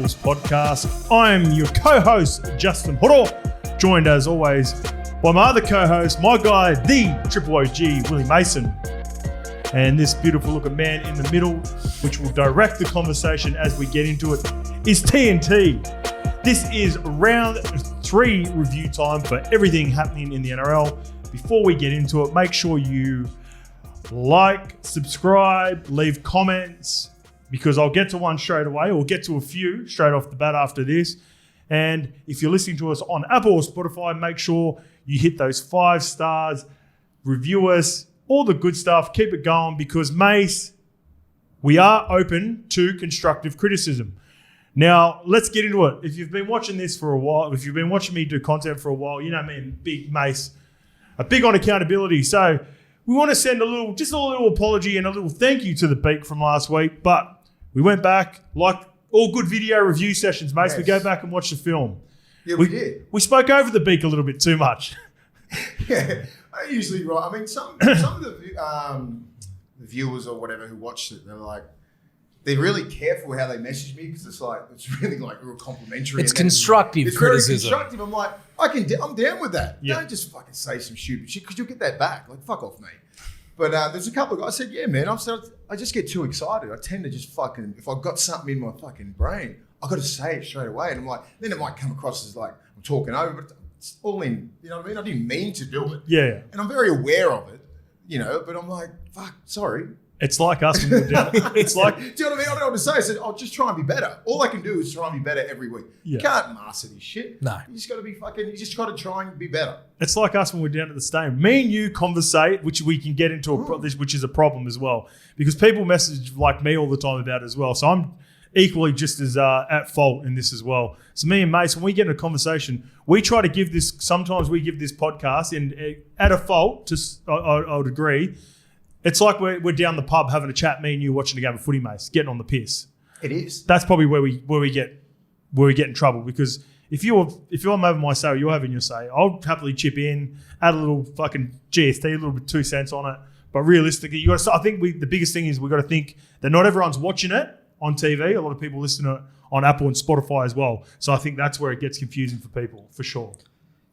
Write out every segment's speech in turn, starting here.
DOLPHINS podcast. I'm your co-host, Justin Horo, joined as always by my other co-host, my guy, the Triple OG, Willie Mason. And this beautiful looking man in the middle, which will direct the conversation as we get into it, is TNT. This is round 3 review time for everything happening in the NRL. Before we get into it, make sure you like, subscribe, leave comments, because I'll get to one straight away, or get to a few straight off the bat after this. And if you're listening to us on Apple or Spotify, make sure you hit those 5 stars, review us, all the good stuff. Keep it going, because, Mace, we are open to constructive criticism. Now, let's get into it. If you've been watching this for a while, if you've been watching me do content for a while, you know me and Big Mace are big on accountability. So we want to send a little apology and a little thank you to the Beak from last week. But we went back, like all good video review sessions, Mace. Yes. We go back and watch the film. Yeah, we did. We spoke over the Beak a little bit too much. Yeah, I usually right. I mean, some of the viewers or whatever who watched it, they're really careful how they message me, because it's really like real complimentary. It's constructive criticism. It's very constructive. I'm like, I'm down with that. Yeah. Don't just fucking say some stupid shit, because you'll get that back. Like, fuck off, mate. But there's a couple of guys said, yeah, man, I just get too excited. I tend to just fucking, if I've got something in my fucking brain, I've got to say it straight away. And I'm like, then it might come across as like I'm talking over, but it's all in, you know what I mean? I didn't mean to do it. Yeah. And I'm very aware of it, you know, but I'm like, fuck, sorry. It's like us when we're down. It's like, do you know what I mean? I don't know what to say. I said, I'll just try and be better. All I can do is try and be better every week. Yeah. You can't master this shit. No. You just got to be you just got to try and be better. it's like us when we're down at the STEYNE. Me and you conversate, which we can get into, which is a problem as well, because people message like me all the time about it as well. So I'm equally just as at fault in this as well. So me and Mace, when we get in a conversation, we try to give this, sometimes we give this podcast, and at a fault, I would agree, it's like we're down the pub having a chat, me and you watching a game of footy, Mace, getting on the piss. It is. That's probably where we get in trouble, because if I'm over my say, or you're having your say, I'll happily chip in, add a little fucking GST, a little bit 2 cents on it. But realistically, I think the biggest thing is we've got to think that not everyone's watching it on TV. A lot of people listen to it on Apple and Spotify as well. So I think that's where it gets confusing for people, for sure.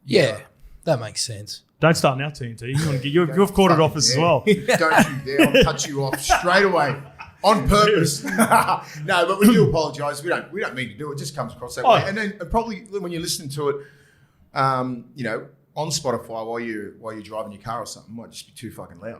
Yeah, that makes sense. Don't start now, TNT. You've caught it off us as well. Don't you dare. I'll cut you off straight away. On purpose. No, but we do apologise. We don't mean to do it. It just comes across that way. And then probably when you're listening to it, you know, on Spotify while you're driving your car or something, it might just be too fucking loud.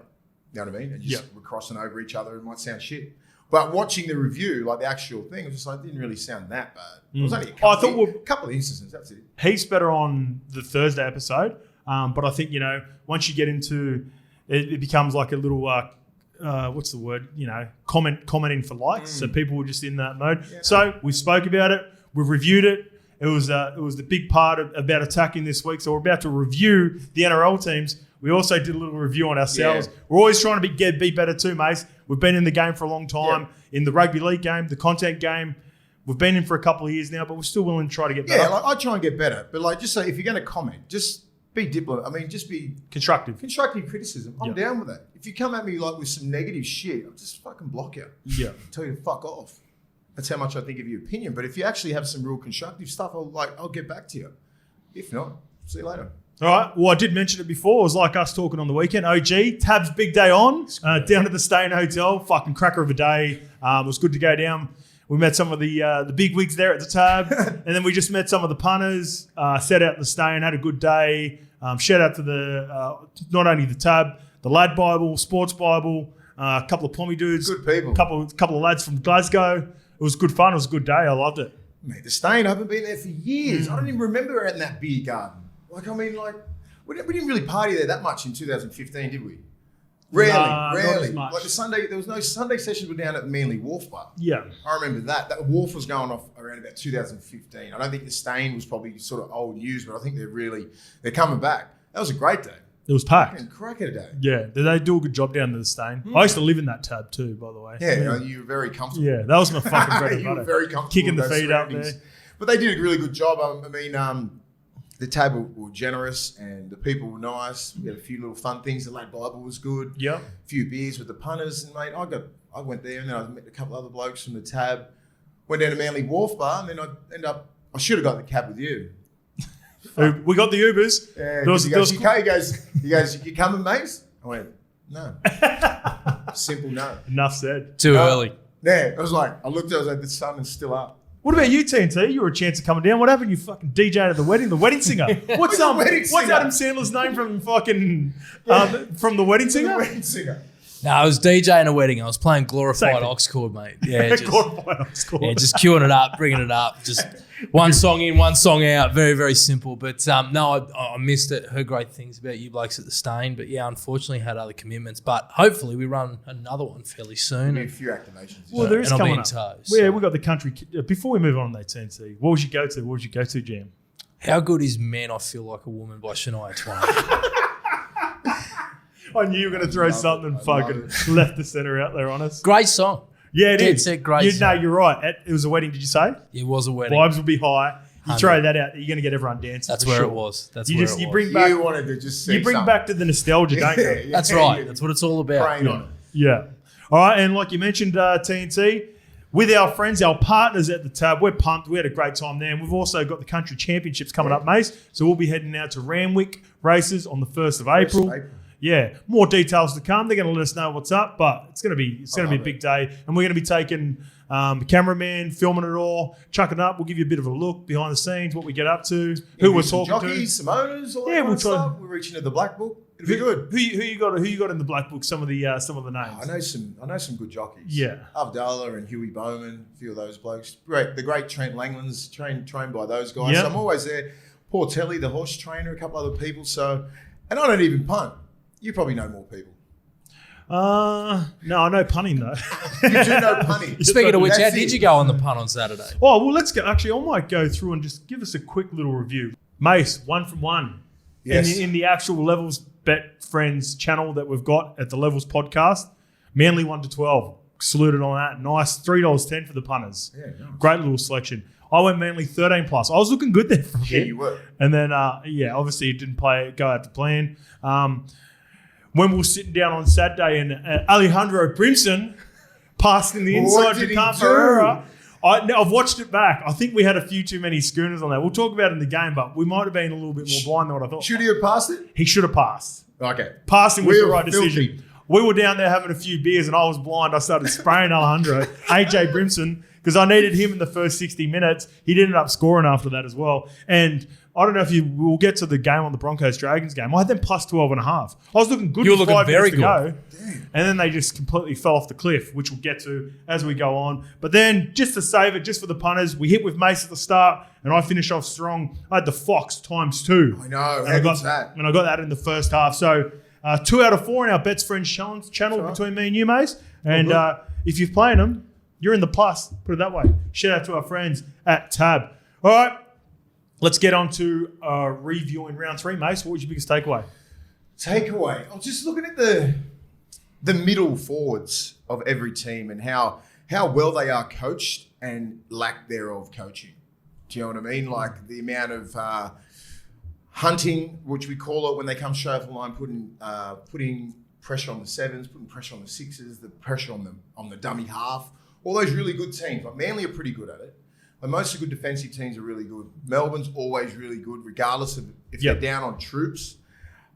You know what I mean? And we're crossing over each other. It might sound shit. But watching the review, like the actual thing, it was just like, it didn't really sound that bad. It was only a couple of instances. That's it. Heaps better on the Thursday episode. But I think, you know, once you get into it becomes like a little, what's the word? You know, commenting for likes. So people were just in that mode. Yeah. So we spoke about it. We've reviewed it. It was the big part about attacking this week. So we're about to review the NRL teams. We also did a little review on ourselves. Yeah. We're always trying to be better too, Mace. We've been in the game for a long time, in the rugby league game, the content game. We've been in for a couple of years now, but we're still willing to try to get better. Yeah, like, I try and get better. But like, just say, if you're going to comment, just be diplomatic. I mean, just be constructive. Constructive criticism. I'm down with that. If you come at me like with some negative shit, I'll just fucking block you. Yeah. I'll tell you to fuck off. That's how much I think of your opinion. But if you actually have some real constructive stuff, I'll get back to you. If not, see you later. All right. Well, I did mention it before. It was like us talking on the weekend. OG, Tab's big day on, down at the STEYNE Hotel. Fucking cracker of a day. It was good to go down. We met some of the big wigs there at the Tab. And then we just met some of the punters, set out in the STEYNE, had a good day. Shout out to the not only the Tab, the Lad Bible, Sports Bible, a couple of Pommy dudes. Good people. Couple of lads from Glasgow. It was good fun. It was a good day. I loved it. Mate, the STEYNE, I haven't been there for years. I don't even remember in that beer garden. Like, I mean, like, we didn't really party there that much in 2015, did we? Rarely. Not as much. Like there was no Sunday sessions were down at the Manly Wharf Bar. Yeah. I remember that. That wharf was going off around about 2015. I don't think the STEYNE was probably sort of old news, but I think they're coming back. That was a great day. It was packed. Cracker day. Yeah, they do a good job down to the STEYNE. I used to live in that Tab too, by the way. Yeah, you were very comfortable. Yeah, that was my fucking bread and You butter. were very comfortable. Kicking the feet up there. But they did a really good job. I mean, the Tab were generous and the people were nice. We had a few little fun things. The Lad Bible was good. Yeah. A few beers with the punters. And, mate, I went there and then I met a couple other blokes from the Tab. went down to Manly Wharf Bar, and then I should have got the cab with you. We got the Ubers. Yeah, he goes, you coming, mate? I went, no. Simple no. Enough said. Too early. Yeah, I was like, the sun is still up. What about you, TNT? You were a chance of coming down. What happened? You fucking DJ'd at the wedding singer. What's Adam Sandler's name from fucking from the wedding singer? The wedding singer. No, I was DJing a wedding. I was playing glorified aux chord, mate. Yeah, Glorified aux chord. Yeah, just queuing it up, bringing it up. Just one song in, one song out. Very, very simple. But no, I missed it. Heard great things about you blokes at the STEYNE. But yeah, unfortunately had other commitments. But hopefully we run another one fairly soon. A few activations. Well, there is and coming I'll be up. in tow. Yeah, we got the country. Before we move on to that TNT, what was your go-to? What was your go-to jam? How good is Man I Feel Like a Woman by Shania Twain? I knew you were going to throw something fucking left the centre out there on us. Great song. Yeah, it Dead is. set, great No, song. you're right. It was a wedding, did you say? It was a wedding. Vibes will be high. You 100. throw that out, you're going to get everyone dancing. That's for where sure. it was. That's You where just it you was. bring back You wanted to just say you bring something. back to the nostalgia, don't you? Yeah, That's right. yeah. That's what it's all about. Praying on it. Yeah. All right, and like you mentioned, TNT, with our friends, our partners at the tab, we're pumped. We had a great time there. And we've also got the country championships coming up, mate. So we'll be heading now to Randwick races on the 1st of April. Yeah, more details to come. They're going to let us know what's up, but it's going to be a big day. And we're going to be taking the cameraman, filming it all, chucking it up. We'll give you a bit of a look behind the scenes, what we get up to, who we're talking jockeys, to. some owners, all that Yeah, kind we'll of try. stuff. We're reaching to the black book. It'll be good. Who you got in the black book? Some of the names. I know some good jockeys. Yeah. Avdallah and Huey Bowman, a few of those blokes. Great, the great Trent Langlands, trained by those guys. Yep. So I'm always there. Paul Telly, the horse trainer, a couple other people. So, and I don't even punt. You probably know more people. No, I know punting though. You do know punting. Speaking of which, how That's did it. you go on the punt on Saturday? Oh, well, let's go. Actually, I might go through and just give us a quick little review. Mace, 1 from 1. Yes. In the actual Levels Bet Friends channel that we've got at the Levels podcast, Manly 1 to 12. Saluted on that. Nice. $3.10 for the punters. Yeah, nice. Great little selection. I went Manly 13 plus. I was looking good there for a Yeah, bit. you were. And then, obviously it didn't go out to plan. When we were sitting down on Saturday and Alejandro Brimson passed in the inside What to did he Parrara. I've watched it back. I think we had a few too many schooners on that. We'll talk about it in the game, but we might have been a little bit more blind than what I thought. Should he have passed it? He should have passed. Okay. Passing was We the were right decision. filthy. We were down there having a few beers and I was blind. I started spraying Alejandro, AJ Brimson, because I needed him in the first 60 minutes. He ended up scoring after that as well. And I don't know if we'll get to the game on the Broncos-Dragons game. I had them plus 12.5. I was looking good. You were for looking 5 very minutes to good. go. And then they just completely fell off the cliff, which we'll get to as we go on. But then, just to save it, just for the punters, we hit with Mace at the start, and I finished off strong. I had the Fox ×2. I know. And I got that in the first half. So 2 out of 4 in our Bets Friends channel between me and you, Mace. And if you're playing them, you're in the plus. Put it that way. Shout out to our friends at Tab. All right, let's get on to reviewing round 3, Mace. What was your biggest takeaway? Takeaway. I was just looking at the middle forwards of every team and how well they are coached and lack thereof coaching. Do you know what I mean? Like the amount of hunting, which we call it when they come straight off the line, putting pressure on the 7s, putting pressure on the 6s, the pressure on the dummy half. All those really good teams. Like Manly are pretty good at it. But most of the good defensive teams are really good. Melbourne's always really good, regardless of if they're down on troops.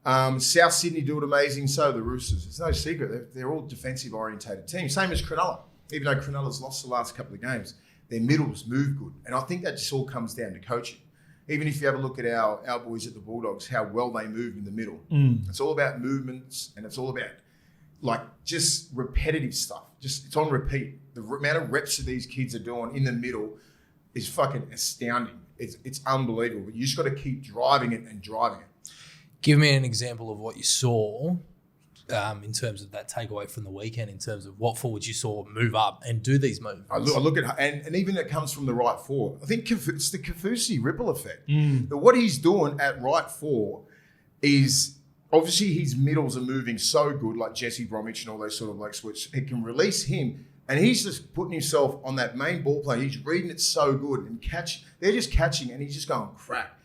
South Sydney do it amazing, so the Roosters. It's no secret. They're all defensive-orientated teams. Same as Cronulla. Even though Cronulla's lost the last couple of games, their middles move good. And I think that just all comes down to coaching. Even if you have a look at our boys at the Bulldogs, how well they move in the middle. It's all about movements, and it's all about like just repetitive stuff. It's on repeat. The amount of reps that these kids are doing in the middle is fucking astounding. It's unbelievable. But you just got to keep driving it and driving it. Give me an example of what you saw in terms of that takeaway from the weekend, in terms of what forwards you saw move up and do these moves. I look at, and even it comes from the right four. I think it's the Kafusi ripple effect. What he's doing at right four is obviously his middles are moving so good, like Jesse Bromwich and all those sort of blokes, which it can release him. And he's just putting himself on that main ball play. He's reading it so good and they're just catching, and he's just going crap.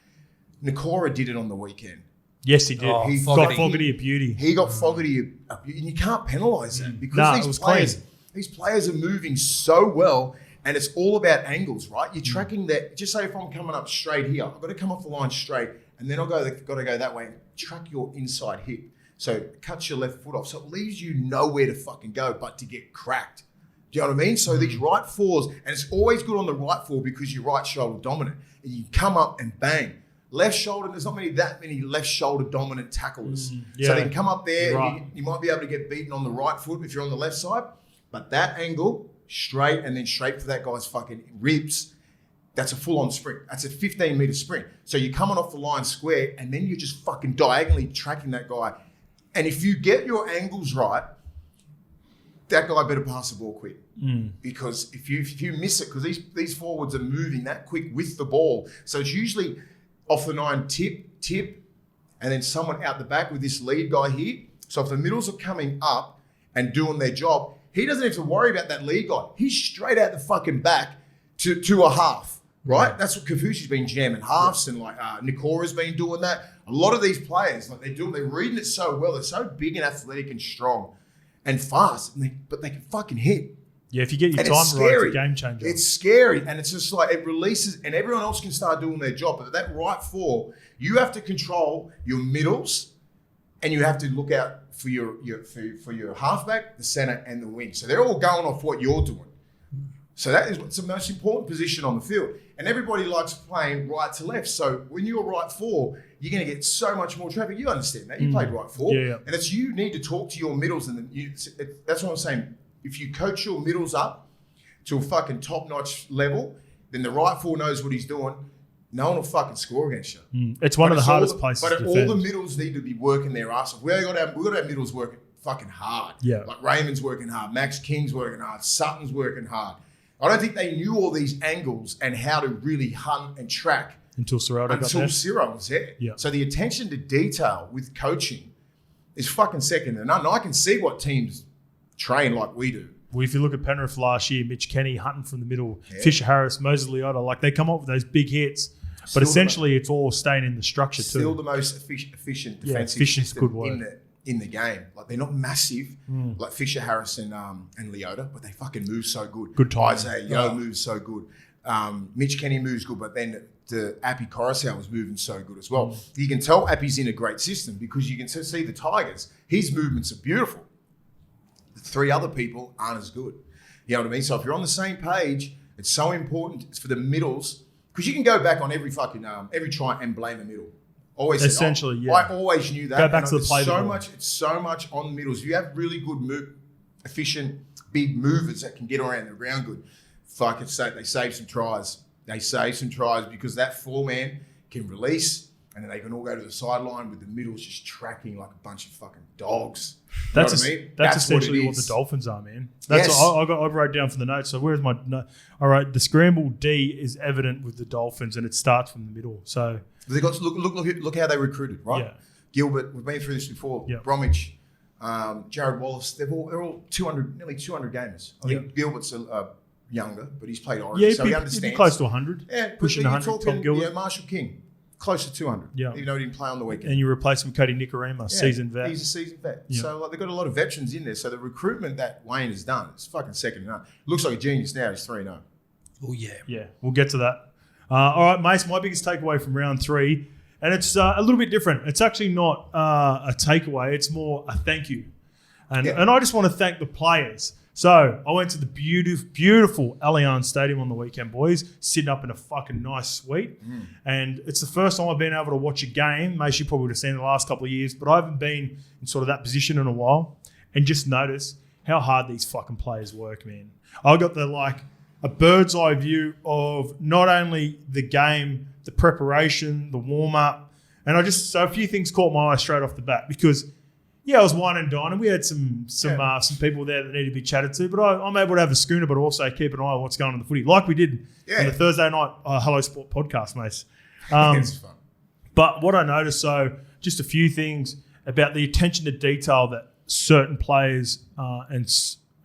Nakora did it on the weekend. Yes, he did. Oh, He Fogarty. got Fogarty a beauty. He got Fogarty, and you can't penalise him because it was these players are moving so well, And it's all about angles, right? You're tracking that. Just say if I'm coming up straight here, I've got to come off the line straight, and then I've got to go that way and track your inside hip. So it cuts your left foot off. So it leaves you nowhere to fucking go but to get cracked. Do you know what I mean? So these right fours, and it's always good on the right four because you're right shoulder dominant. And you come up and bang. Left shoulder, there's not that many left shoulder dominant tacklers. So they can come up there, and you might be able to get beaten on the right foot if you're on the left side. But that angle, straight and then straight for that guy's fucking ribs, that's a full-on sprint. That's a 15-meter sprint. So you're coming off the line square, and then you're just fucking diagonally tracking that guy. And if you get your angles right, that guy better pass the ball quick. Because if you miss it, because these forwards are moving that quick with the ball. So it's usually off the 9, tip, and then someone out the back with this lead guy here. So if the middles are coming up and doing their job, he doesn't have to worry about that lead guy. He's straight out the fucking back to a half, right? That's what Kafusi's been jamming halves, and like Nikora's been doing that. A lot of these players, like they're reading it so well. They're so big and athletic and strong and fast, but they can fucking hit. Yeah, if you get your time right, it's a game changer. It's scary, and it's just like it releases, and everyone else can start doing their job. But that right four, you have to control your middles, and you have to look out for your halfback, the center, and the wing. So they're all going off what you're doing. So that is what's the most important position on the field. And everybody likes playing right to left. So when you're right four, you're going to get so much more traffic. You understand that. You played right four. Yeah. And it's you need to talk to your middles. And that's what I'm saying. If you coach your middles up to a fucking top-notch level, then the right four knows what he's doing. No one will fucking score against you. It's one of the hardest places to defend. But all the middles need to be working their ass off. We've got our middles working fucking hard. Yeah. Like Raymond's working hard. Max King's working hard. Sutton's working hard. I don't think they knew all these angles and how to really hunt and track until Cyril was there. Yeah. So the attention to detail with coaching is fucking second to none. And I can see what teams train like we do. Well, if you look at Penrith last year, Mitch Kenny hunting from the middle, Fisher Harris, Moses Leota, like they come up with those big hits, but essentially it's all staying in the structure too. Still the most efficient defensive system good word. in the game. Like they're not massive like Fisher Harris and Leota, but they fucking move so good. Good time. Isaiah Yeo moves so good. Mitch Kenny moves good, but then the Appy Coruscant was moving so good as well. You can tell Appy's in a great system because you can see the Tigers. His movements are beautiful. The three other people aren't as good. You know what I mean? So if you're on the same page, it's so important for the middles because you can go back on every try and blame a middle. Always essentially, I always knew that. Go back to the play. It's so much on the middles. If you have really good, efficient, big movers that can get around the ground good, they save some tries. They save some tries because that 4-man can release and then they can all go to the sideline with the middles just tracking like a bunch of fucking dogs. That's essentially what the Dolphins are, man. That's what I wrote down for the notes. So where's my note? All right, the scramble D is evident with the Dolphins and it starts from the middle. So they got look how they recruited, right? Yeah. Gilbert, we've been through this before. Yeah. Bromwich, Jared Wallace, they're all nearly 200 gamers. I think Gilbert's younger, but he's played Origin, so he understands. He'd be close to 100. Yeah, pushing 100. Tom Gilbert. Marshall King, close to 200. Yeah. Even though he didn't play on the weekend. And you replace him with Cody Nikorima, seasoned vet. He's a seasoned vet. Yeah. So they've got a lot of veterans in there. So the recruitment that Wayne has done is fucking second to none. Looks like a genius now. He's 3-0. Oh, yeah. Yeah, we'll get to that. All right, Mace, my biggest takeaway from round 3, and it's a little bit different. It's actually not a takeaway. It's more a thank you. And I just want to thank the players. So I went to the beautiful Allianz Stadium on the weekend, boys, sitting up in a fucking nice suite. And it's the first time I've been able to watch a game. Mace, you probably would have seen it the last couple of years, but I haven't been in sort of that position in a while. And just notice how hard these fucking players work, man. I got a bird's eye view of not only the game, the preparation, the warm-up. And so a few things caught my eye straight off the bat because I was wine and dining. We had some people there that needed to be chatted to, but I'm able to have a schooner, but also keep an eye on what's going on in the footy, like we did on the Thursday night Hello Sport podcast, Mace. It's fun. But what I noticed, just a few things about the attention to detail that certain players and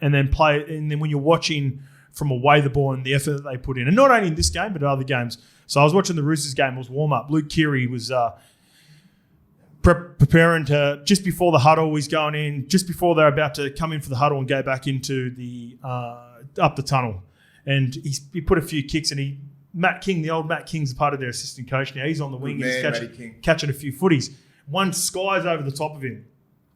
then when you're watching from away the ball and the effort that they put in, and not only in this game but in other games. So I was watching the Roosters game. It was warm up. Luke Keary was preparing to, just before the huddle, he's going in, just before they're about to come in for the huddle and go back into the up the tunnel. and he put a few kicks, and Matt King, the old Matt King's part of their assistant coach now. He's on the wing and he's catching a few footies. One skies over the top of him.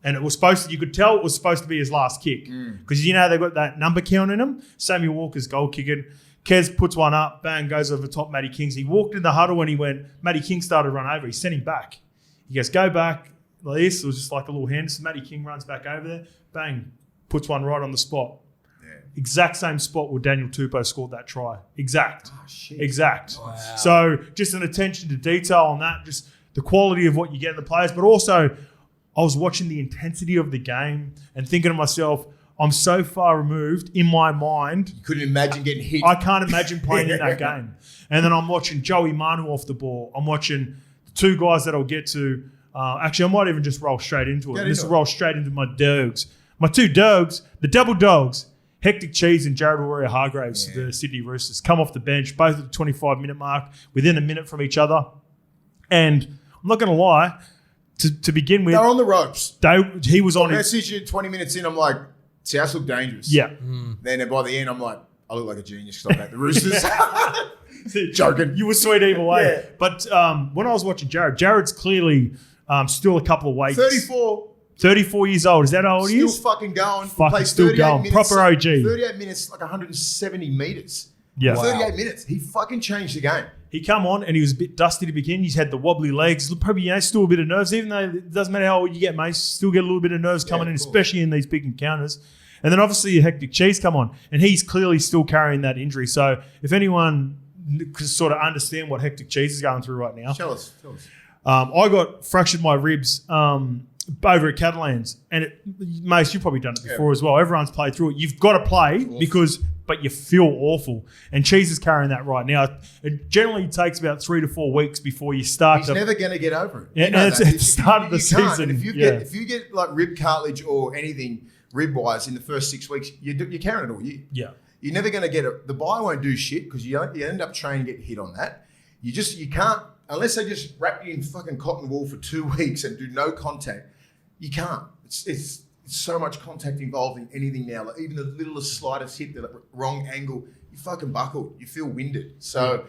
And it was you could tell it was supposed to be his last kick. Because you know they've got that number count in them. Sammy Walker's goal kicking. Kez puts one up, bang, goes over the top Matty King's. He walked in the huddle when he went, Matty King started to run over. He sent him back. He goes, go back like this. It was just like a little hand. So Matty King runs back over there, bang, puts one right on the spot. Exact same spot where Daniel Tupou scored that try. Exact. Exact. Wow. So just an attention to detail on that, just the quality of what you get in the players. But also, I was watching the intensity of the game and thinking to myself, I'm so far removed in my mind. You couldn't imagine getting hit. I can't imagine playing in that game. And then I'm watching Joey Manu off the ball. I'm watching the two guys that I'll get to. Actually, I might even just roll straight into it. Just roll straight into my dogs. My two dogs, the double dogs, Hectic Cheese and Jared Warrior-Hargraves, the Sydney Roosters, come off the bench, both at the 25-minute mark, within a minute from each other. And I'm not going to lie, to begin with, they're on the ropes. He was on it. Message you 20 minutes in, I'm like, South look dangerous. Yeah. Then by the end, I'm like, I look like a genius because I'm at the Roosters. Joking. You were sweet either way. Yeah. But when I was watching Jared's clearly still a couple of weights. 34 years old. Is that how old he is? Still fucking going. Fucking still going. Minutes, Proper OG. 38 minutes, like 170 metres. Yeah. 38 minutes. He fucking changed the game. He come on and he was a bit dusty to begin. He's had the wobbly legs. Probably, still a bit of nerves. Even though it doesn't matter how old you get, mate, you still get a little bit of nerves coming in, especially in these big encounters. And then obviously Hectic Cheese come on. And he's clearly still carrying that injury. So if anyone could sort of understand what Hectic Cheese is going through right now. Tell us. I got fractured my ribs over at Catalans, and Mace, you've probably done it before as well. Everyone's played through it. You've got to play but you feel awful. And Cheese is carrying that right now. It generally takes about 3 to 4 weeks before you start. He's never going to get over it. Yeah, and it's at the start of the season. If you get like rib cartilage or anything rib-wise in the first 6 weeks, you're carrying it all year. Yeah. You're never going to get it. The bio won't do shit because you end up training, get hit on that. You can't, unless they just wrap you in fucking cotton wool for 2 weeks and do no contact. You can't. It's so much contact involved in anything now. Like even the littlest slightest hit, the wrong angle, you fucking buckle. You feel winded. So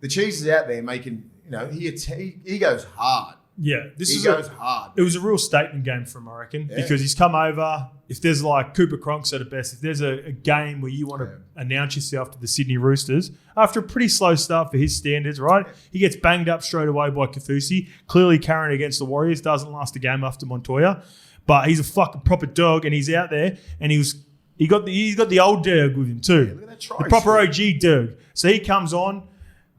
the Cheese is out there making, he goes hard. Yeah, he goes hard. It was a real statement game for him, I reckon, because he's come over. If there's like Cooper Cronk said it best, if there's a game where you want to announce yourself to the Sydney Roosters, after a pretty slow start for his standards, right? He gets banged up straight away by Kaufusi, clearly carrying against the Warriors, doesn't last a game after Montoya, but he's a fucking proper dog, and he's out there, and he's got the old dog with him too. Yeah, look at that try. The proper OG dog. So he comes on.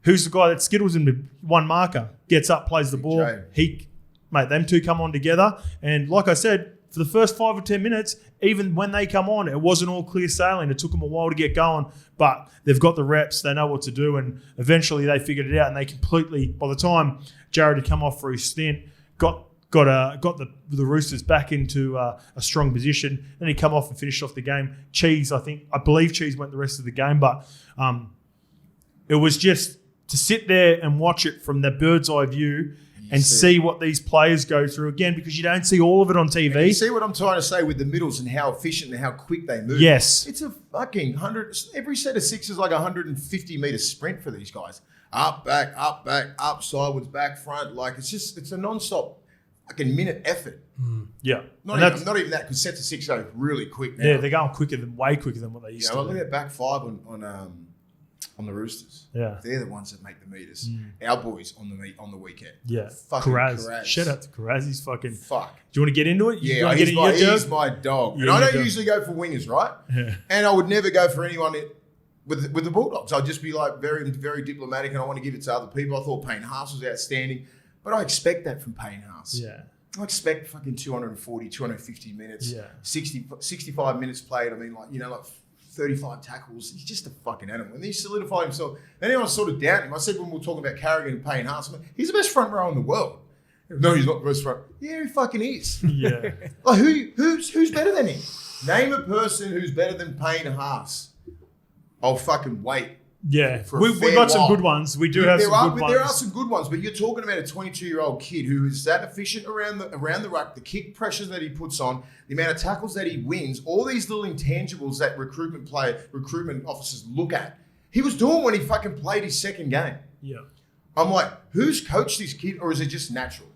Who's the guy that skittles him to one marker? Gets up, plays the ball. Them two come on together. And like I said, for the first 5 or 10 minutes, even when they come on, it wasn't all clear sailing. It took them a while to get going. But they've got the reps. They know what to do. And eventually they figured it out. And they completely, by the time Jared had come off for his stint, got the Roosters back into a strong position. Then he come off and finished off the game. I believe Cheese went the rest of the game. But it was just to sit there and watch it from the bird's eye view and see what these players go through again, because you don't see all of it on TV. And you see what I'm trying to say with the middles and how efficient and how quick they move. Yes. It's a fucking 100, every set of six is like a 150-metre sprint for these guys. Up, back, up, sideways, back, front. Like it's a non-stop fucking minute effort. Yeah. Not even that, because sets of six go really quick now. Yeah, they're going way quicker than what they used to. Look at back five on the Roosters. Yeah. They're the ones that make the meters. Our boys on the weekend. Yeah. Fucking Karaz. Shout out to Karaz. He's fucking... Fuck. Do you want to get into it? Yeah, he's my dog. And I don't usually go for wingers, right? Yeah. And I would never go for anyone with the Bulldogs. I'd just be like very, very diplomatic, and I want to give it to other people. I thought Payne Haas was outstanding, but I expect that from Payne Haas. Yeah. I expect fucking 240, 250 minutes, 65 minutes played. I mean, like 35 tackles. He's just a fucking animal. And he solidified himself. Anyone sort of doubted him. I said when we were talking about Carrigan and Payne Haas, he's the best front row in the world. No, he's not the best front. Yeah, he fucking is. Yeah. Like who's better than him? Name a person who's better than Payne Haas. I'll fucking wait. Yeah, we got some good ones. We do have some good ones. There are some good ones, but you're talking about a 22-year-old kid who is that efficient around the ruck, the kick pressures that he puts on, the amount of tackles that he wins, all these little intangibles that recruitment officers look at he was doing when he fucking played his second game. Yeah. I'm like, who's coached this kid, or is it just natural?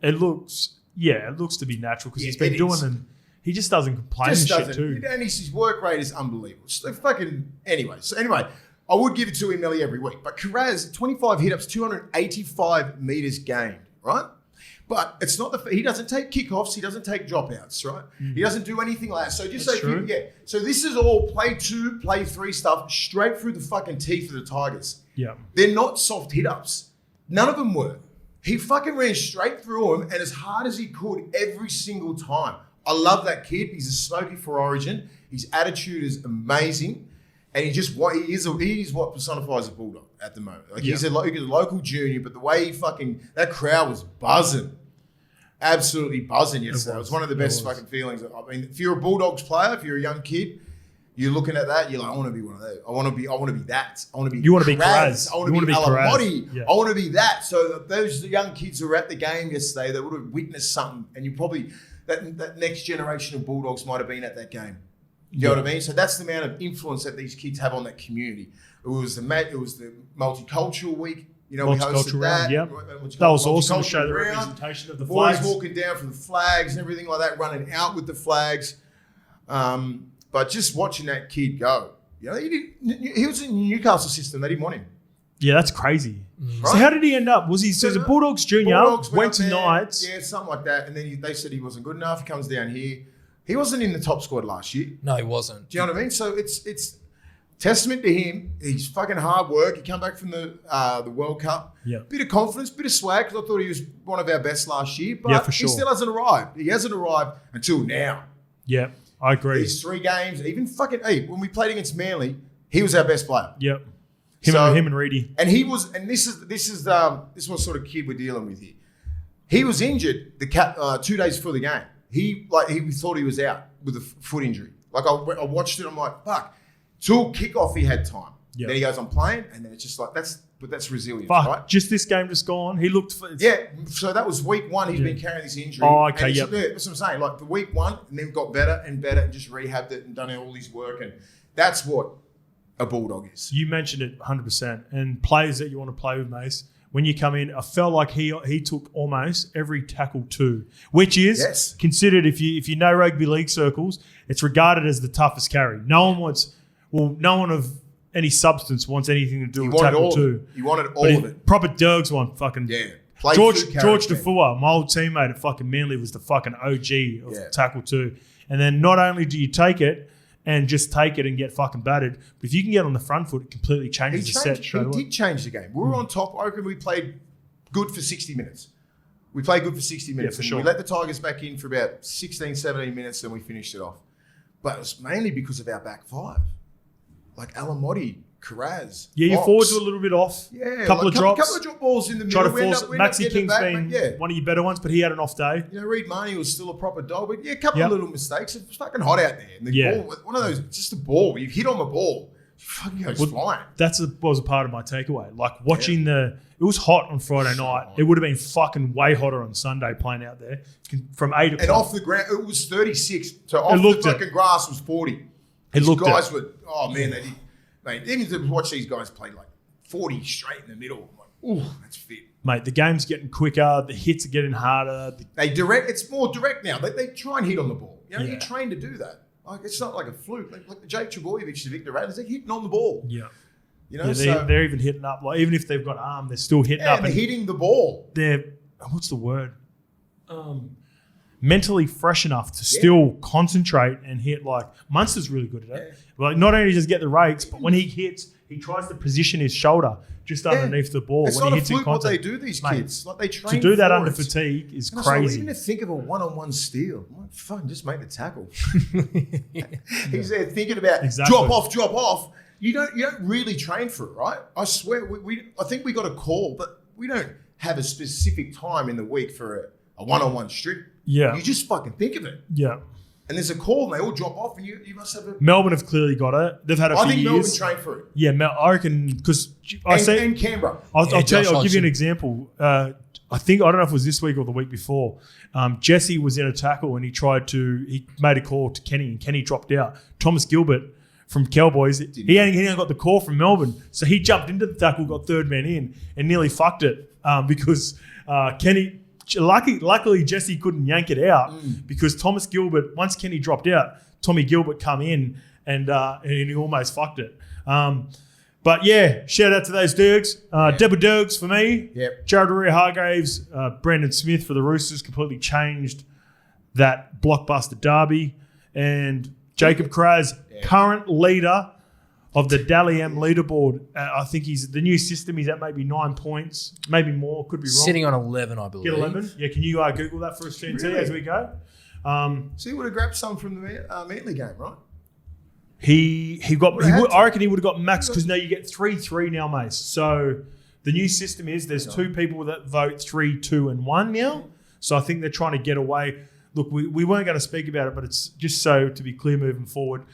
It looks to be natural because he's been doing and he just doesn't complain and shit too. And his work rate is unbelievable. So anyway, I would give it to him nearly every week. But Kiraz, 25 hit-ups, 285 metres gained, right? But it's not he doesn't take kickoffs, he doesn't take dropouts, right? He doesn't do anything like that. So just That's true. So this is all play 2, play 3 stuff straight through the fucking teeth of the Tigers. Yeah. They're not soft hit-ups. None of them were. He fucking ran straight through them and as hard as he could every single time. I love that kid. He's a smoky for Origin. His attitude is amazing. And he is what personifies a Bulldog at the moment. Like he's a local junior, but the way that crowd was buzzing. Absolutely buzzing yesterday. It was one of the best fucking feelings. I mean, if you're a Bulldogs player, if you're a young kid, you're looking at that, you're like, I want to be one of those. I want to be that. I want to be You want to be Kraz. I want to be Alamotti. Yeah. I want to be that. So those young kids who were at the game yesterday, they would have witnessed something. And you probably, that next generation of Bulldogs might have been at that game. You know what I mean? So that's the amount of influence that these kids have on that community. It was the multicultural week. You know, we hosted that. Yeah. That was awesome to show the representation of the flags. Boys walking down from the flags and everything like that, running out with the flags. But just watching that kid go, you know, he was in the Newcastle system. They didn't want him. Yeah, that's crazy. Right? So how did he end up? Was he a Bulldogs junior? Went to Knights. Yeah, something like that. And then they said he wasn't good enough. He comes down here. He wasn't in the top squad last year. No, he wasn't. Do you know what I mean? So it's testament to him. He's fucking hard work. He came back from the World Cup. Yeah. Bit of confidence, bit of swag, because I thought he was one of our best last year. But yeah, for sure. He still hasn't arrived. He hasn't arrived until now. Yeah, I agree. These 3 games, even when we played against Manly, he was our best player. Yep. Him and Reedy. And he was, and this is what sort of kid we're dealing with here. He was injured 2 days before the game. He thought he was out with a foot injury. Like I watched it, I'm like, fuck. Till kickoff, he had time. Yep. Then he goes, I'm playing, and then it's just like that's resilience, right? Just this game just gone. He looked. So that was week 1. He's been carrying this injury. Oh, okay, yeah. That's what I'm saying. Like the week 1, and then got better and better, and just rehabbed it and done all his work, and that's what a Bulldog is. You mentioned it 100%. And players that you want to play with, Mace. When you come in, I felt like he took almost every tackle too, which is considered, if you know rugby league circles, it's regarded as the toughest carry. No one of any substance wants anything to do with tackle two. He wanted all of it. Proper Dogs one fucking. Yeah. George DeFua, my old teammate at fucking Manly, was the fucking OG of tackle two. And then not only do you take it and just take it and get fucking battered, but if you can get on the front foot, it completely changes the set straight away. He did change the game. We were on top. I reckon we played good for 60 minutes. We played good for 60 minutes. Yeah, for sure. We let the Tigers back in for about 16, 17 minutes and we finished it off. But it was mainly because of our back 5. Like Alamotti, Kiraz. Yeah, your forwards were a little bit off. Yeah. Couple of drops. Couple of drop balls in the middle. Try to force it. Maxi King's been one of your better ones, but he had an off day. You know, Reed Marnie was still a proper dog. But yeah, a couple of little mistakes. It was fucking hot out there. And the ball, one of those, just a ball. You hit on the ball, you fucking goes flying. That was a part of my takeaway. Like watching it was hot on Friday night. It would have been fucking way hotter on Sunday playing out there from 8 o'clock. And off the ground, it was 36. So off the fucking grass was 40. These guys were, they did. Mate, even to watch these guys play like 40 straight in the middle, I'm like, ooh, that's fit. Mate, the game's getting quicker. The hits are getting harder. It's more direct now. They try and hit on the ball. You know, you're trained to do that. Like it's not like a fluke. Like Jake Trebojevic to Victor Radley, they're hitting on the ball. Yeah. You know, they're even hitting up. Like even if they've got arm, they're still hitting up. And they're hitting the ball. They're what's the word? Mentally fresh enough to still concentrate and hit. Like Munster's really good at it. Like not only does he get the rakes, but when he hits, he tries to position his shoulder just underneath the ball. It's when not he hits a fluke what they do, these kids. Like they train to do that under it. fatigue is and crazy. Even to think of a one-on-one steal, I'm like, fucking just make the tackle. He's there thinking about drop off. You don't really train for it, right? I swear, I think we got a call, but we don't have a specific time in the week for a one-on-one strip. Yeah. You just fucking think of it. Yeah. And there's a call and they all drop off and you must have a... Melbourne have clearly got it. They've had a few years. I think Melbourne trained for it. Yeah, I reckon because... And Canberra. I'll tell you, I'll give you an example. I don't know if it was this week or the week before. Jesse was in a tackle and he made a call to Kenny and Kenny dropped out. Thomas Gilbert from Cowboys. He only got the call from Melbourne. So he jumped into the tackle, got third man in, and nearly fucked it because Kenny... Luckily, Jesse couldn't yank it out because Thomas Gilbert, once Kenny dropped out, Tommy Gilbert come in and he almost fucked it. But yeah, shout out to those Dogs. BULLDOGS for me. Yep. Jared Hargraves, Brandon Smith for the Roosters completely changed that blockbuster derby. And Jacob Kraz, current leader of the Dally M leaderboard. I think he's the new system. He's at maybe 9 points, maybe more. Could be wrong. Sitting on 11, I believe. Get 11. Yeah, can you Google that for us, TNT, Really? as we go? So you would have grabbed some from the Manly game, right? I reckon he would have got max because now you get 3-3 now, Mace. So the new system is there's 2 people that vote 3, 2, and 1 now. So I think they're trying to get away. Look, we weren't going to speak about it, but it's just so to be clear moving forward.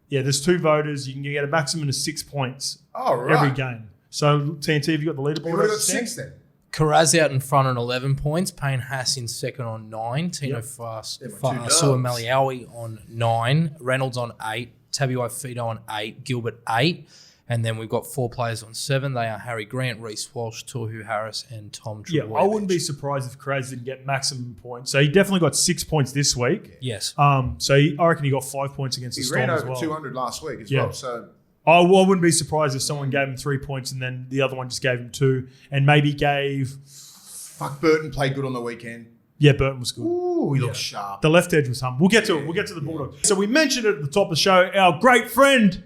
Yeah, there's 2 voters. You can get a maximum of 6 points every game. So TNT, have you got the leaderboard? You would have got 6 then. Carraz out in front on 11 points. Payne Haas in second on 9. Tino Suamaliaui on 9. Reynolds on 8. Tabuai Fido on 8. Gilbert 8. And then we've got 4 players on 7. They are Harry Grant, Reece Walsh, Tohu Harris, and Tom Trebojevic. Yeah, I wouldn't be surprised if Kraz didn't get maximum points. So he definitely got 6 points this week. Yes. I reckon he got 5 points against the Storm as well. He ran over 200 last week as well. So I wouldn't be surprised if someone gave him 3 points and then the other one just gave him 2 and maybe gave... Fuck, Burton played good on the weekend. Yeah, Burton was good. Ooh, he looked sharp. The left edge was hum. We'll get to it. We'll get to the Bulldogs. So we mentioned it at the top of the show. Our great friend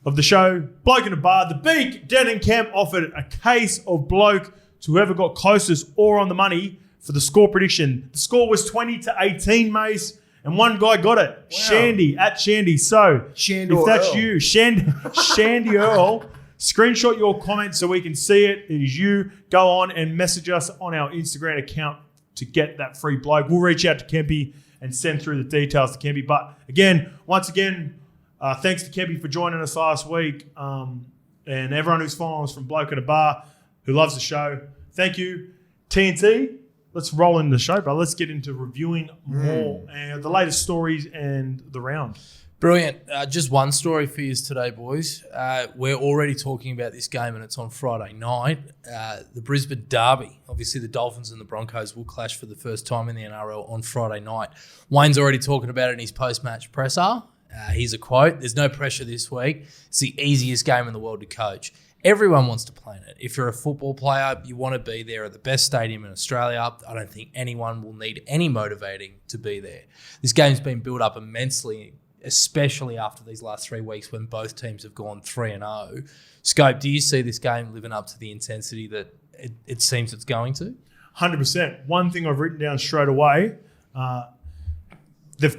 of the show, Bloke in a Bar, the Beak, Denton Camp offered a case of bloke to whoever got closest or on the money for the score prediction. The score was 20-18, Mace, and one guy got it. Wow. Shandy, at Shandy. So if that's you, Shandy Earl, screenshot your comment so we can see it. It is you. Go on and message us on our Instagram account to get that free bloke. We'll reach out to Kempy and send through the details to Kempy. But once again, thanks to Kempy for joining us last week and everyone who's following us from Bloke in a Bar who loves the show. Thank you. TNT, let's roll into the show, bro. Let's get into reviewing more and the latest stories and the round. Brilliant. Just one story for you today, boys. We're already talking about this game and it's on Friday night. The Brisbane Derby. Obviously, the Dolphins and the Broncos will clash for the first time in the NRL on Friday night. Wayne's already talking about it in his post-match presser. Here's a quote. There's no pressure this week. It's the easiest game in the world to coach. Everyone wants to play in it. If you're a football player, you want to be there at the best stadium in Australia. I don't think anyone will need any motivating to be there. This game's been built up immensely, especially after these last 3 weeks when both teams have gone 3-0. Scope, do you see this game living up to the intensity that it seems it's going to? 100%. One thing I've written down straight away, they've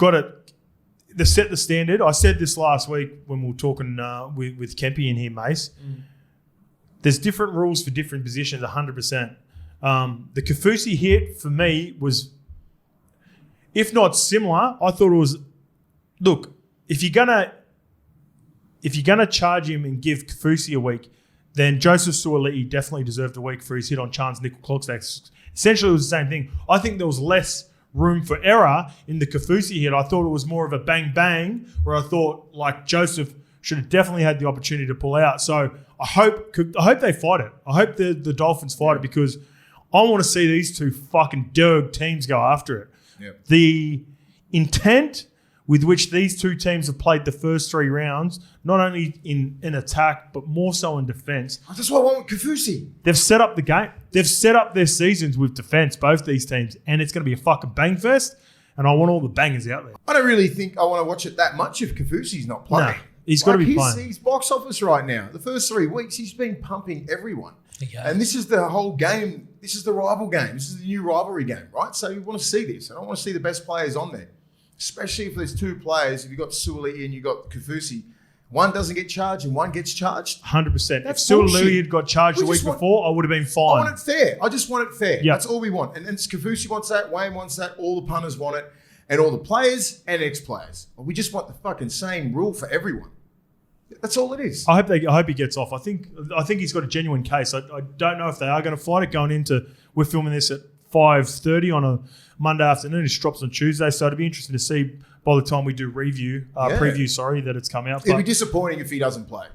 set the standard. I said this last week when we were talking with Kempy in here, Mace. There's different rules for different positions, 100%. The Kaufusi hit for me was, if not similar, I thought it was. Look, if you're gonna charge him and give Kaufusi a week, then Joseph Suaalii definitely deserved a week for his hit on Chance Nickel-Clockstack. Essentially, it was the same thing. I think there was less room for error in the Kaufusi hit. I thought it was more of a bang-bang, where I thought like Joseph should have definitely had the opportunity to pull out. So I hope they fight it. I hope the Dolphins fight it because I want to see these two fucking Derg teams go after it. Yep. The intent with which these two teams have played the first 3 rounds, not only in attack, but more so in defence. That's what I want with Kaufusi. They've set up the game. They've set up their seasons with defence, both these teams, and it's going to be a fucking bang fest, and I want all the bangers out there. I don't really think I want to watch it that much if Kaufusi's not playing. No, he's got to be playing. He's box office right now. The first 3 weeks, he's been pumping everyone. Yeah. And this is the whole game. This is the rival game. This is the new rivalry game, right? So you want to see this. And I want to see the best players on there. Especially if there's 2 players, if you've got Suaalii and you've got Kaufusi, one doesn't get charged and one gets charged. 100%. If Suaalii had got charged the week before, I would have been fine. I want it fair. I just want it fair. Yep. That's all we want. And Kaufusi wants that, Wayne wants that, all the punters want it, and all the players and ex-players. We just want the fucking same rule for everyone. That's all it is. I hope he gets off. I think he's got a genuine case. I don't know if they are going to fight it going into. We're filming this at 5:30 on a Monday afternoon. It drops on Tuesday, so it'll be interesting to see by the time we do preview, that it's come out. It'd be disappointing if he doesn't play.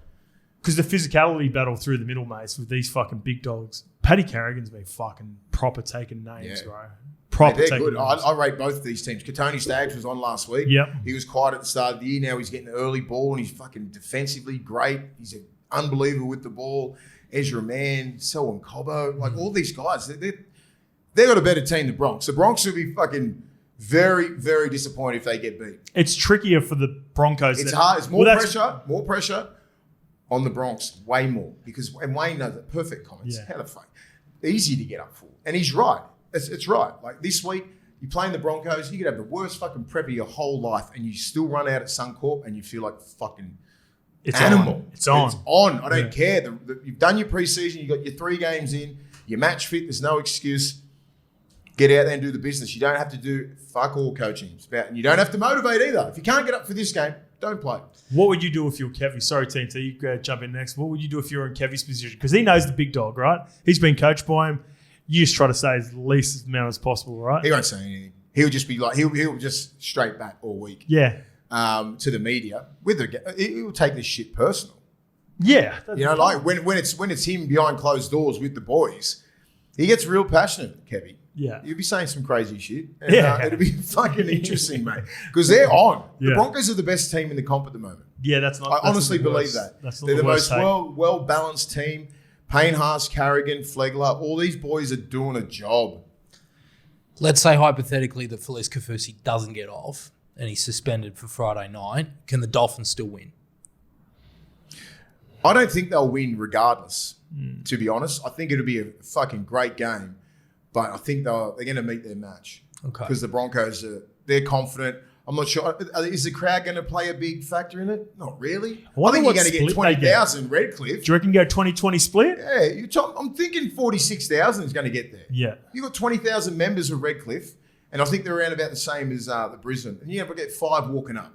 Because the physicality battle through the middle, mates, with these fucking big dogs. Paddy Carrigan's been fucking proper taking names, bro. Proper they're taking good. names. I rate both of these teams. Katoni Staggs was on last week. Yep. He was quiet at the start of the year. Now he's getting the early ball and he's fucking defensively great. He's unbelievable with the ball. Ezra Mann, Selwyn Cobbo, like all these guys, they've got a better team than Bronx. The Bronx will be fucking very, very disappointed if they get beat. It's trickier for the Broncos. It's hard. It's more pressure on the Bronx, way more. And Wayne knows that. Perfect comments. Yeah. How the fuck? Easy to get up for. And he's right. It's right. Like this week, you're playing the Broncos, you could have the worst fucking prep of your whole life and you still run out at Suncorp and you feel like fucking animal. It's on. It's on. I don't care. You've done your preseason. You got your 3 games in. You're match fit. There's no excuse. Get out there and do the business. You don't have to do fuck all coaching. And you don't have to motivate either. If you can't get up for this game, don't play. What would you do if you're Kevy? Sorry, TNT, you jump in next. What would you do if you're in Kevy's position? Because he knows the big dog, right? He's been coached by him. You just try to say as least amount as possible, right? He won't say anything. He'll just be like, he'll just straight back all week. Yeah. To the media. He'll take this shit personal. Yeah. You know, like when it's him behind closed doors with the boys, he gets real passionate, Kevy. Yeah. You'll be saying some crazy shit. And, it'll be fucking interesting, mate. Because they're on. The Broncos are the best team in the comp at the moment. Yeah, that's not. I honestly believe that. That's not they're the most take. well-balanced team. Payne Haas, Carrigan, Flegler, all these boys are doing a job. Let's say hypothetically that Felice Kaufusi doesn't get off and he's suspended for Friday night. Can the Dolphins still win? I don't think they'll win regardless, to be honest. I think it'll be a fucking great game, but I think they're going to meet their match. Okay. Because the Broncos, they're confident. I'm not sure. Is the crowd going to play a big factor in it? Not really. I think you're going to get 20,000 Redcliffe. Do you reckon go 20-20 split? Yeah, I'm thinking 46,000 is going to get there. Yeah. You've got 20,000 members of Redcliffe, and I think they're around about the same as the Brisbane. And you're going to get 5 walking up.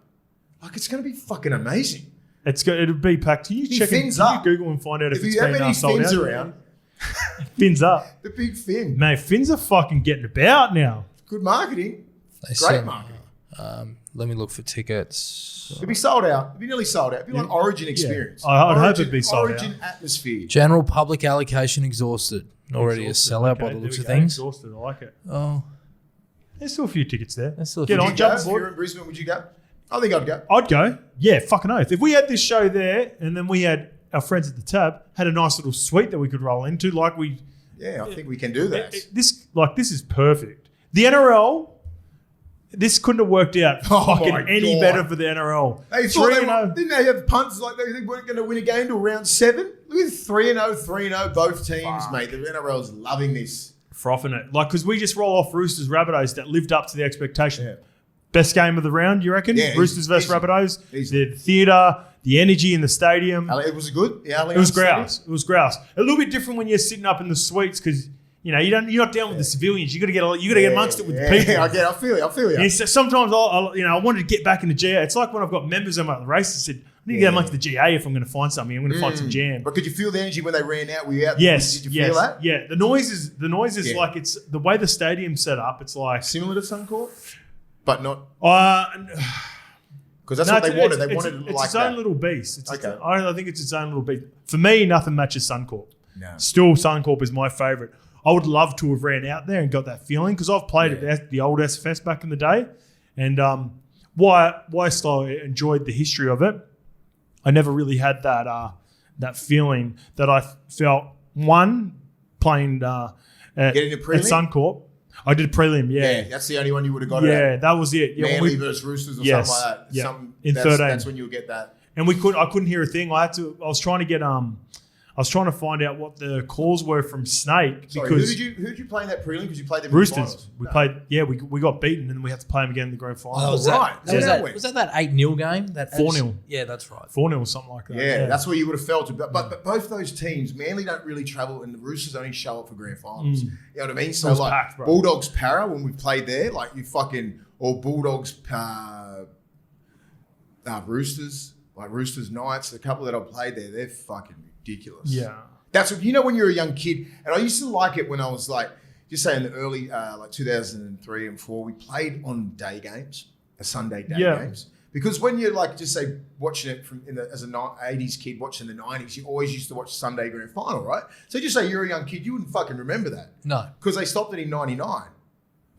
Like, it's going to be fucking amazing. It'll be packed. Can you Google and find out if it's been sold out? Fins around. Fins up. The big fin. Mate, fins are fucking getting about now. Good marketing. Great marketing. Let me look for tickets. It'd be sold out. It'd be nearly sold out. It'd be like Origin experience. I'd hope it'd be sold Origin atmosphere. General public allocation exhausted. Already a sellout by the looks of things. Exhausted. I like it. Oh, there's still a few tickets there. Get on, jump aboard. If you're in Brisbane, would you go? I think I'd go. I'd go. Yeah, fucking oath. If we had this show there and then we had our friends at the tab, had a nice little suite that we could roll into, like we... Yeah, I think we can do that. This is perfect. The NRL... This couldn't have worked out any better for the NRL. They thought didn't they have punts like they weren't going to win a game till round 7? Look at 3-0, 3-0, both teams, mate. The NRL's loving this. Frothing it. Like, because we just roll off Roosters, Rabbitohs that lived up to the expectation. Yeah. Best game of the round, you reckon? Yeah, Roosters versus Rabbitohs. Easily. The theatre, the energy in the stadium. It was good. Yeah, it was grouse. It was grouse. A little bit different when you're sitting up in the suites because... You know, you're not dealing with the civilians. You got to get amongst it with the people. Yeah, I feel you. Yeah, so sometimes I wanted to get back into GA. It's like when I've got members of the race that said, I need to get amongst the GA if I'm going to find something. I'm going to find some jam. But could you feel the energy when they ran out? Were you out? Yes. Did you feel that? Yeah. The noise is like it's the way the stadium's set up. It's like similar to Suncorp, but not. Because that's what they wanted. They wanted it's like its own that. little beast. Okay. I think it's its own little beast. For me, nothing matches Suncorp. No. Still, Suncorp is my favourite. I would love to have ran out there and got that feeling because I've played at the old SFS back in the day. And whilst I enjoyed the history of it, I never really had that feeling that I felt, playing at Suncorp. I did prelim, Yeah, that's the only one you would have got. Yeah, that was it. Yeah, Manly versus Roosters or something like that. Yeah, in 13. That's when you'll get that. And I couldn't hear a thing. I was trying to get I was trying to find out what the calls were from Snake. Sorry, because who did you play in that prelim? Because you played them Roosters. in the finals. We played. We got beaten, and then we had to play them again in the grand final. Oh, was that 8-0 game? 4-0. Yeah, that's right. 4-0 or something like that. Yeah, that's where you would have felt it. But both those teams, Manly don't really travel, and the Roosters only show up for grand finals. You know what I mean? So like packed, Bulldogs Parra when we played there, like you fucking or Bulldogs Roosters, like Roosters Knights, a couple that I played there, they're fucking ridiculous. Yeah. That's what, when you're a young kid, and I used to like it when I was like just say in the early, like 2003 and 4, we played on day games, Sunday day games. Because when you're like, just say, watching it as an 80s kid watching the 90s, you always used to watch Sunday grand final, right? So just say you're a young kid, you wouldn't fucking remember that. No. Because they stopped it in 99.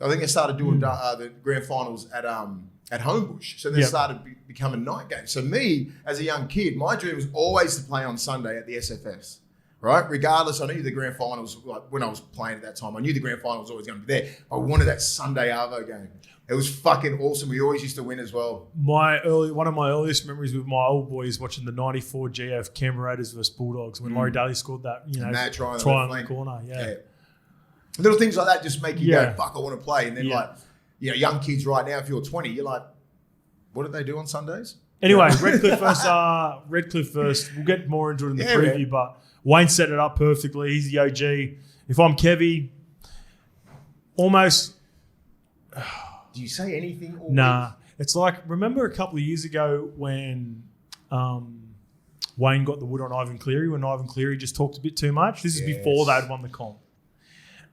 I think they started doing the grand finals at Homebush. So they started becoming night games. So me, as a young kid, my dream was always to play on Sunday at the SFS, right? Regardless, I knew the grand finals, like when I was playing at that time, I knew the grand final was always going to be there. I wanted that Sunday Arvo game. It was fucking awesome. We always used to win as well. One of my earliest memories with my old boys watching the 94 GF Canberra Raiders versus Bulldogs when Laurie Daly scored that, try on the corner. Yeah. Little things like that just make you go, fuck, I want to play. And then young kids right now, if you're 20, you're like, what do they do on Sundays? Anyway, Redcliffe first. Redcliffe first. We'll get more into it in the preview, but Wayne set it up perfectly. He's the OG. If I'm Kevy, almost... Do you say anything? Nah. It's like, remember a couple of years ago when Wayne got the wood on Ivan Cleary, when Ivan Cleary just talked a bit too much? This is before they'd won the comp.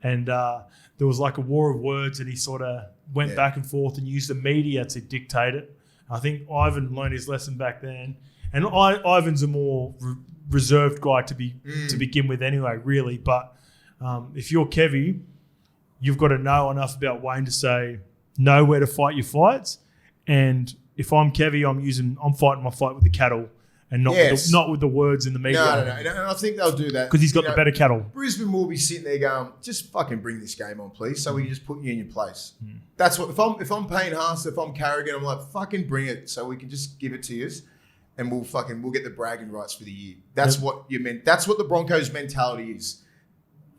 And there was like a war of words and he sort of went back and forth and used the media to dictate it. I think Ivan learned his lesson back then. And Ivan's a more reserved guy to begin with anyway, really. But if you're Kevy, you've got to know enough about Wayne to say, know where to fight your fights. And if I'm Kevy, I'm fighting my fight with the cattle and not with the words in the media. No. And I think they'll do that. Because he's got the better cattle. Brisbane will be sitting there going, just fucking bring this game on, please, so we can just put you in your place. That's what, if I'm Payne Haas, if I'm Carrigan, I'm like, fucking bring it so we can just give it to you and we'll get the bragging rights for the year. That's what you meant. That's what the Broncos mentality is.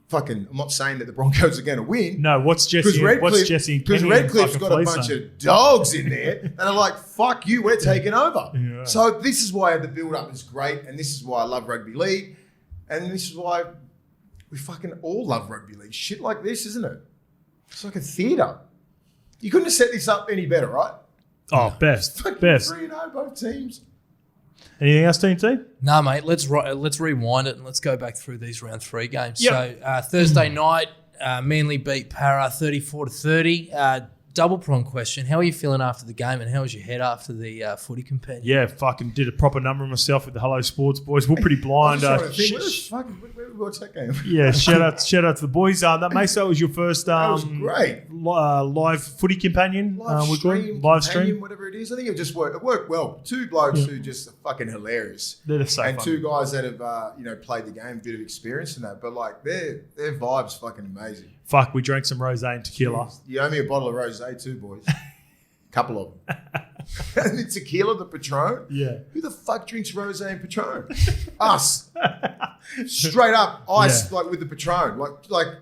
Fucking, I'm not saying that the Broncos are going to win. No, what's Jesse? Because Redcliffe's got a bunch of dogs in there and are like, fuck you, we're taking over. Yeah. So this is why the build-up is great, and this is why I love rugby league, and this is why we fucking all love rugby league. Shit like this, isn't it? It's like a theatre. You couldn't have set this up any better, right? Oh, best. 3-0, both teams. Anything else, Team T? No, mate. Let's rewind it and let's go back through these round 3 games. Yep. So Thursday night, Manly beat Parra 34-30. Double prong question. How are you feeling after the game and how was your head after the footy companion? Yeah, fucking did a proper number of myself with the Hello Sports boys. We're pretty blind. Where did we watch that game? Yeah, shout out to the boys. That Mesa was your first that was great. live footy companion. Live stream, whatever it is. I think it just worked. It worked well. 2 blokes who just are fucking hilarious. They're so and fun. 2 guys that have played the game, a bit of experience in that. But like their vibe's fucking amazing. Fuck, we drank some rosé and tequila. You owe me a bottle of rosé too, boys. Couple of them. And the tequila, the Patron. Yeah. Who the fuck drinks rosé and Patron? Us. Straight up ice, like with the Patron. Like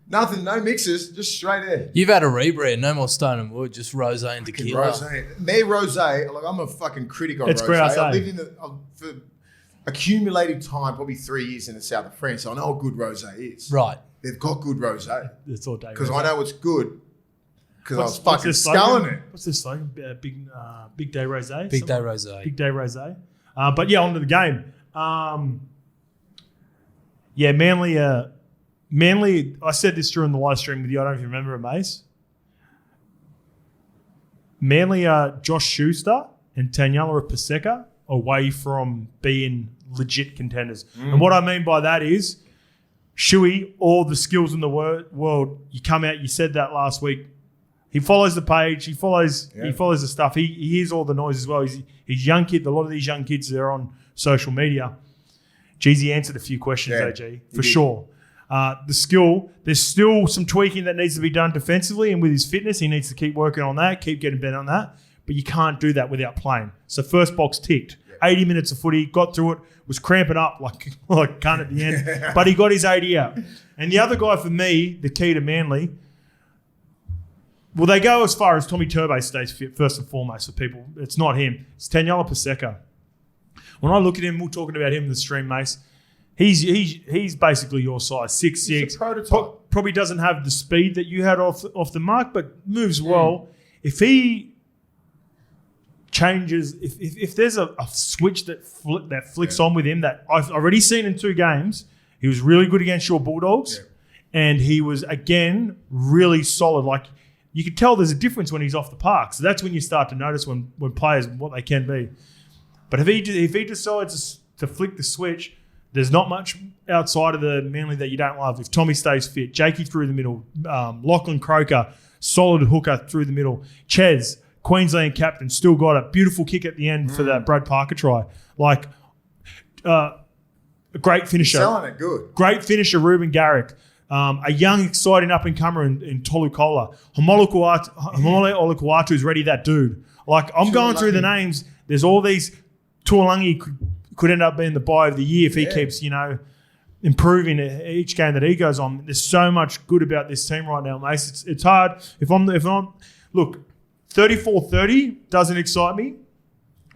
nothing, no mixes, just straight there. You've had a rebrand, no more Stone and Wood, just rosé and tequila. Rosé. Their rosé, like I'm a fucking critic on it's rosé. I lived for accumulated time, probably 3 years in the south of France, so I know how good rosé is. Right. They've got good rosé. It's all day. Because I know it's good. Because I was fucking sculling it. What's this slogan? Big day rosé. Big day rosé. Big day rosé. But yeah, on to the game. Manly. I said this during the live stream with you. I don't know if you remember it, Mace. Manly are Josh Schuster and Tanyala Paseka away from being legit contenders. And what I mean by that is, Shuey, all the skills in the world, you come out, you said that last week. He follows the page. He follows the stuff. He hears all the noise as well. He's a young kid. A lot of these young kids, they're on social media. Jeezy answered a few questions, AG, for sure. The skill, there's still some tweaking that needs to be done defensively, and with his fitness, he needs to keep working on that, keep getting better on that. But you can't do that without playing. So first box ticked. 80 minutes of footy, got through it, was cramping up like cunt at the end, but he got his 80 out. And the other guy for me, the key to Manly, well, they go as far as Tommy Turbo stays fit, first and foremost for people. It's not him. It's Tanyala Paseka. When I look at him, we're talking about him in the stream, Mace. He's basically your size, 6'6". He's a prototype. Probably doesn't have the speed that you had off the mark, but moves well. If he changes, if there's a switch that flicks on with him that I've already seen in 2 games, he was really good against your Bulldogs. and he was, again, really solid. Like, you could tell there's a difference when he's off the park. So that's when you start to notice when players, what they can be. But if he decides to flick the switch, there's not much outside of the Manly that you don't love. If Tommy stays fit, Jakey through the middle, Lachlan Croker, solid hooker through the middle, Ches, Queensland captain, still got a beautiful kick at the end for that Brad Parker try. Like, a great finisher. He's selling it good. Great finisher, Ruben Garrick. A young, exciting up-and-comer in Tolukola. Homole Olukwatu is ready, that dude. Like, I'm going through the names. There's all these. Tuolangi could end up being the buy of the year if he keeps, improving each game that he goes on. There's so much good about this team right now, Mace. It's hard. If I'm look, 34-30 doesn't excite me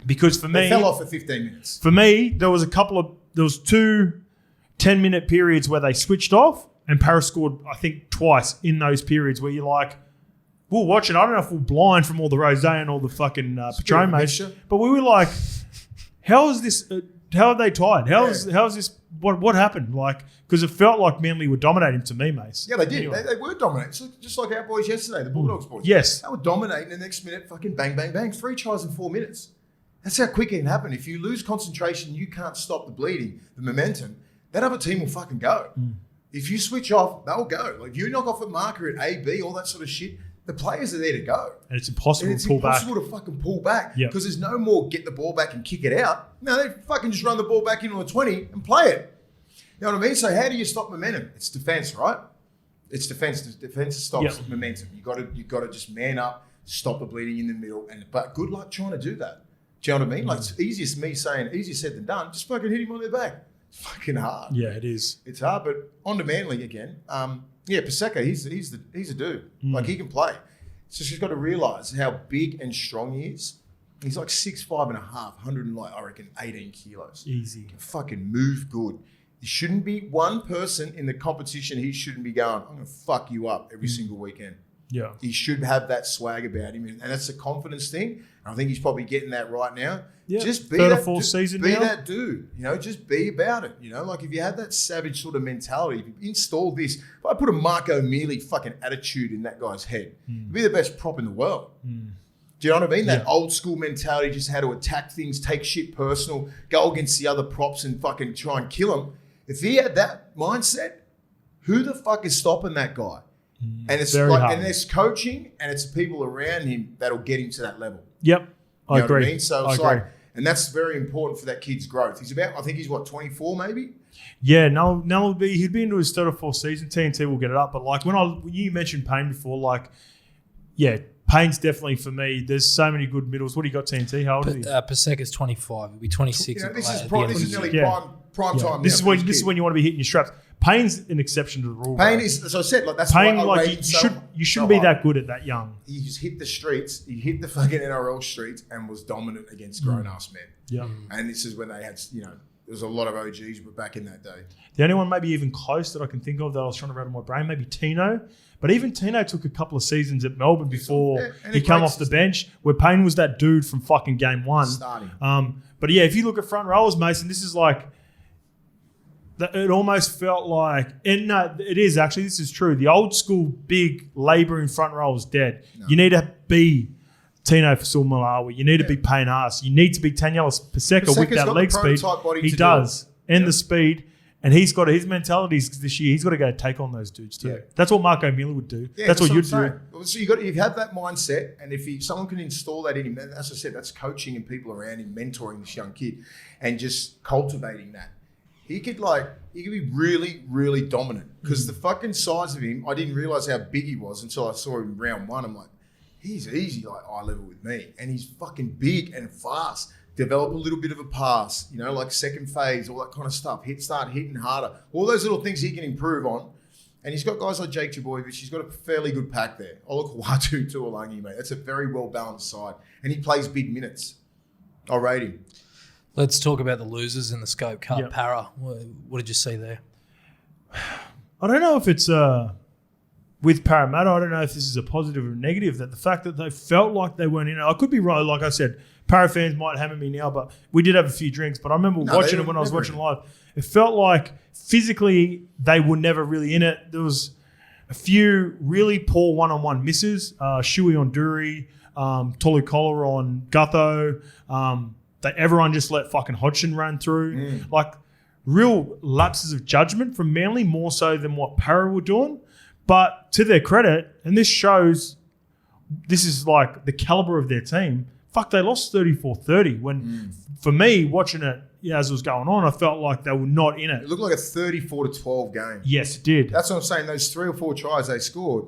because for me, they fell off for 15 minutes. For me, there was two 10-minute periods where they switched off, and Parra scored, I think, twice in those periods where you're like, we're watching. I don't know if we're blind from all the rosé and all the fucking Patron, mate, but we were like, how is this? How are they tied? How is this? What happened? Like, because it felt like Manly were dominating to me, Mace. Yeah, they did. Anyway. They were dominating. So just like our boys yesterday, the Bulldogs boys. Yes. They were dominating the next minute, fucking bang, bang, bang. 3 tries in 4 minutes. That's how quick it can happen. If you lose concentration, you can't stop the bleeding, the momentum, that other team will fucking go. If you switch off, they'll go. Like, if you knock off a marker at A, B, all that sort of shit, the players are there to go. And it's impossible to pull back. It's impossible to fucking pull back because there's no more get the ball back and kick it out. No, they fucking just run the ball back into a 20 and play it. You know what I mean? So how do you stop momentum? It's defense, right? It's defense. Defense stops momentum. You got to just man up, stop the bleeding in the middle. But good luck trying to do that. Do you know what I mean? Like, it's easier said than done. Just fucking hit him on the back. It's fucking hard. Yeah, it is. It's hard, but on to Manly again. Paseka, he's a dude. Like, he can play. So she's got to realise how big and strong he is. He's like 6'5" and a half, 18 kilos. Easy. He can fucking move good. There shouldn't be one person in the competition he shouldn't be going, I'm going to fuck you up every single weekend. Yeah. He should have that swag about him. And that's a confidence thing. And I think he's probably getting that right now. Yeah. Just be Third that, or fourth just season be now. that dude. Just be about it. Like, if you have that savage sort of mentality, if you install this, if I put a Marco Mealy fucking attitude in that guy's head, he'd be the best prop in the world. Do you know what I mean? That old school mentality, just how to attack things, take shit personal, go against the other props and fucking try and kill them. If he had that mindset, who the fuck is stopping that guy? And it's and there's coaching and it's people around him that'll get him to that level. Yep. I agree. What I mean? So it's agree. And that's very important for that kid's growth. I think he's 24 maybe? Yeah, he'd be into his third or fourth season. TNT will get it up. But like when you mentioned Payne before, like, yeah, Payne's definitely for me. There's so many good middles. What do you got, TNT? How old is he? Paseka's 25. He'll be 26. This is nearly prime time. This is when you want to be hitting your straps. Payne's an exception to the rule. Payne is, as I said, like, that's Payne, why I like, rate you shouldn't be that good at that young. He just hit the streets. He hit the fucking NRL streets and was dominant against grown-ass men. Yeah. And this is when they had, there was a lot of OGs but back in that day. The only one maybe even close that I can think of that I was trying to rattle my brain, maybe Tino. But even Tino took a couple of seasons at Melbourne before he came off the bench, where Payne was that dude from fucking game one. Starting. But yeah, if you look at front rowers, Mason, this is like, it almost felt like, and no, it is actually, this is true. The old school big labouring front row is dead. No. You need to be Tino Fa'asuamaleaui. You need to be Payne Haas. You need to be Taniela Paseka with that leg speed. He does. And the speed. And he's got his mentalities this year. He's got to go take on those dudes too. Yeah. That's what Marco Miller would do. Yeah, that's what you'd do. So you have that mindset, and if someone can install that in him, as I said, that's coaching and people around him, mentoring this young kid, and just cultivating that. He could be really, really dominant because the fucking size of him, I didn't realize how big he was until I saw him in round one. I'm like, he's easy, like eye level with me, and he's fucking big and fast. Develop a little bit of a pass, like second phase, all that kind of stuff. Start hitting harder. All those little things he can improve on. And he's got guys like Jake Trbojevic. He's got a fairly good pack there. Olukwatu Tuolangi, mate. That's a very well-balanced side. And he plays big minutes. I'll rate him. Let's talk about the losers in the Scope Cup. Yep. Parra, what did you see there? I don't know if it's with Parramatta, I don't know if this is a positive or negative, that the fact that they felt like they weren't in it. I could be right. Like I said, Parra fans might hammer me now, but we did have a few drinks. But I remember watching it when I was watching live. It felt like physically they were never really in it. There was a few really poor one-on-one misses. Shuey on Dury, Tolu Collar on Gutho. That everyone just let fucking Hodgson run through. Like real lapses of judgment from Manly, more so than what Parra were doing. But to their credit, and this shows, this is like the caliber of their team. Fuck, they lost 34-30 when, for me, watching it as it was going on, I felt like they were not in it. It looked like a 34-12 game. Yes, it did. That's what I'm saying. Those 3 or 4 tries they scored,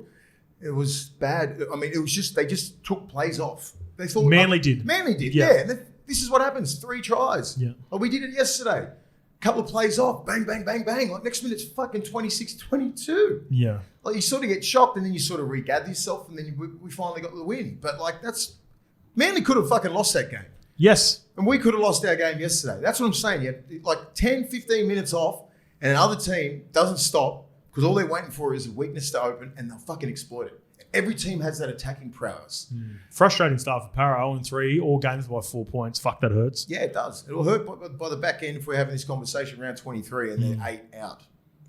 it was bad. I mean, it was just, they just took plays off. They thought Manly did. Manly did, yeah. And this is what happens. 3 tries. Yeah. Like we did it yesterday. Couple of plays off, bang, bang, bang, bang. Like next minute's fucking 26-22. Yeah. Like you sort of get shocked and then you sort of regather yourself and then we finally got the win. But like Manly could have fucking lost that game. Yes. And we could have lost our game yesterday. That's what I'm saying. You had like 10, 15 minutes off and another team doesn't stop because all they're waiting for is a weakness to open and they'll fucking exploit it. Every team has that attacking prowess. Frustrating stuff for Parra, 0-3, all games by 4 points. Fuck, that hurts. Yeah, it does. It'll hurt by the back end if we're having this conversation around 23 and they're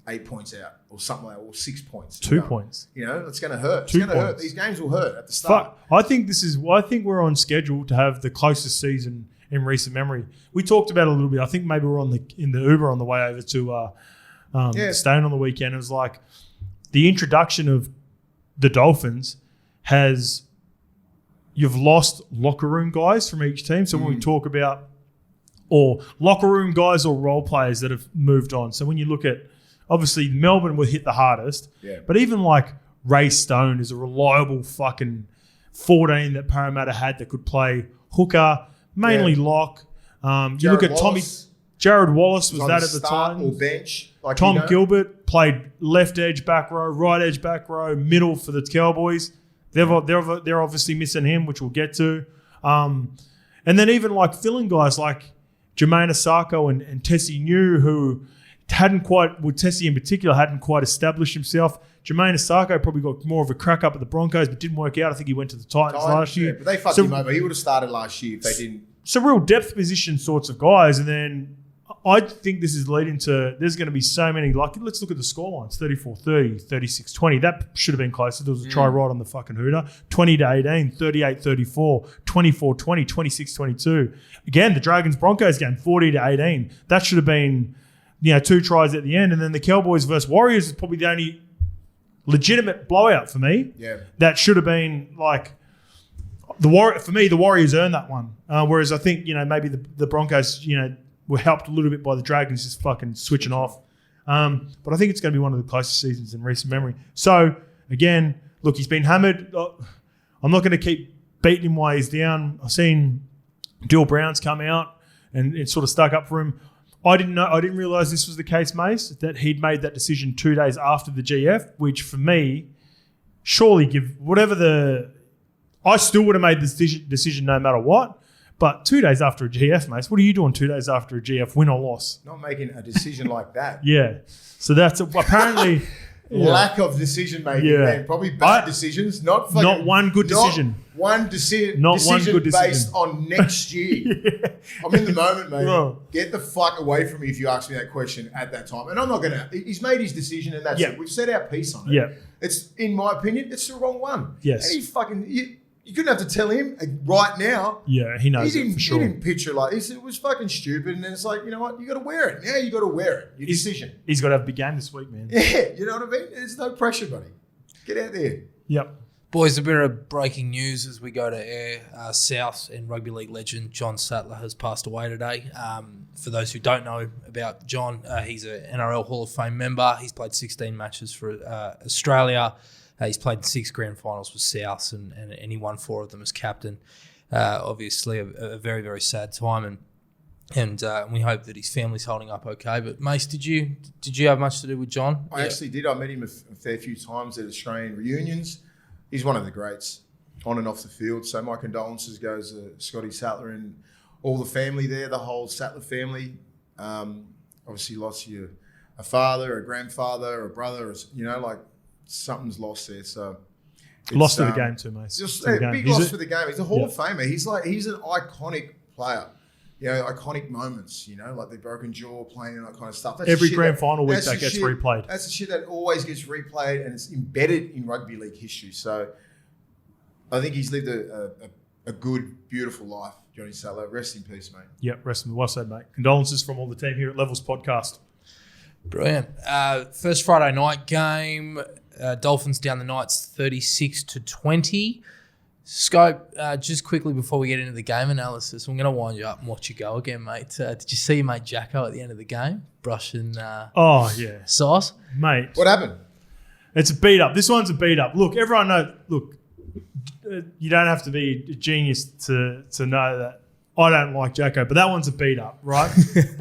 8 points out or something like that, or 6 points. 2 points. You know, it's going to hurt. It's 2 going to hurt. points. These games will hurt at the start. Fuck, I think we're on schedule to have the closest season in recent memory. We talked about it a little bit. I think maybe we're in the Uber on the way over to STEYNE on the weekend. It was like the introduction of the Dolphins you've lost locker room guys from each team. So when we talk about or locker room guys or role players that have moved on. So when you look at, obviously Melbourne will hit the hardest, but even like Ray Stone is a reliable fucking 14 that Parramatta had that could play hooker, mainly lock. You look at Jared Wallace was that at the time. Or bench. Like Tom Gilbert played left edge back row, right edge back row, middle for the Cowboys. They're obviously missing him, which we'll get to. And then even like filling guys like Jermaine Asako and Tessie New, who hadn't quite, with Tessie in particular, hadn't quite established himself. Jermaine Asako probably got more of a crack up at the Broncos, but didn't work out. I think he went to the Titans last year. But they fucked him over. He would have started last year if they didn't. So real depth position sorts of guys. And then I think this is leading to, there's going to be so many, like, let's look at the scorelines, 34-30, 36-20. That should have been closer. There was a try right on the fucking hooter. 20-18, 38-34, 24-20, 26-22. Again, the Dragons-Broncos game, 40-18. That should have been, 2 tries at the end. And then the Cowboys versus Warriors is probably the only legitimate blowout for me. Yeah. That should have been, like, for me, the Warriors earned that one. Whereas I think, maybe the Broncos, were helped a little bit by the Dragons just fucking switching off. But I think it's going to be one of the closest seasons in recent memory. So, again, look, he's been hammered. I'm not going to keep beating him while he's down. I've seen Dill Brown's come out and it sort of stuck up for him. I didn't realise this was the case, Mace, that he'd made that decision 2 days after the GF, which for me, surely I still would have made this decision no matter what. But 2 days after a GF, mate, what are you doing 2 days after a GF, win or loss? Not making a decision like that. Yeah. So that's apparently... Lack of decision making, man. Probably bad decisions. Not one good decision. One decision based on next year. I'm in the moment, mate. Bro. Get the fuck away from me if you ask me that question at that time. And I'm not going to... He's made his decision and that's it. We've said our piece on it. Yeah. It's, in my opinion, it's the wrong one. Yes. And you couldn't have to tell him right now. Yeah, he knows it for sure. He didn't picture like this. It was fucking stupid. And then it's like, you know what? You got to wear it. Now you got to wear it. Your decision. He's got to have a big game this week, man. Yeah, you know what I mean? There's no pressure, buddy. Get out there. Yep. Boys, a bit of breaking news as we go to air. South and rugby league legend John Sattler has passed away today. For those who don't know about John, he's an NRL Hall of Fame member. He's played 16 matches for Australia. He's played 6 grand finals with South and he won 4 of them as captain. Obviously, a very, very sad time, and we hope that his family's holding up okay. But Mace, did you have much to do with John? I actually did. I met him a fair few times at Australian reunions. He's one of the greats on and off the field. So my condolences goes to Scotty Sattler and all the family there, the whole Sattler family. Obviously lost a father, a grandfather, a brother, something's lost there. So lost to the game too, mate. Just a big loss for the game. He's a Hall of Famer. He's an iconic player. Iconic moments, like the broken jaw, playing and that kind of stuff. That's every grand final week that gets replayed. That's the shit that always gets replayed, and it's embedded in rugby league history. So I think he's lived a good, beautiful life, Johnny Sattler. Rest in peace, mate. Yep, rest in peace. Well said, mate. Condolences from all the team here at Levels Podcast. Brilliant. First Friday night game, Dolphins down the Knights 36-20. Scope, just quickly before we get into the game analysis, I'm going to wind you up and watch you go again, mate. Did you see your mate Jacko at the end of the game brushing sauce? Mate. What happened? It's a beat up. This one's a beat up. Look, everyone knows. Look, you don't have to be a genius to know that I don't like Jacko, but that one's a beat up, right?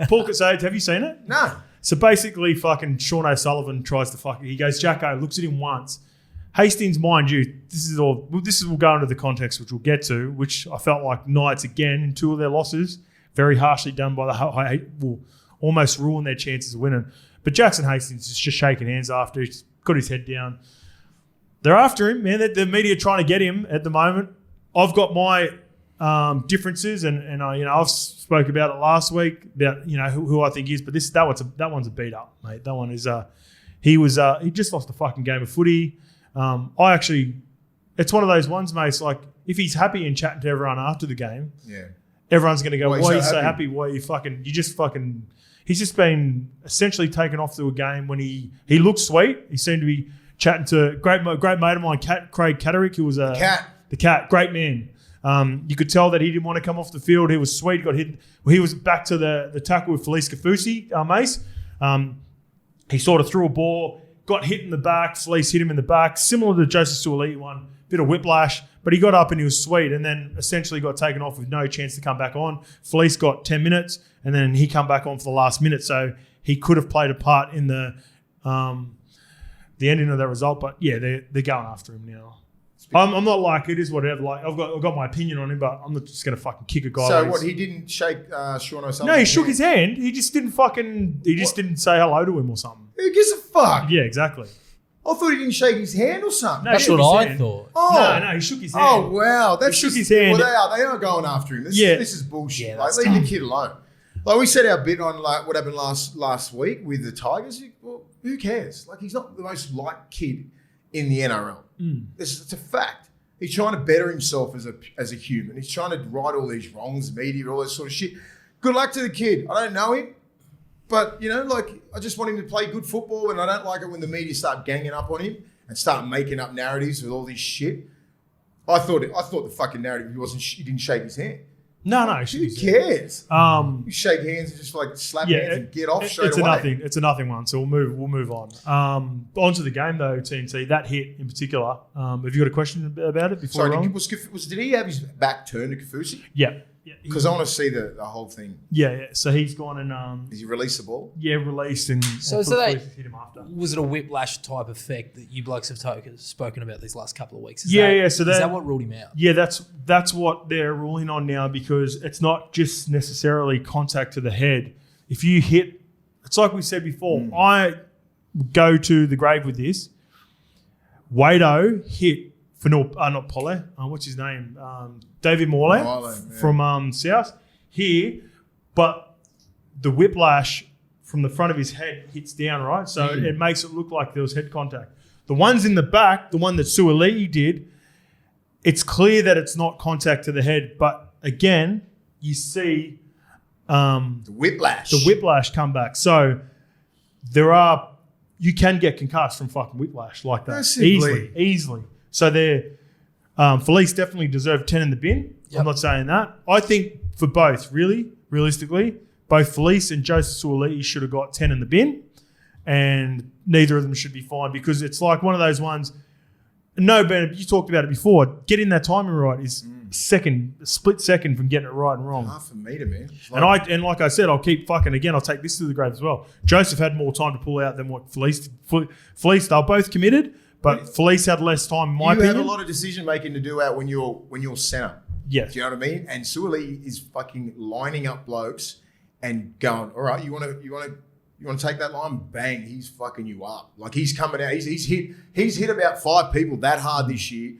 Paul Casades, have you seen it? No. So basically, fucking Sean O'Sullivan tries to he goes, Jacko, looks at him once. Hastings, mind you, we'll go into the context, which we'll get to, which I felt like Knights, again, in 2 of their losses, very harshly done by will almost ruin their chances of winning. But Jackson Hastings is just shaking hands after. He's got his head down. They're after him, man. The media are trying to get him at the moment. I've got my differences, and I've spoke about it last week about who I think he is, but that one's a beat up, mate. That one is he just lost a fucking game of footy. It's one of those ones, mate. It's like if he's happy and chatting to everyone after the game, everyone's going to go, why are you so happy? Why are you he's just been essentially taken off to a game when he looked sweet. He seemed to be chatting to a great mate of mine, Craig Catterick, who was the cat, great man. You could tell that he didn't want to come off the field. He was sweet, got hit. Well, he was back to the tackle with Felice Kafusi, Mace. He sort of threw a ball, got hit in the back. Felice hit him in the back, similar to the Joseph Suaalii one. Bit of whiplash, but he got up and he was sweet, and then essentially got taken off with no chance to come back on. Felice got 10 minutes, and then he come back on for the last minute, so he could have played a part in the ending of that result. But yeah, they're going after him now. I'm not like it is whatever. Like I've got my opinion on him, but I'm not just gonna fucking kick a guy. So what? He didn't shake Sean O'Sullivan? No, he shook his hand. He just didn't didn't say hello to him or something. Who gives a fuck? Yeah, exactly. I thought he didn't shake his hand or something. No, that's what I thought. Oh. No, he shook his hand. Oh wow, he shook his hand. Well, they are going after him. This is bullshit. Yeah, leave the kid alone. Like we said our bit on like what happened last week with the Tigers. Well, who cares? Like he's not the most liked kid in the NRL. It's a fact. He's trying to better himself as a human. He's trying to right all these wrongs, media, all that sort of shit. Good luck to the kid. I don't know him, but I just want him to play good football, and I don't like it when the media start ganging up on him and start making up narratives with all this shit. I thought the fucking narrative he didn't shake his hand. No. Who cares? You shake hands and just slap hands and get off straight away. It's a nothing one, so we'll move on. Onto the game though, TNT. That hit in particular. Have you got a question about it before? Sorry, did he have his back turned to Kafusi? Yeah. Because I want to see the whole thing. Yeah. So he's gone and Is he released the ball? Yeah, released and so hit him after. Was it a whiplash type effect that you blokes have spoken about these last couple of weeks? So is that what ruled him out? Yeah, that's what they're ruling on now, because it's not just necessarily contact to the head. If you hit, it's like we said before. I go to the grave with this. Wado hit for not Pole. What's his name? David Morley from South here, but the whiplash from the front of his head hits down, right? So it makes it look like there was head contact. The ones in the back, the one that Suaalii did, it's clear that it's not contact to the head, but again, you see the whiplash come back. So you can get concussed from fucking whiplash like that easily. So Felice definitely deserved 10 in the bin. Yep. I'm not saying that. I think for both, realistically, both Felice and Joseph Suaalii should have got 10 in the bin, and neither of them should be fined, because it's like one of those ones. No, Ben, you talked about it before. Getting that timing right is a split second from getting it right and wrong. Half a metre, man. And like I said, I'll keep fucking again. I'll take this to the grave as well. Joseph had more time to pull out than what Felice did. Felice, they're both committed. But Felice had less time, in my opinion. You have a lot of decision making to do out when you're centre. Yes. Do you know what I mean? And Suaalii is fucking lining up blokes and going, all right, you want to You want to take that line? Bang, he's fucking you up. Like, he's coming out. He's hit about 5 people that hard this year.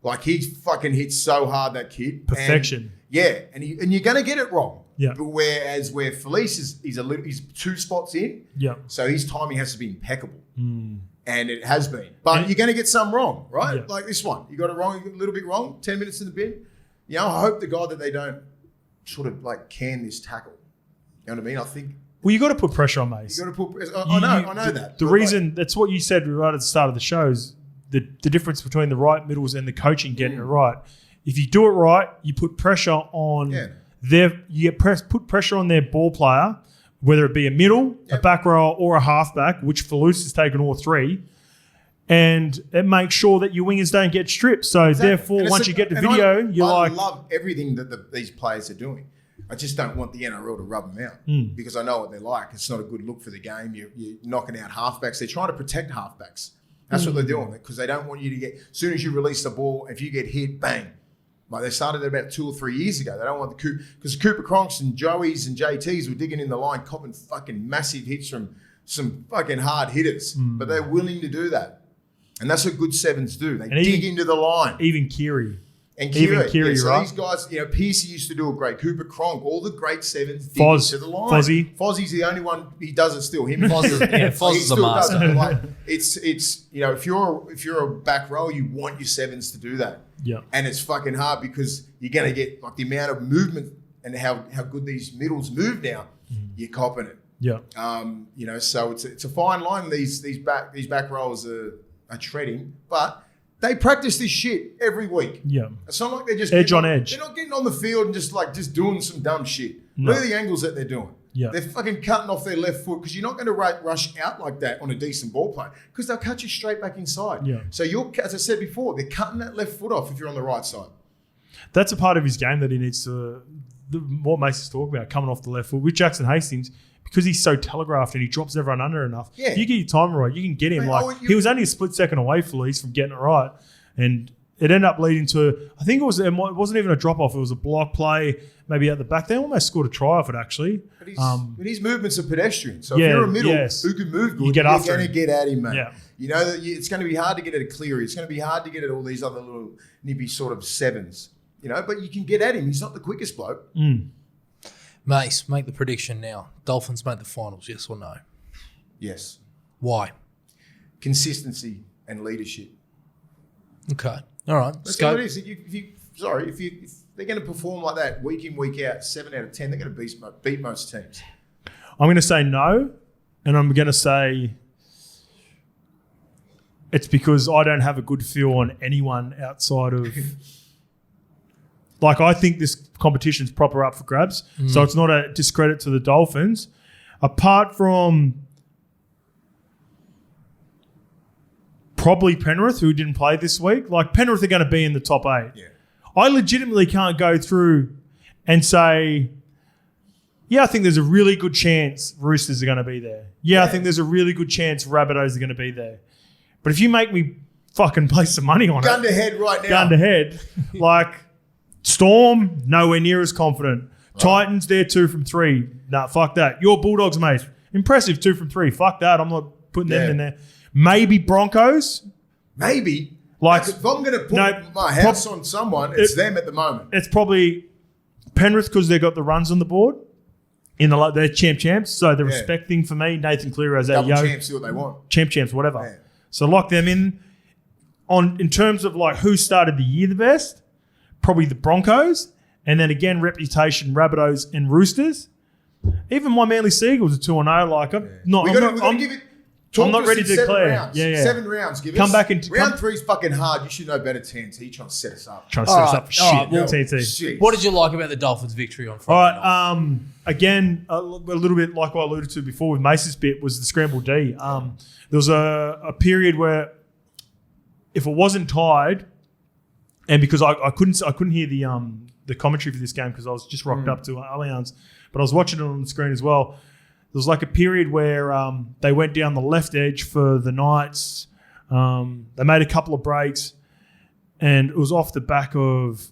Like, he's fucking hit so hard, that kid. Perfection. And you're going to get it wrong. Yeah. But where Felice he's 2 spots in. Yeah. So his timing has to be impeccable. And it has been. But you're going to get some wrong, right? Yeah. Like this one. You got it wrong, you got a little bit wrong, 10 minutes in the bin. You know, I hope to God that they don't sort of like can this tackle. You know what I mean? I think. Well, you got to put pressure on Mace. You got to put. I know that. The reason that's what you said right at the start of the show is the difference between the right middles and the coaching getting it right. If you do it right, you put pressure on put pressure on their ball player, whether it be a middle, a back row, or a halfback, which Falus has taken all 3. And it makes sure that your wingers don't get stripped. So therefore, once you get the video, I love everything that these players are doing. I just don't want the NRL to rub them out because I know what they're like. It's not a good look for the game. You're knocking out halfbacks. They're trying to protect halfbacks. That's what they're doing because they don't want you to get. As soon as you release the ball, if you get hit, bang. Like they started about 2 or 3 years ago. They don't want because Cooper Cronks and Joeys and JTs were digging in the line, copping fucking massive hits from some fucking hard hitters. But they're willing to do that. And that's what good sevens do. They dig into the line. Even Kiri. And Kiri, so right? These guys, Piercy used to do a great. Cooper Cronk, all the great sevens dig into the line. Fozzie's the only one, he does it still. Foz is a master. Like, it's if you're a back row, you want your sevens to do that. Yeah. And it's fucking hard because you're going to get like the amount of movement and how good these middles move now. You're copping it. Yeah. So it's a fine line these back rows are treading, but they practice this shit every week. Yeah. It's not like they're just edge on edge. They're not getting on the field and just doing some dumb shit. No. Look at the angles that they're doing. Yeah. They're fucking cutting off their left foot because you're not going to rush out like that on a decent ball play because they'll cut you straight back inside. Yeah. So as I said before, they're cutting that left foot off if you're on the right side. That's a part of his game that he needs to. What Mace is talking about coming off the left foot with Jackson Hastings. Because he's so telegraphed and he drops everyone under enough. Yeah. If you get your time right, you can get him. He was only a split second away for Leeds from getting it right. And it ended up leading to, I think it wasn't even a drop-off. It was a block play, maybe at the back. They almost scored a try off it, actually. But his movements are pedestrian. So if you're a middle who can move good, you're going to get at him, mate. Yeah. You know that it's going to be hard to get at a Cleary. It's going to be hard to get at all these other little nippy sort of sevens. But you can get at him. He's not the quickest bloke. Mace, make the prediction now. Dolphins make the finals, yes or no? Yes. Why? Consistency and leadership. Okay. All right. That's what it is. If they're going to perform like that week in, week out, 7 out of 10, they're going to beat most teams. I'm going to say no, and I'm going to say it's because I don't have a good feel on anyone outside of... Like, I think this competition's proper up for grabs, so it's not a discredit to the Dolphins. Apart from probably Penrith, who didn't play this week. Like, Penrith are going to be in the top 8. Yeah. I legitimately can't go through and say, I think there's a really good chance Roosters are going to be there. I think there's a really good chance Rabbitohs are going to be there. But if you make me fucking place some money on gun to head right now. Gun to head. Like... Storm, nowhere near as confident. Right. Titans, they're 2 from 3. Nah, fuck that. Your Bulldogs, mate. Impressive, 2 from 3. Fuck that. I'm not putting them in there. Maybe Broncos. Maybe. Like, if I'm going to put my house on someone, it's them at the moment. It's probably Penrith because they've got the runs on the board. They're champs. So the respect thing for me, Nathan Cleary as a champs, do what they want. Champs, whatever. Yeah. So lock them in. In terms of like who started the year the best, probably the Broncos, and then again reputation, Rabbitohs and Roosters. Even my Manly Seagulls are 2-0. Like I'm not ready to declare. 7 rounds. Give come us. Back into round 3 is fucking hard. You should know better. TNT trying to set us up. Trying to set us up for shit. TNT. What did you like about the Dolphins' victory on Friday night? Again, a little bit like what I alluded to before with Mace's bit was the scramble D. There was a period where if it wasn't tied. And because I couldn't hear the commentary for this game because I was just rocked up to Allianz, but I was watching it on the screen as well. There was like a period where they went down the left edge for the Knights. They made a couple of breaks, and it was off the back of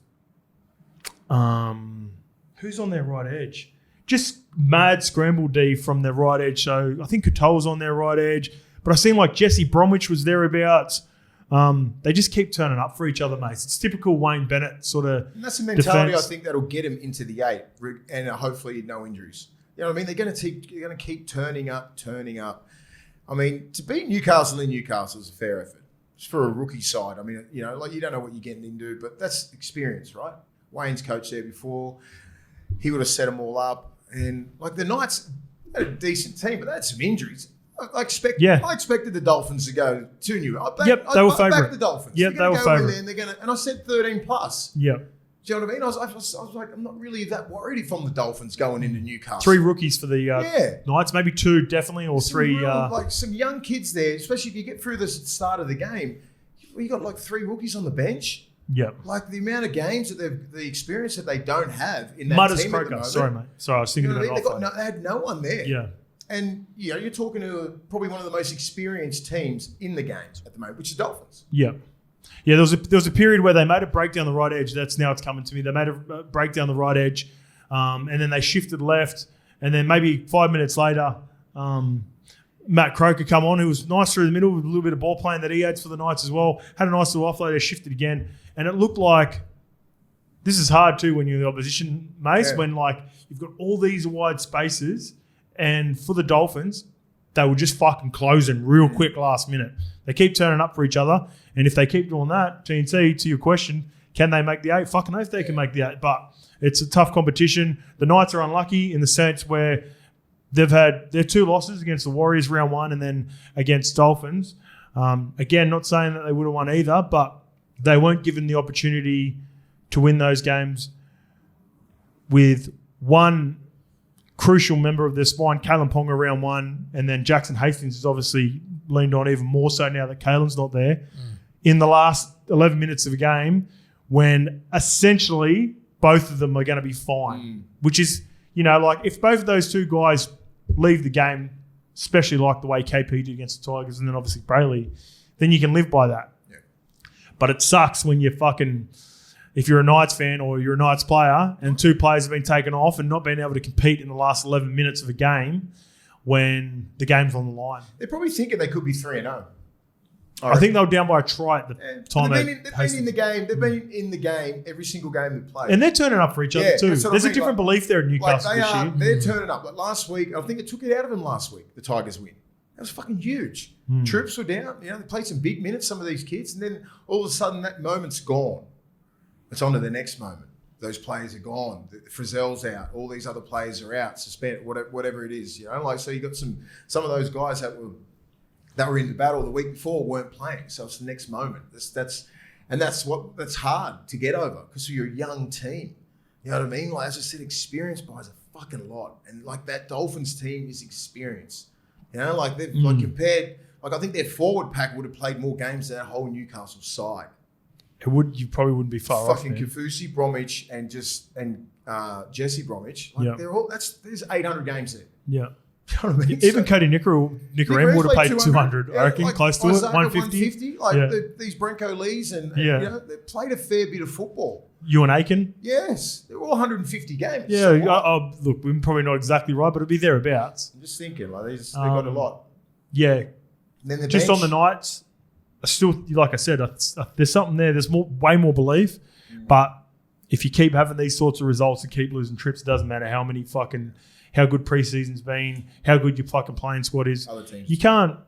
who's on their right edge? just mad scramble D from their right edge. So I think Katoa's on their right edge. But I seen like Jesse Bromwich was thereabouts. They just keep turning up for each other, mate. It's typical Wayne Bennett sort of And that's a mentality defense. I think that'll get him into the 8 and hopefully no injuries. You know what I mean? They're going to keep turning up. I mean, to beat Newcastle in Newcastle is a fair effort. Just for a rookie side. I mean, you know, like you don't know what you're getting into, but that's experience, right? Wayne's coached there before. He would have set them all up. And like the Knights had a decent team, but they had some injuries. I expected the Dolphins to go 2-0. They were favourite. I backed the Dolphins. Yep, they were favourite. And I said 13 plus. Yep. Do you know what I mean? I was like, I'm not really that worried if I'm the Dolphins going into Newcastle. 3 rookies for the Knights, maybe 2 definitely, or 3. Like some young kids there, especially if you get through the start of the game. You got like 3 rookies on the bench. Yep. Like the amount of games that the experience that they don't have in that Mudders team at the Croker. moment. Sorry, mate. Sorry, I was thinking You know about what I mean? it. They had no one there. Yeah. And you know, you're talking to probably one of the most experienced teams in the games at the moment, which is Dolphins. Yeah. Yeah, there was a period where they made a break down the right edge. It's coming to me. They made a break down the right edge, and then they shifted left, and then maybe 5 minutes later, Matt Croker come on, who was nice through the middle with a little bit of ball playing that he had for the Knights as well. Had a nice little offload, shifted again, and it looked like this is hard too when you're in the opposition, Mace, when like you've got all these wide spaces, and for the Dolphins, they were just fucking closing real quick last minute. They keep turning up for each other, and if they keep doing that, TNT, to your question, can they make the 8? Fucking oath they can make the 8, but it's a tough competition. The Knights are unlucky in the sense where they've had their 2 losses against the Warriors round 1 and then against Dolphins. Again, not saying that they would have won either, but they weren't given the opportunity to win those games with one crucial member of their spine, Kalen Ponga round 1, and then Jackson Hastings has obviously leaned on even more so now that Kalen's not there. In the last 11 minutes of a game when essentially both of them are going to be fine, which is, you know, like if both of those 2 guys leave the game, especially like the way KP did against the Tigers and then obviously Brayley, then you can live by that. Yeah. But it sucks when you're if you're a Knights fan or you're a Knights player and 2 players have been taken off and not being able to compete in the last 11 minutes of a game when the game's on the line. They're probably thinking they could be 3-0. I think they were down by a try at the time. They've been in the game. They've been in the game every single game they've played. And they're turning up for each other too. There's a different belief there in Newcastle this year. They're turning up. Like last week, I think it took it out of them last week, the Tigers win. That was fucking huge. Troops were down. You know, they played some big minutes, some of these kids, and then all of a sudden that moment's gone. It's on to the next moment. Those players are gone. Frizzell's out. All these other players are out, suspended, whatever it is. You know, like so you got some of those guys that were in the battle the week before weren't playing. So it's the next moment. That's hard to get over because you're a young team. You know what I mean? Like as I said, experience buys a fucking lot, and like that Dolphins team is experience. You know, like they've like compared. Like I think their forward pack would have played more games than that whole Newcastle side. You probably wouldn't be far off. Fucking Kafusi, Bromwich, and Jesse Bromwich. Like they're all. There's 800 games there. Yeah. You know what I mean? Even Cody Nicarem would have played 200, I reckon, close to it, 150. Like these Brenko Lees and you know, they played a fair bit of football. Ewan Aiken? Yes. They're all 150 games. Yeah, so look, we're probably not exactly right, but it'll be thereabouts. I'm just thinking, like they've got a lot. Yeah. And then the just bench, on the Knights, still, like I said, there's something there. There's way more belief, but if you keep having these sorts of results and keep losing trips, it doesn't matter how good preseason's been, how good your fucking playing squad is. Other teams. You can't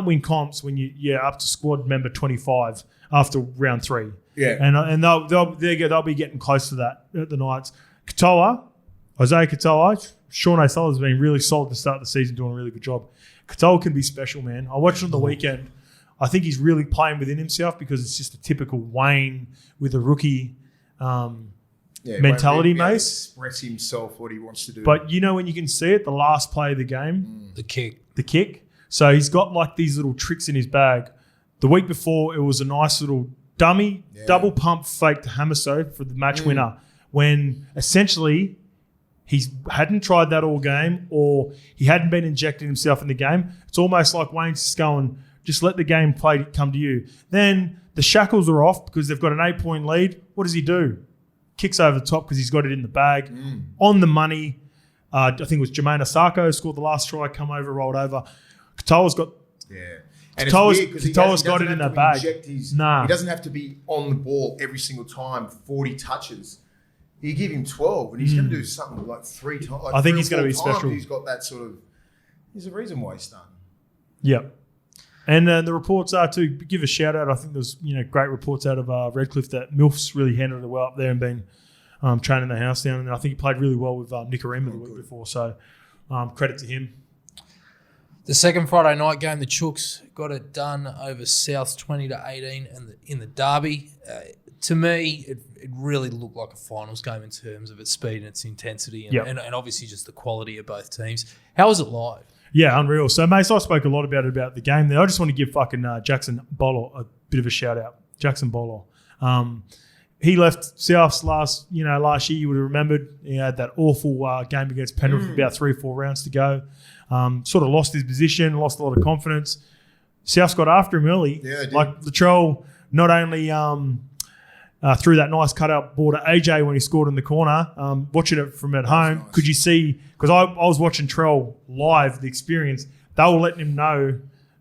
win comps when you're up to squad member 25 after round 3. Yeah, and they'll be getting close to that at the Knights. Isaiah Katoa, Sean O'Sullivan's been really solid to start the season, doing a really good job. Katoa can be special, man. I watched him on the weekend. I think he's really playing within himself because it's just a typical Wayne with a rookie mentality, Mace. Express himself what he wants to do. But you know when you can see it, the last play of the game, the kick. So he's got like these little tricks in his bag. The week before, it was a nice little dummy double pump fake to Hamaso for the match winner. When essentially he hadn't tried that all game, or he hadn't been injecting himself in the game. It's almost like Wayne's just going, just let the game play come to you. Then the shackles are off because they've got an 8-point lead. What does he do? kicks over the top because he's got it in the bag. On the money. I think it was Jermaine Osako scored the last try, come over, rolled over. Katoa's got... Yeah. And Katoa's got it in that bag. He doesn't have to be on the ball every single time, 40 touches. You give him 12 and he's going to do something like 3 times. Like I think he's going to be special. He's got that sort of... There's a reason why he's starting. Yep. And the reports are to give a shout out. I think there's great reports out of Redcliffe that Milf's really handled it well up there and been training the house down. And I think he played really well with Nicarima the week before. So credit to him. The second Friday night game, the Chooks got it done over South 20-18 in the derby. To me, it really looked like a finals game in terms of its speed and its intensity and obviously just the quality of both teams. How was it live? Yeah, unreal. So, Mace, I spoke a lot about the game there. I just want to give fucking Jackson Bolo a bit of a shout out. Jackson Bolo. He left Souths last year. You would have remembered he had that awful game against Penrith with about 3 or 4 rounds to go. Sort of lost his position, lost a lot of confidence. Souths got after him early. Yeah, they did. Like Latrell not only threw that nice cutout ball to AJ when he scored in the corner. Watching it from at home, nice. Could you see? Because I was watching Trell live, the experience. They were letting him know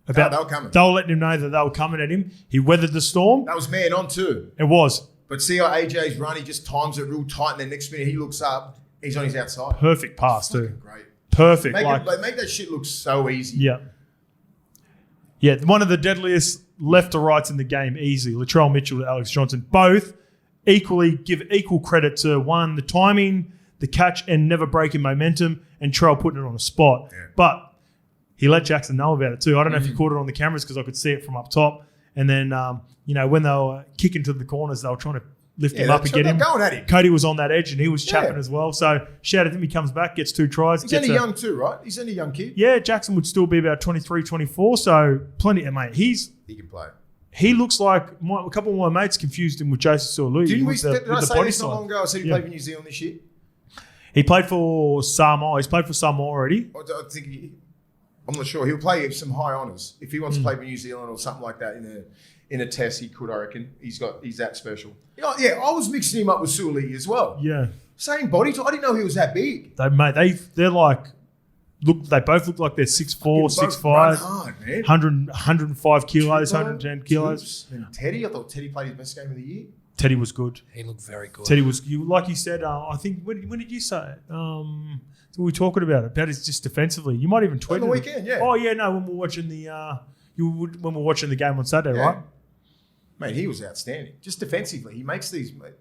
about. They were coming. They were letting him know that they were coming at him. He weathered the storm. That was man on too. It was. But see how AJ's run? He just times it real tight, and then next minute he looks up. He's on his outside. Perfect pass too. Great. Perfect. They make that shit look so easy. Yeah. Yeah, one of the deadliest left to rights in the game, easy. Latrell Mitchell to Alex Johnson. Both equally give equal credit to one, the timing, the catch, and never breaking momentum, and Trell putting it on the spot. Yeah. But he let Jackson know about it too. I don't know if you caught it on the cameras because I could see it from up top. And then, when they were kicking to the corners, they were trying to lift him up and get him. Going at him. Cody was on that edge and he was chapping as well. So shout out to him. He comes back, gets 2 tries. He's only young too, right? He's only a young kid. Yeah, Jackson would still be about 23, 24. So plenty, mate. He can play. He looks like a couple of my mates confused him with Joseph Suolui. Did I say this not long ago? I said he played for New Zealand this year. He played for Samoa. He's played for Samoa already. I think I'm not sure. He'll play some high honours if he wants to play for New Zealand or something like that in a test. He could, I reckon. He's that special. Yeah, I was mixing him up with Suolui as well. Yeah, same body type. I didn't know he was that big. They're like. They both look like they're 6'4", 6'5", hard, man. 105 kilos, 110 kilos. And Teddy, I thought Teddy played his best game of the year. Teddy was good. He looked very good. Teddy was, like you said, I think, when did you say it? So we were talking about it. About it just defensively. You might even tweet it. On the weekend, yeah. Oh, yeah, no, when we're watching the game on Saturday, right? Mate, he was outstanding. Just defensively. He makes these, mate.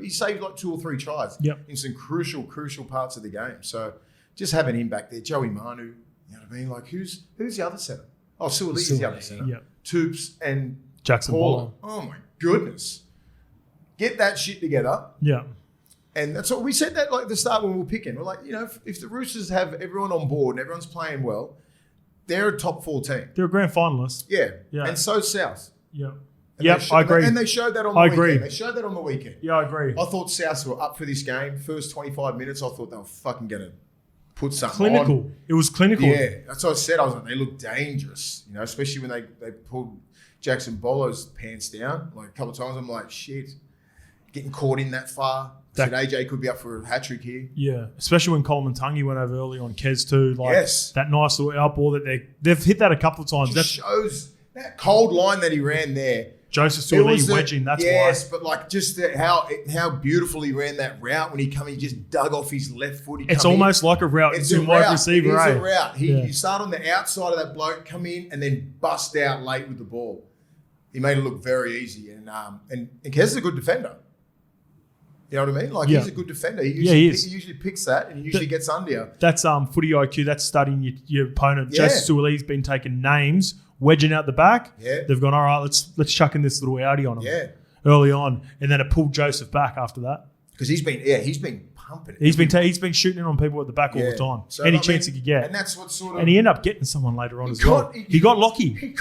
He saved like 2 or 3 tries in some crucial parts of the game. So, just having him back there, Joey Manu, you know what I mean? Like, who's the other centre? Oh, Suoli's the other centre. Yeah. Toops and Jackson Paula. Oh, my goodness. Get that shit together. Yeah. And that's what we said that like at the start when we were picking. We're like, if the Roosters have everyone on board and everyone's playing well, they're a top 4 team. They're a grand finalist. Yeah. And so South. Yeah. I agree. And they showed that on the weekend. They showed that on the weekend. Yeah, I agree. I thought South were up for this game. First 25 minutes, I thought they were fucking going to put something clinical. On. It was clinical. Yeah, that's what I said. I was like, they look dangerous, especially when they pulled Jackson Bolo's pants down. Like a couple of times, I'm like, shit, getting caught in that far. Said AJ could be up for a hat trick here. Yeah, especially when Coleman Tungy went over early on Kez too. Like that nice little out ball that they've hit that a couple of times. That shows that cold line that he ran there. Joseph Suolui wedging, that's why. Yes, but like just how beautiful he ran that route when he just dug off his left foot. It's almost like a route. It's a wide receiver. It's a route. You start on the outside of that bloke, come in, and then bust out late with the ball. He made it look very easy. And Kez is a good defender. You know what I mean? Like he's a good defender. He usually picks that and he usually gets under you. That's footy IQ. That's studying your opponent. Yeah. Joseph Suoli's been taking names, wedging out the back. Yeah. They've gone, all right, let's chuck in this little outie on him. Yeah. Early on. And then it pulled Joseph back after that. Because he's been pumping it. He's been shooting in on people at the back all the time. So, any chance he could get. And that's what sort of... And he ended up getting someone later on as well. He got Lockie. He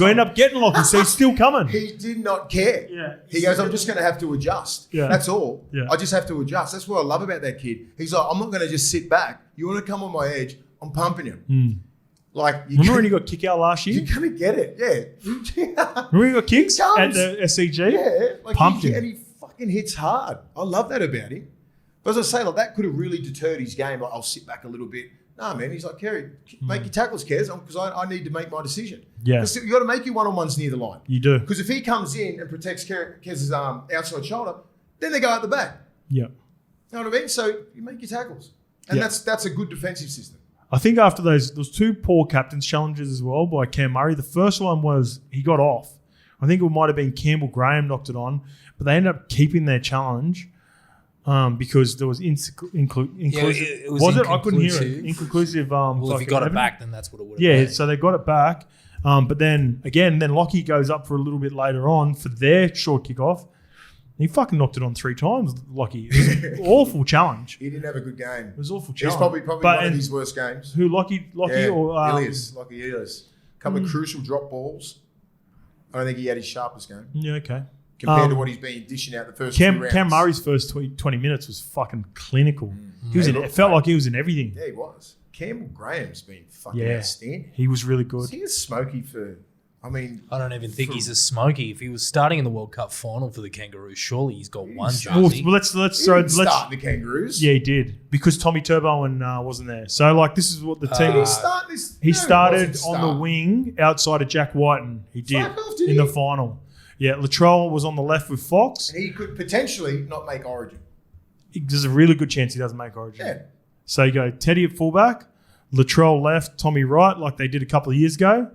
ended up getting Lockie, so he's still coming. He did not care. Yeah. He goes, I'm just going to have to adjust. Yeah. That's all. Yeah. I just have to adjust. That's what I love about that kid. He's like, I'm not going to just sit back. You want to come on my edge? I'm pumping him. Like, remember when he got kick out last year? You're going to get it. Yeah. Remember he got kicks at the SCG? Yeah. Like pumped him. And he fucking hits hard. I love that about him. But as I say, like, that could have really deterred his game. Like, I'll sit back a little bit. Nah, man. He's like, Kerry, make your tackles, Kez, because I need to make my decision. Yeah. Because you got to make your one-on-ones near the line. You do. Because if he comes in and protects Kez's outside shoulder, then they go out the back. Yeah. You know what I mean? So you make your tackles. And that's a good defensive system. I think after those two poor captain's challenges as well by Cam Murray, the first one was he got off. I think it might have been Campbell Graham knocked it on, but they ended up keeping their challenge because there was inclusive. Was it? I couldn't hear it. Inconclusive. Well, if he got it back, then that's what it would have been. So they got it back. But then, again, Lockie goes up for a little bit later on for their short kickoff. He fucking knocked it on 3 times, Lockie. It was an awful challenge. He didn't have a good game. It was an awful challenge. He's probably one of his worst games. Who, Lockie or... Lockie Ilias. A couple of crucial drop balls. I don't think he had his sharpest game. Yeah, okay. Compared to what he's been dishing out the first few rounds. Cam Murray's first 20 minutes was fucking clinical. It felt like he was in everything. Yeah, he was. Campbell Graham's been fucking outstanding. He was really good. Is he a smoky for... I don't even think he's a smoky. If he was starting in the World Cup final for the Kangaroos, surely he's got one jersey. Well, let's start the Kangaroos. Yeah, he did because Tommy Turbowen wasn't there. So like this is what the team. Did he start this? He started on the wing outside of Jack Whiten. He did in the final. Yeah, Latrell was on the left with Fox. And he could potentially not make Origin. There's a really good chance he doesn't make Origin. Yeah. So you go Teddy at fullback, Latrell left, Tommy right, like they did a couple of years ago.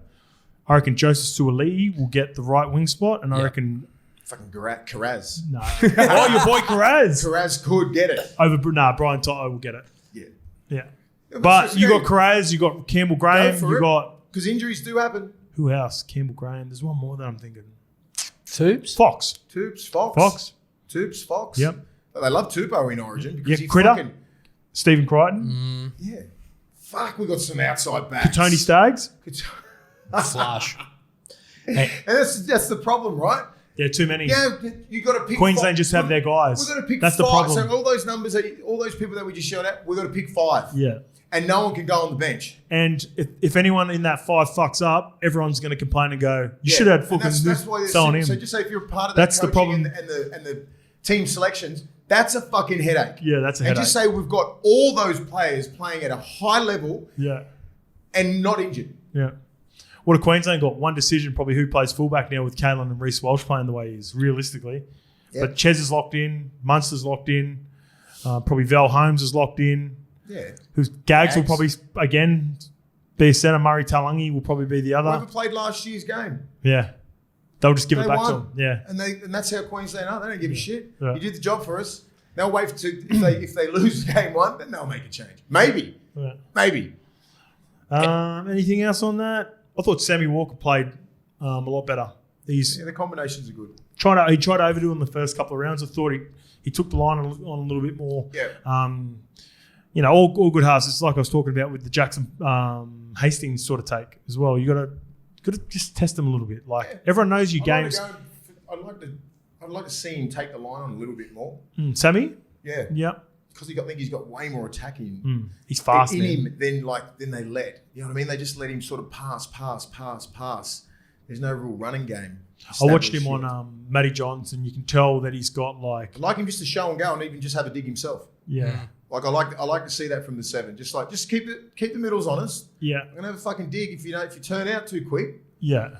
I reckon Joseph Suaalii will get the right wing spot, and I reckon... Fucking Karaz. No. Oh, your boy Karaz. Karaz could get it. Brian Toto will get it. Yeah. But you got Karaz, you got Campbell Graham, you got... Because injuries do happen. Who else? Campbell Graham. There's one more that I'm thinking. Tubes? Fox. Fox. Yep. But they love Tupou in Origin because he Critter. fucking... Stephen Crichton. Yeah. Fuck, we got some outside backs. Tony Staggs. Flush. And that's the problem, right? Yeah, too many. Yeah, you got to pick. Queensland just have their guys. We've got to pick that's 5. The problem. So all those numbers, all those people that we just showed out, we've got to pick 5. Yeah. And no one can go on the bench. And if anyone in that 5 fucks up, everyone's going to complain and go, "You should have fucking on him." So just say if you're part of that the problem and the team selections, that's a fucking headache. Yeah, that's a headache. And just say we've got all those players playing at a high level. Yeah. And not injured. Yeah. What have Queensland got? One decision, probably who plays fullback now with Kalen and Reece Walsh playing the way he is, realistically. Yep. But Ches is locked in. Munster's locked in. Probably Val Holmes is locked in. Yeah. Gags will probably, again, be a centre. Murray Talangi will probably be the other. Whoever played last year's game. Yeah. They'll just give it back to them. Yeah. And that's how Queensland are. They don't give a shit. Yeah. You did the job for us. They'll wait if they lose game 1, then they'll make a change. Maybe. Yeah. Maybe. Anything else on that? I thought Sammy Walker played a lot better. The combinations are good. He tried to overdo in the first couple of rounds. I thought he took the line on a little bit more. Yeah. All good halves. It's like I was talking about with the Jackson Hastings sort of take as well. You got to just test them a little bit. Everyone knows your games. I'd like to see him take the line on a little bit more. Sammy? Yeah. Yeah. Because I think he's got way more attacking he's fast in him than they let. You know what I mean? They just let him sort of pass. There's no real running game. I watched him on Matty Johns, and you can tell that he's got I'd like him just to show and go and even just have a dig himself. Yeah. I like to see that from the 7. Just keep the middles honest. Yeah. I'm gonna have a fucking dig if you turn out too quick. Yeah.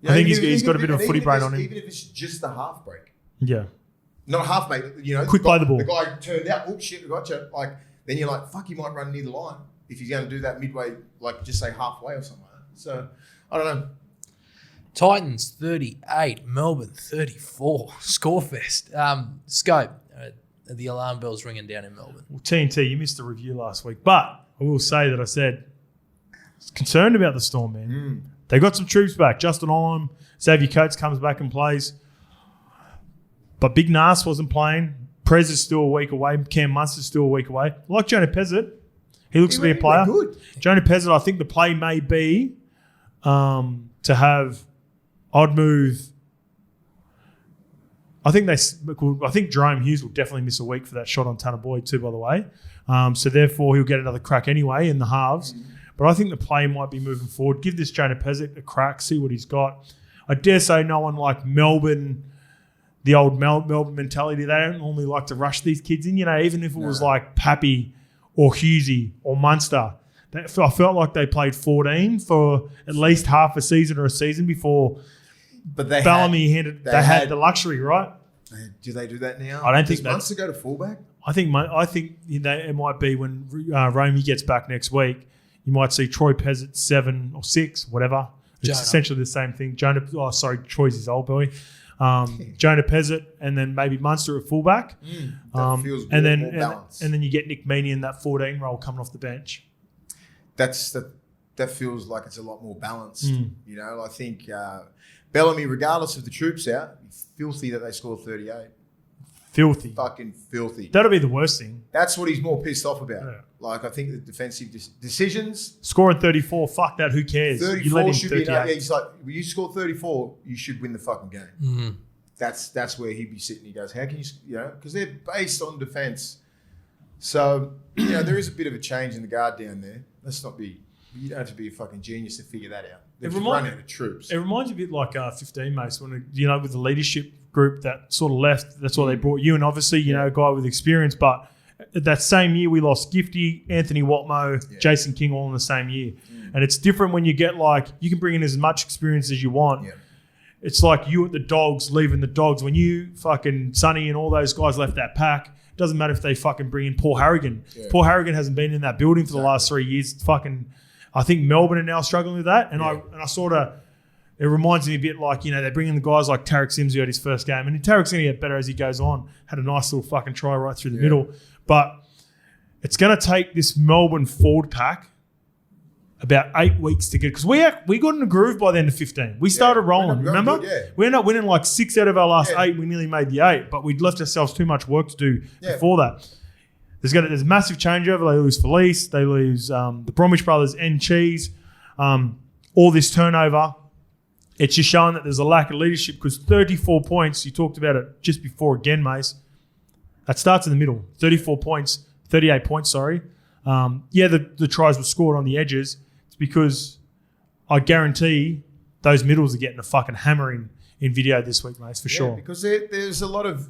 I think he's got a bit of a footy brain on him. Even if it's just the half break. Yeah. Not a half mate, quick play the ball. The guy turned out, oh shit, we gotcha. Then you're like, fuck, he might run near the line if he's going to do that midway, just say halfway or something like that. So, I don't know. Titans 38, Melbourne 34. Scorefest. Scope, the alarm bell's ringing down in Melbourne. Well, TNT, you missed the review last week, but I will say that I said concerned about the Storm, man. They got some troops back. Justin Olam, Xavier Coates comes back and plays. But Big Nas wasn't playing. Prez is still a week away. Cam Munster's still a week away. I like Jonah Pezzett. He looks to be a player. Good. Jonah Pezzett, I think the play may be to have odd move. I think Jerome Hughes will definitely miss a week for that shot on Tanner Boyd too, by the way. So therefore he'll get another crack anyway in the halves. But I think the play might be moving forward. Give this Jonah Pezzett a crack, see what he's got. I dare say no one like Melbourne the old Melbourne mentality. They don't normally like to rush these kids in, even if it was like Pappy or Hughesy or Munster. I felt like they played 14 for at least half a season or a season before Bellamy had the luxury, right? Do they do that now? I don't think Does Munster go to fullback? I think it might be when Romy gets back next week. You might see Troy Pezzett 7 or 6, whatever. It's essentially the same thing. Troy's his old boy. Jonah Pezzett, and then maybe Munster at fullback. That feels more balanced. And then you get Nick Meaney in that 14 role coming off the bench. That feels like it's a lot more balanced. I think Bellamy, regardless of the troops out, filthy that they scored 38. Filthy. Fucking filthy. That'll be the worst thing. That's what he's more pissed off about. Yeah. Like, I think the defensive decisions. Scoring 34, fuck that, who cares? 34 should be enough. Yeah, he's like, when you score 34, you should win the fucking game. That's where he'd be sitting. He goes, how can you, because they're based on defense. So, there is a bit of a change in the guard down there. You don't have to be a fucking genius to figure that out. They've run out of troops. It reminds me a bit like 15 Mace, when, with the leadership group that sort of left, that's why they brought you, and obviously, a guy with experience, but that same year we lost Gifty, Anthony Watmo, Jason King all in the same year. And it's different when you get you can bring in as much experience as you want. Yeah. It's like you at the Dogs leaving the Dogs. When you fucking Sonny and all those guys left that pack, it doesn't matter if they fucking bring in Paul Harrigan. Yeah. Paul Harrigan hasn't been in that building for the last 3 years. I think Melbourne are now struggling with that. And I sort of, it reminds me a bit like, they bring in the guys like Tarek Sims who had his first game. And Tarek's going to get better as he goes on. Had a nice little fucking try right through the middle. But it's going to take this Melbourne forward pack about 8 weeks to get, because we got in a groove by the end of 15. We started rolling, remember? We ended up winning 6 out of our last 8. We nearly made the 8, but we'd left ourselves too much work to do before that. There's massive changeover. They lose Felice. They lose the Bromwich brothers and Cheese. All this turnover. It's just showing that there's a lack of leadership, because 34 points, you talked about it just before again, Mace. That starts in the middle. 38 points, sorry. The tries were scored on the edges. It's because I guarantee those middles are getting a fucking hammering in video this week, Mace, for sure. Because there's a lot of,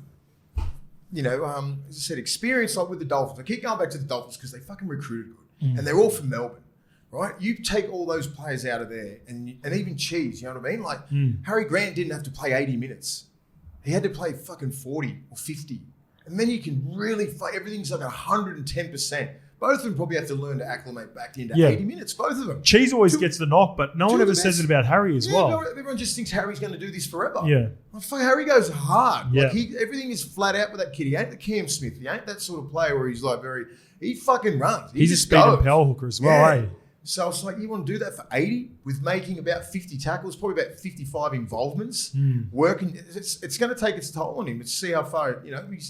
as I said, experience like with the Dolphins. I keep going back to the Dolphins because they fucking recruited good. And they're all from Melbourne, right? You take all those players out of there and even Cheese, you know what I mean? Like, Harry Grant didn't have to play 80 minutes. He had to play fucking 40 or 50. And then you can really fight. Everything's like 110%. Both of them probably have to learn to acclimate back into 80 minutes. Both of them. Cheese always gets the knock, but no one ever says it about Harry as well. Everyone just thinks Harry's going to do this forever. Yeah. Well, fuck, Harry goes hard. Yeah. Everything is flat out with that kid. He ain't the Cam Smith. He ain't that sort of player where he's he fucking runs. He's a speed and power hooker as well, eh? So it's like, you want to do that for 80 with making about 50 tackles, probably about 55 involvements, working. It's going to take its toll on him. Let's see how far,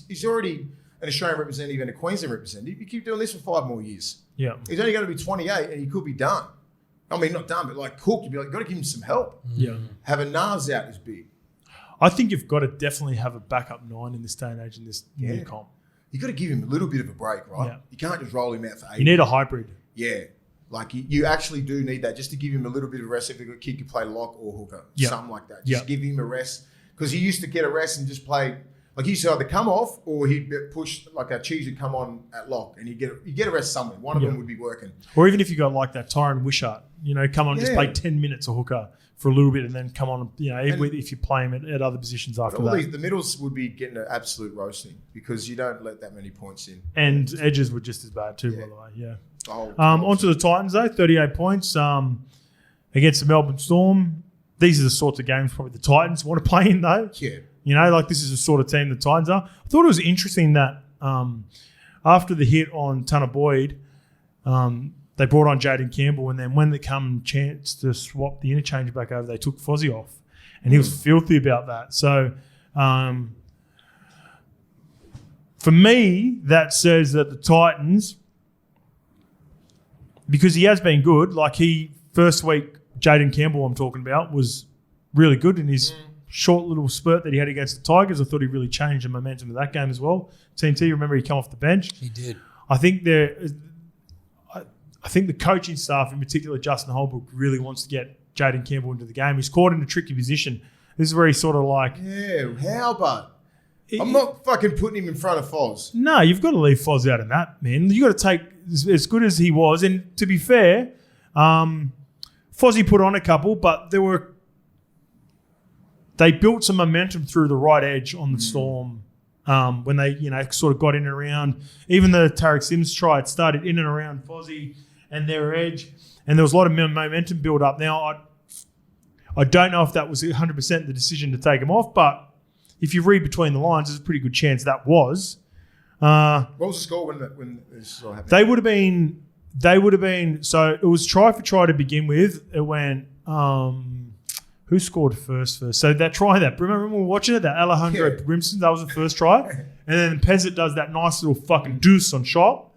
he's already an Australian representative and a Queensland representative. You keep doing this for 5 more years. Yeah. He's only going to be 28 and he could be done. I mean, not done, but like Cook, you'd be like, got to give him some help. Yeah. Having Nas out is big. I think you've got to definitely have a backup 9 in this day and age in this new comp. You've got to give him a little bit of a break, right? Yeah. You can't just roll him out for 80. You need a hybrid. Yeah. Like, you actually do need that just to give him a little bit of rest if a kid could play lock or hooker, something like that. Just give him a rest. Because he used to get a rest and just play, like he used to either come off or he'd push, like a Cheese would come on at lock and you get a rest somewhere. One of them would be working. Or even if you got like that Tyron Wishart, come on, just play 10 minutes a hooker for a little bit and then come on, if you play him at other positions after that. The middles would be getting an absolute roasting because you don't let that many points in. And edges were just as bad too, by the way, onto the Titans though, 38 points against the Melbourne Storm. These are the sorts of games probably the Titans want to play in though. Yeah. This is the sort of team the Titans are. I thought it was interesting that after the hit on Tanner Boyd, they brought on Jaden Campbell, and then when it come chance to swap the interchange back over, they took Fozzie off. And he was filthy about that. So for me, that says that the Titans, because he has been good, first week, Jaden Campbell I'm talking about, was really good in his short little spurt that he had against the Tigers. I thought he really changed the momentum of that game as well. TNT, remember he came off the bench. He did. I think the coaching staff, in particular Justin Holbrook, really wants to get Jaden Campbell into the game. He's caught in a tricky position. This is where he's sort of like... Yeah, how, bud? I'm not fucking putting him in front of Foz. No, you've got to leave Foz out in that, man. You got to take as good as he was. And to be fair, Fozzie put on a couple, but they built some momentum through the right edge on the Storm when they, sort of got in and around. Even the Tarek Sims try, it started in and around Fozzie and their edge, and there was a lot of momentum build up. Now, I don't know if that was 100% the decision to take him off, but if you read between the lines, there's a pretty good chance that was. What was the score when this all happened? They would have been. So it was try for try to begin with. It went. Who scored first? So that try remember when we were watching it, that Alejandro Brimson, that was the first try, and then Pezzett does that nice little fucking deuce on shot.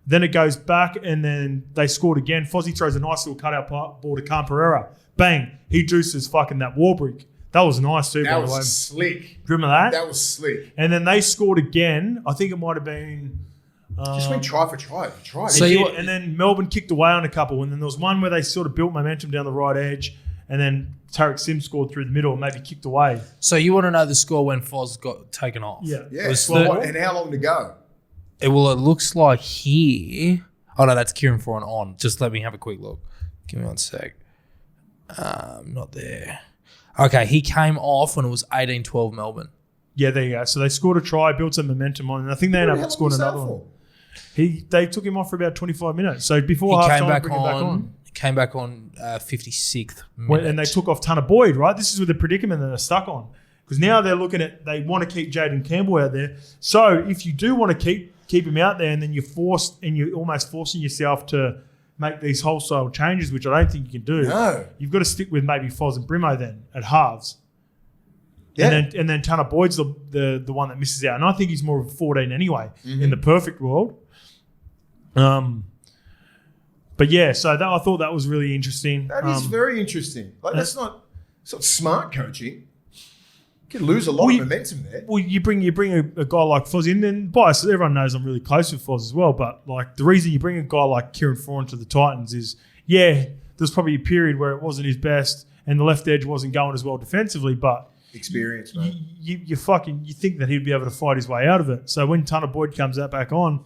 Then it goes back, and then they scored again. Fozzie throws a nice little cutout ball to Parrara. Bang! He deuces fucking that Warbrick. That was nice too, by the way. That was slick. Do you remember that? That was slick. And then they scored again. I think it might have been... just went try for try. So and then Melbourne kicked away on a couple. And then there was one where they sort of built momentum down the right edge. And then Tarek Sims scored through the middle and maybe kicked away. So you want to know the score when Foz got taken off? Yeah. And how long to go? It looks like here... Oh, no, that's Kieran for and on. Just let me have a quick look. Give me 1 sec. Not there. Okay, he came off when it was 18-12 Melbourne. Yeah, there you go. So they scored a try, built some momentum on, and I think they ended up scoring another one. They took him off for about 25 minutes. So before half time, bring him back on. Came back on 56th minute. And they took off Tanner Boyd, right? This is with the predicament that they're stuck on. Because now they're looking at, they want to keep Jaden Campbell out there. So if you do want to keep him out there, and then you're almost forcing yourself to make these wholesale changes, which I don't think you can do. No. You've got to stick with maybe Foz and Brimo then at halves. Yeah. And then Tanner Boyd's the one that misses out. And I think he's more of a 14 anyway in the perfect world. But yeah, so I thought that was really interesting. That is very interesting. Like that's not smart coaching. You can lose a lot of momentum there. Well, you bring a guy like Foz in, and bias, everyone knows I'm really close with Foz as well. But like the reason you bring a guy like Kieran Foran to the Titans is, there's probably a period where it wasn't his best, and the left edge wasn't going as well defensively. But experience, man. You think that he'd be able to fight his way out of it. So when Tanner Boyd comes out back on,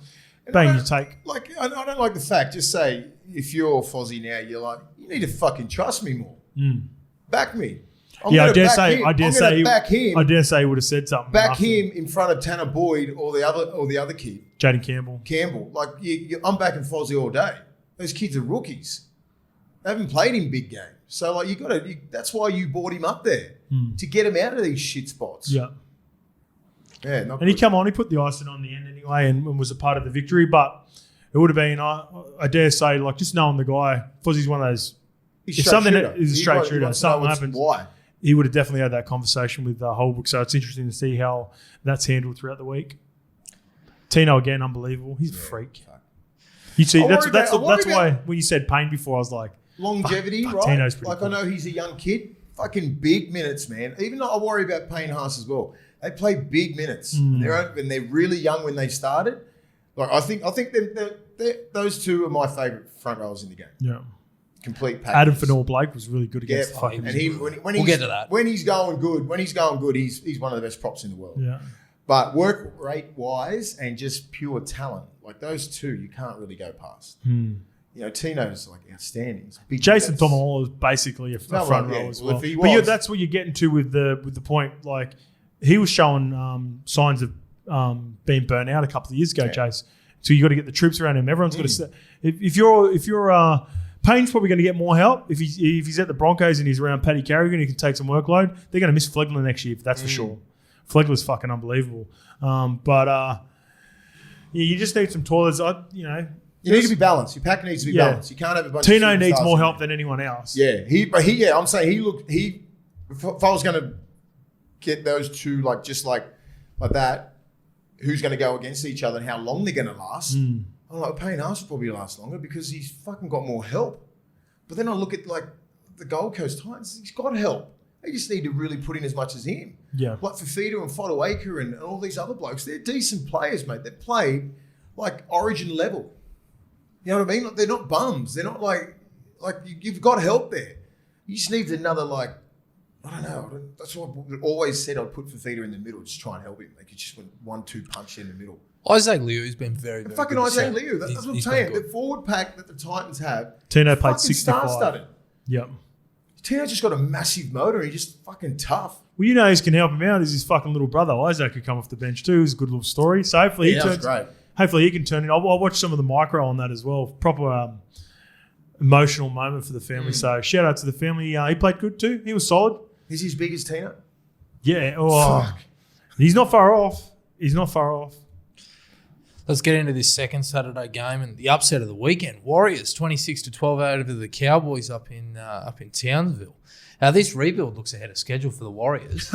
bang, you take. Like I don't like the fact. Just say if you're Fozzie now, you're like, you need to fucking trust me more. Back me. I dare say he would have said something. Back him in front of Tanner Boyd or the other kid, Jaden Campbell. Like I'm backing Fozzie all day. Those kids are rookies. They haven't played in big games, so like that's why you brought him up there to get him out of these shit spots. Yeah. Yeah. And he put the icing on the end anyway, and was a part of the victory. But it would have been, I dare say, like just knowing the guy, Fozzie's one of those. If something is a straight shooter, something happens. Why? He would have definitely had that conversation with Holbrook. So it's interesting to see how that's handled throughout the week. Tino again, unbelievable. He's a freak. You see, that's why when you said Payne before, I was like longevity, right? Tino's pretty like cool. I know he's a young kid. Fucking big minutes, man. Even though I worry about Payne Haas as well. They play big minutes. And they're really young when they started. Like I think those two are my favourite front rowers in the game. Yeah. Complete package. Adam Fanor-Blake was really good against the fucking. And we'll get to that. When he's going good, he's one of the best props in the world. Yeah. But work rate wise and just pure talent, like those two, you can't really go past. Tino's like outstanding. Jason Tomaholo is basically a front row as well. But that's what you're getting to with the point. Like he was showing signs of being burnt out a couple of years ago, Chase. So you got to get the troops around him. Everyone's got to. If you're Payne's probably going to get more help if he's at the Broncos and he's around Paddy Carrigan. He can take some workload. They're going to miss Flegler next year, that's for sure. Flegler's fucking unbelievable. You just need some toilets. You need to be balanced. Your pack needs to be balanced. You can't have a bunch. Tino needs more help than anyone else. Yeah, I'm saying if I was going to get those two like that, who's going to go against each other and how long they're going to last? I'm like, Payne Haas will probably last longer because he's fucking got more help. But then I look at like the Gold Coast Titans, he's got help. They just need to really put in as much as him. Yeah. Like Fafita and Fodawaker and all these other blokes, they're decent players, mate. They played like Origin level. You know what I mean? Like, they're not bums. They're not like you've got help there. You just need another I don't know. That's what I always said. I'd put Fafita in the middle, just try and help him. Like, he just went 1-2 punch in the middle. Isaac Liu's been very, very fucking good. Isaac Liu. That's what I'm saying. The forward pack that the Titans have. Tino played fucking 65. star-studded. Yep. Tino just got a massive motor. He's just fucking tough. Well, you know who's can help him out is his fucking little brother Isaac, who come off the bench too. It's a good little story. So hopefully that was great. Hopefully he can turn it. I'll watch some of the micro on that as well. Proper emotional moment for the family. So shout out to the family. He played good too. He was solid. Is he as big as Tino? Yeah. Oh, Fuck. He's not far off. He's not far off. Let's get into this second Saturday game and the upset of the weekend. Warriors 26-12 over the Cowboys up in Townsville. Now this rebuild looks ahead of schedule for the Warriors.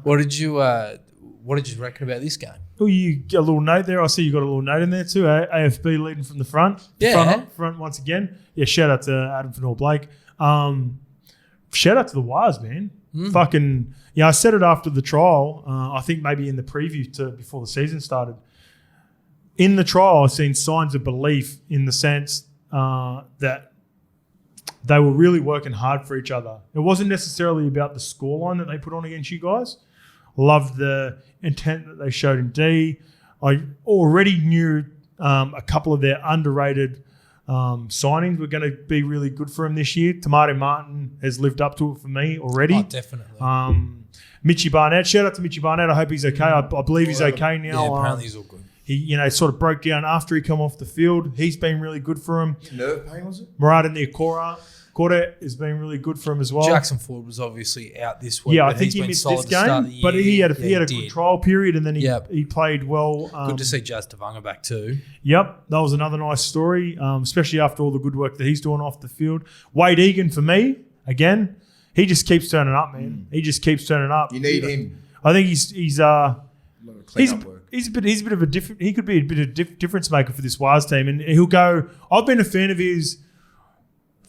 What did you reckon about this game? Oh, you got a little note there. I see you got a little note in there too. AFB leading from the front. Yeah. Front once again. Yeah, shout out to Adam Fanor-Blake. Shout out to the Wires, man. Fucking, I said it after the trial. I think maybe in the preview before the season started. In the trial, I've seen signs of belief in the sense that they were really working hard for each other. It wasn't necessarily about the scoreline that they put on against you guys. Loved the intent that they showed in D. I already knew a couple of their underrated signings were going to be really good for him this year. Tamati Martin has lived up to it for me already. Oh, definitely. Mitchie Barnett. Shout out to Mitchie Barnett. I hope he's okay. I believe he's okay now. Yeah, apparently he's all good. He, sort of broke down after he come off the field. He's been really good for him. Nerve pain, was it? Murata Niokora has been really good for him as well. Jackson Ford was obviously out this week. Yeah, I think he missed this game, but he had a good trial period, and then he played well. Good to see Jazz Tavanga back too. Yep, that was another nice story, especially after all the good work that he's doing off the field. Wade Egan, for me, again, he just keeps turning up, man. He just keeps turning up. You need him. I think he's a bit of a different. He could be a bit of difference maker for this Wires team, and he'll go. I've been a fan of his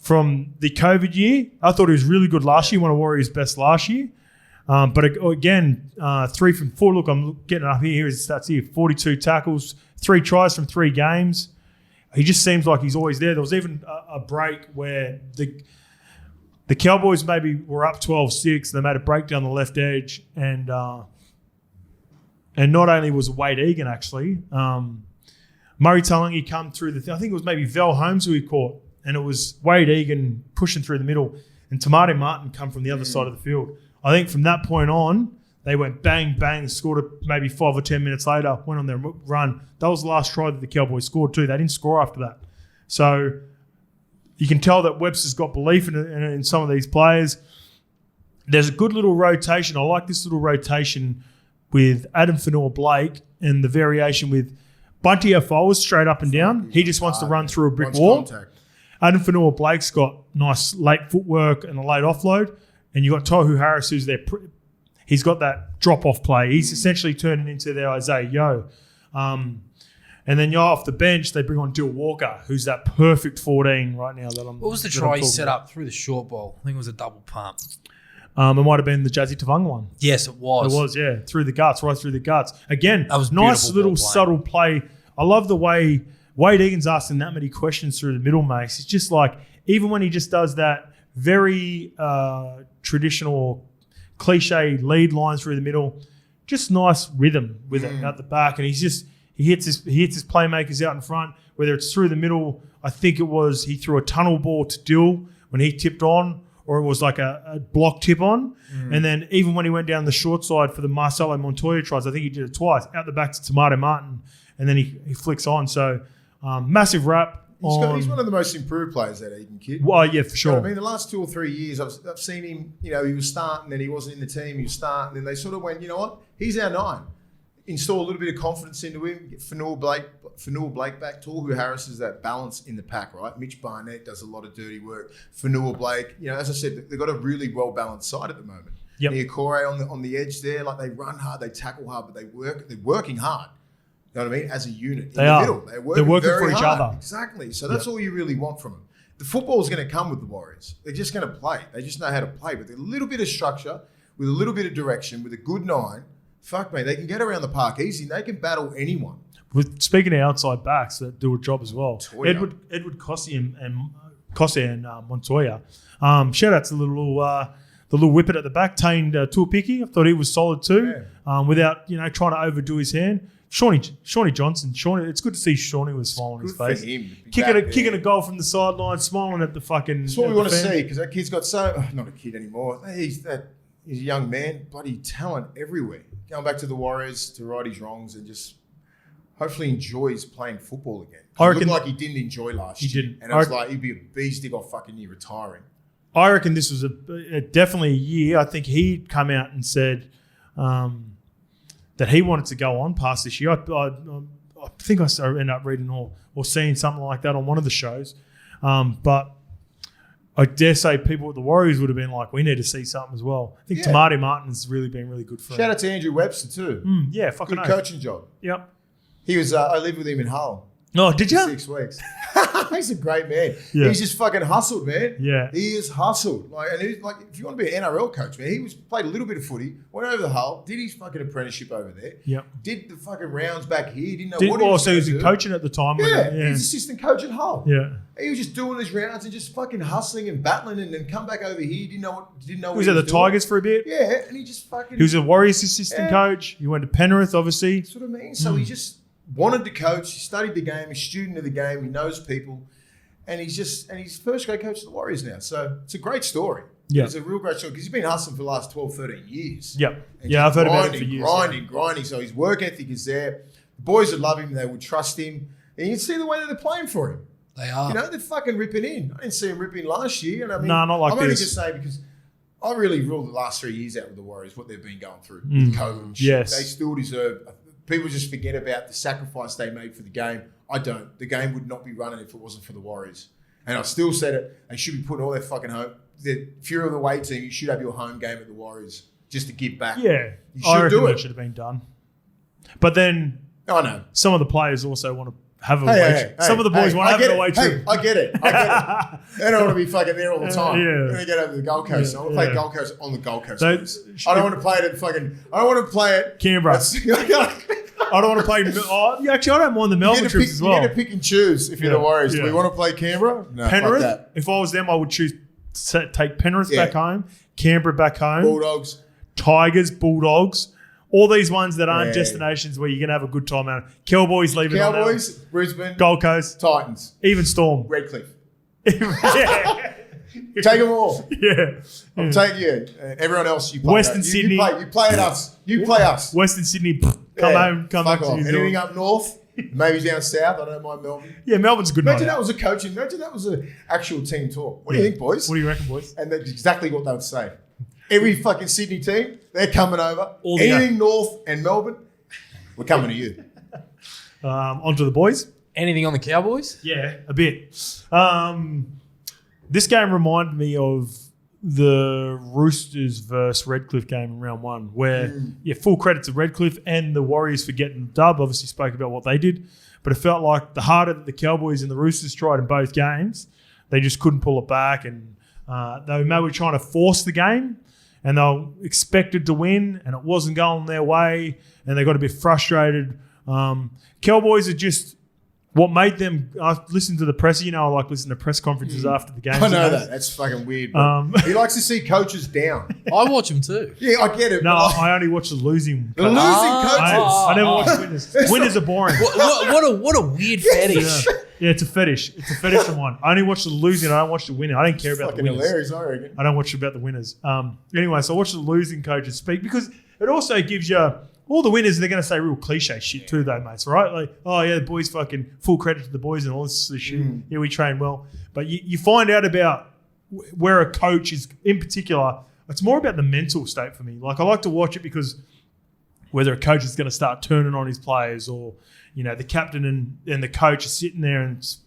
from the COVID year. I thought he was really good last year, one of Warriors' best last year. But again, 3 from 4. Look, I'm getting up here. Here's the stats here: 42 tackles, 3 tries from 3 games. He just seems like he's always there. There was even a break where the Cowboys maybe were up 12-6. They made a break down the left edge, and not only was Wade Egan actually, Murray Talangi come through I think it was maybe Val Holmes who he caught, and it was Wade Egan pushing through the middle, and Tamati Martin come from the other side of the field. I think from that point on, they went bang, bang, scored it maybe 5 or 10 minutes later, went on their run. That was the last try that the Cowboys scored too. They didn't score after that. So you can tell that Webster's got belief in some of these players. There's a good little rotation. I like this little rotation with Adam Fanor-Blake and the variation with Bunty Afoa straight up and down. He just wants to run through a brick wall. Contact. Adam Fanor-Blake's got nice late footwork and a late offload. And you've got Tohu Harris, who's there. He's got that drop-off play. He's essentially turning into their Isaiah Yeo. And then off the bench, they bring on Dill Walker, who's that perfect 14 right now. What was the try he set up through the short ball? I think it was a double pump. It might have been the Jazzy Tavanga one. Yes, it was. It was, yeah. Through the guts, right through the guts. Again, that was nice little subtle play. I love the way Wade Egan's asking that many questions through the middle, Mace. It's just like, even when he just does that very traditional cliche lead lines through the middle, just nice rhythm with it at the back. And he hits his playmakers out in front, whether it's through the middle. I think it was he threw a tunnel ball to Dill when he tipped on, or it was like a block tip on. And then even when he went down the short side for the Marcelo Montoya tries, I think he did it twice, out the back to Tamati Martin, and then he flicks on. So massive rap. He's one of the most improved players, that Eden kid. Well, yeah, for sure. I mean, the last 2 or 3 years, I've seen him, he was starting, then he wasn't in the team, he was starting, then they sort of went, you know what, he's our 9. Install a little bit of confidence into him, get Fanor-Blake back. Tohu Harris is that balance in the pack, right? Mitch Barnett does a lot of dirty work. Fanor-Blake, as I said, they've got a really well-balanced side at the moment. Yep. Niokora on the edge there, like they run hard, they tackle hard, but they're working hard. You know what I mean? As a unit. They are. Middle. They're working for each other. Exactly. So that's all you really want from them. The football is going to come with the Warriors. They're just going to play. They just know how to play. With a little bit of structure, with a little bit of direction, with a good 9, fuck me, they can get around the park easy. They can battle anyone. Speaking of outside backs that do a job as well, Montoya. Edward Cossey and Montoya. Shout out to the little the little whippet at the back, Tane Tuapiki. I thought he was solid too, without trying to overdo his hand. Shawnee Johnson. It's good to see Shawnee with a smile on his face. Kicking a goal from the sideline, smiling at the fucking. That's what we want to see, because that kid's got not a kid anymore. He's a young man, bloody talent everywhere. Going back to the Warriors to right his wrongs and just hopefully enjoys playing football again. It looked like he didn't enjoy last year. He didn't. And it was like he'd be a beast dig off fucking year retiring. I reckon this was definitely a year. I think he'd come out and said that he wanted to go on past this year. I think I ended up reading or seeing something like that on one of the shows. But I dare say people at the Warriors would have been like, we need to see something as well. I think Tamati Martin has really been really good for him. Shout out to Andrew Webster too. Yeah, fucking good coaching job. Yep. He was. I lived with him in Hull. Oh, did you? 6 weeks. He's a great man. Yeah. He's just fucking hustled, man. Yeah. He is hustled. If you want to be an NRL coach, man, played a little bit of footy, went over the Hull, did his fucking apprenticeship over there. Yep. Did the fucking rounds back here. Didn't know what he was so he was doing. coaching at the time. Yeah. He was assistant coach at Hull. Yeah. He was just doing his rounds and just fucking hustling and battling, and then come back over here. Didn't know what he was at the Tigers for a bit. Yeah, and he just fucking. He was a Warriors assistant coach. He went to Penrith, obviously. That's what I mean. So he just wanted to coach. He studied the game. He's a student of the game. He knows people, and he's first grade coach of the Warriors now. So it's a great story. Yeah, it's a real great story because he's been hustling for the last 12, 13 years. Yep. Yeah, I've heard about it for years. Grinding. So his work ethic is there. The boys would love him. They would trust him. And you can see the way that they're playing for him. They are. They're fucking ripping in. I didn't see him ripping last year. And I mean, no, not like I'm this. only just saying because I really ruled the last 3 years out with the Warriors, what they've been going through with COVID and shit. Yes. They still deserve. People just forget about the sacrifice they made for the game. I don't. The game would not be running if it wasn't for the Warriors. And I still said it. They should be putting all their fucking home. If you're on the away team, you should have your home game at the Warriors just to give back. Yeah. You should do it. That should have been done. But then I know. Some of the players also want to have a away trip. Some of the boys want to have an away trip. I get it. They don't want to be fucking there all the time. Yeah. They get over to the Gold Coast. I want to play Gold Coast on the Gold Coast. I don't want to play it at fucking. I don't want to play it Canberra. I don't want to play. Actually, I don't mind the Melbourne trips as well. You get to pick and choose if you're the Warriors. Do we want to play Canberra? No, Penrith. Fuck that. If I was them, I would choose take Penrith back home, Canberra back home, Bulldogs, Tigers, Bulldogs. All these ones that aren't destinations where you're going to have a good time out. Cowboys leaving on Cowboys, Brisbane, Gold Coast, Titans, even Storm, Redcliffe. yeah. Take them all. Yeah. I'll take you. Everyone else, you play. Western Sydney. You play at us. You play us. Western Sydney, come home. Come Fuck back off. to New Zealand. Anything up north, maybe down south. I don't mind Melbourne. Yeah, Melbourne's a good Imagine night that was a coaching. Imagine that was an actual team talk. What do you think, boys? What do you reckon, boys? And that's exactly what they would say. Every fucking Sydney team, they're coming over. All Anything north and Melbourne, we're coming to you. On to the boys. Anything on the Cowboys? Yeah, a bit. This game reminded me of the Roosters versus Redcliffe game in round one, where, full credit to Redcliffe and the Warriors for getting the dub. Obviously spoke about what they did, but it felt like the harder that the Cowboys and the Roosters tried in both games, they just couldn't pull it back, and they were maybe trying to force the game, and they were expected to win, and it wasn't going their way, and they got a bit frustrated. Cowboys are just what made them. I listened to the press. I like listening to press conferences after the game. I know that. That's fucking weird. He likes to see coaches down. I watch them too. Yeah, I get it. No, I only watch the losing. The losing coaches. I never watch the winners. Winners are boring. What a weird fetish. Yeah, it's a fetish. It's a fetish of mine. I only watch the losing. I don't watch the winning. I don't care about the winners. Hilarious, I reckon. I don't watch about the winners. Anyway, so I watch the losing coaches speak because it also gives you all the winners. They're going to say real cliche shit too, though, mates. Right? Like, oh yeah, the boys fucking full credit to the boys and all this sort of shit. Yeah, we train well, but you find out about where a coach is in particular. It's more about the mental state for me. Like I like to watch it because whether a coach is going to start turning on his players or, the captain and the coach are sitting there and it's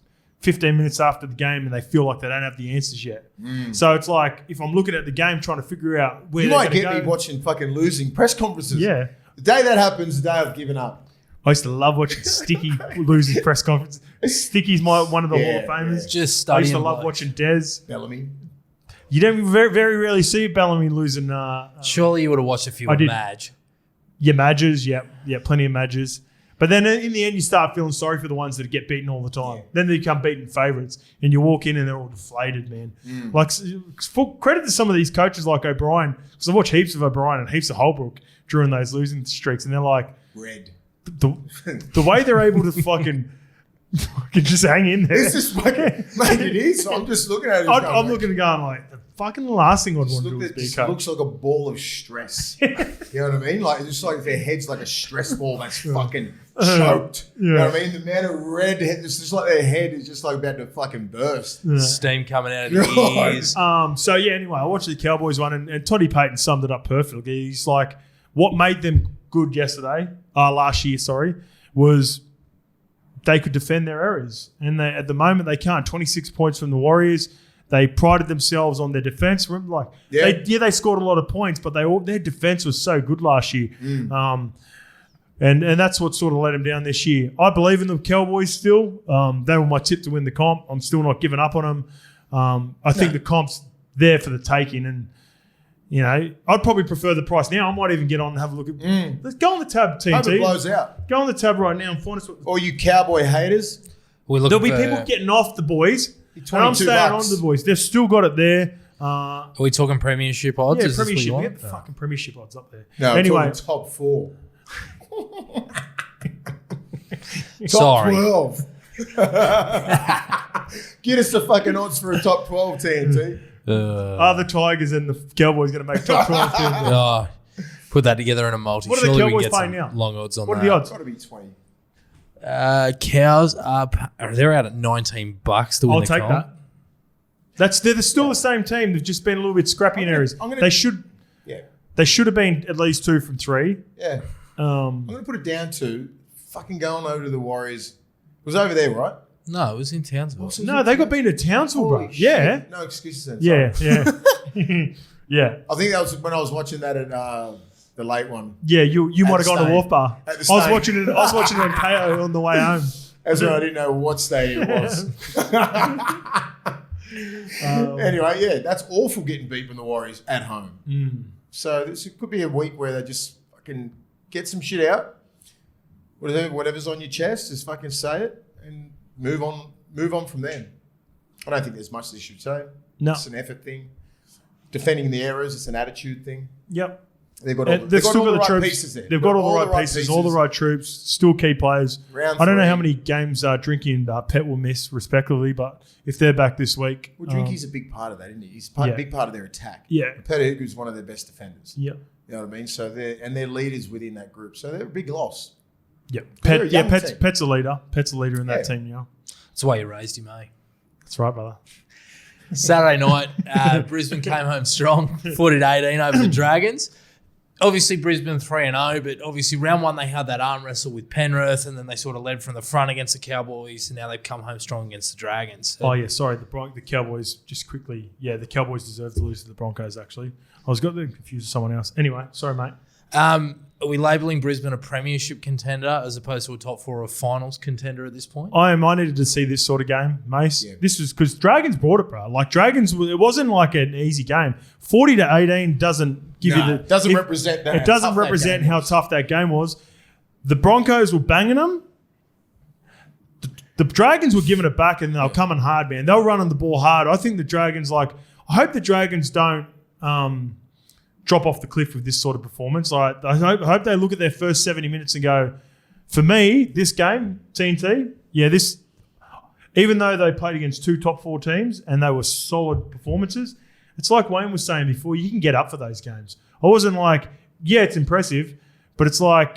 15 minutes after the game and they feel like they don't have the answers yet. So it's like if I'm looking at the game trying to figure out where they're going to go. You might get me watching fucking losing press conferences. Yeah. The day that happens, the day I've given up. I used to love watching Sticky losing press conferences. Sticky's one of the Hall of Famers. Just I used to studying. love watching Des. Bellamy. You don't very, very rarely see Bellamy losing. Surely you would have watched a few of Madge. Yeah, Madges. Yeah, plenty of Madges. But then in the end, you start feeling sorry for the ones that get beaten all the time. Yeah. Then they become beaten favourites, and you walk in and they're all deflated, man. Like, full credit to some of these coaches like O'Brien, because I watch heaps of O'Brien and heaps of Holbrook during those losing streaks, and they're like, Red. the way they're able to fucking just hang in there. It's just fucking, mate, it is. I'm just looking at it. I'm looking and going like, the fucking last thing I'd want to do is It be a just coach. looks like a ball of stress. You know what I mean? Like, it's just like their head's like a stress ball that's fucking choked. You know what I mean? The amount of red, it's just like their head is just like about to fucking burst. Steam coming out of the ears. So yeah, anyway, I watched the Cowboys one, and Toddy Payton summed it up perfectly. He's like, what made them good last year, was they could defend their errors. And they, at the moment, they can't. 26 points from the Warriors. They prided themselves on their defense. They scored a lot of points, but their defense was so good last year. And that's what sort of let them down this year. I believe in the Cowboys still. They were my tip to win the comp. I'm still not giving up on them. I think the comp's there for the taking, and you know, I'd probably prefer the price now. I might even get on and have a look at. Let's go on the tab, TNT. Hope it blows out. Go on the tab right now and find us what. Or you Cowboy haters. There'll be people getting off the boys. And I'm staying on the boys. They've still got it there. Are we talking premiership odds? Yeah, Is this what you premiership. want? We get the fucking premiership odds up there. No, anyway, I'm talking top 4. Sorry. Top 12. Get us the fucking odds for a top 12, TNT. Are the Tigers and the Cowboys going to make top 12? Oh, put that together in a multi. What are the Surely we Cowboys can get paying some now? long odds on What that. are the odds? It's got to be 20. Cows they're out at $19 to win I'll the take comp. that. They're still the same team. They've just been a little bit scrappy in areas. They should have been at least 2 from 3. Yeah. I'm going to put it down to fucking going over to the Warriors. It was over there, right? No, it was in Townsville. No, they got beaten at Townsville, bro. Holy Yeah. shit. No excuses then. Yeah. Sorry. Yeah. I think that was when I was watching that at the late one. Yeah, you might have gone to Stayne. Wharf Bar. At the I was Stayne. watching it on KO on the way home. That's why I didn't know what stadium it was. Anyway, yeah, that's awful getting beat from the Warriors at home. So this could be a week where they just fucking get some shit out. Whatever's on your chest, just fucking say it and move on from there. I don't think there's much they should say. No. It's an effort thing. Defending the errors, it's an attitude thing. Yep. They've got They've all still the got the right troops. pieces there. They've got all the right pieces, all the right troops, still key players. Round I don't know 3. how many games Drinky and Pet will miss, respectively, but if they're back this week. Well, Drinky's a big part of that, isn't he? He's a big part of their attack. Yeah. Peterhugu's one of their best defenders. Yep. You know what I mean? So they're leaders within that group. So they're a big loss. Yep. They're a young team. Pet's a leader. Pet's a leader in that team now. That's why you raised him, eh? That's right, brother. Saturday night, Brisbane came home strong, 40-18 over the Dragons. Obviously, Brisbane 3-0, but obviously round 1 they had that arm wrestle with Penrith, and then they sort of led from the front against the Cowboys, and now they've come home strong against the Dragons. Oh, yeah, sorry. The Cowboys, just quickly, the Cowboys deserve to lose to the Broncos, actually. I was got them confused with someone else. Anyway, sorry, mate. Are we labelling Brisbane a premiership contender as opposed to a top 4 or finals contender at this point? I needed to see this sort of game, Mace. Yeah. This was because Dragons brought it, bro. Like Dragons, it wasn't like an easy game. 40-18 doesn't give you the doesn't represent that. It doesn't tough that represent game how was. tough that game was. The Broncos were banging them. The Dragons were giving it back, and they were coming hard, man. They were running the ball hard. I think the Dragons, I hope the Dragons don't drop off the cliff with this sort of performance. I hope they look at their first 70 minutes and go, for me, this game, TNT, even though they played against 2 top 4 teams and they were solid performances, it's like Wayne was saying before, you can get up for those games. I wasn't like, it's impressive, but it's like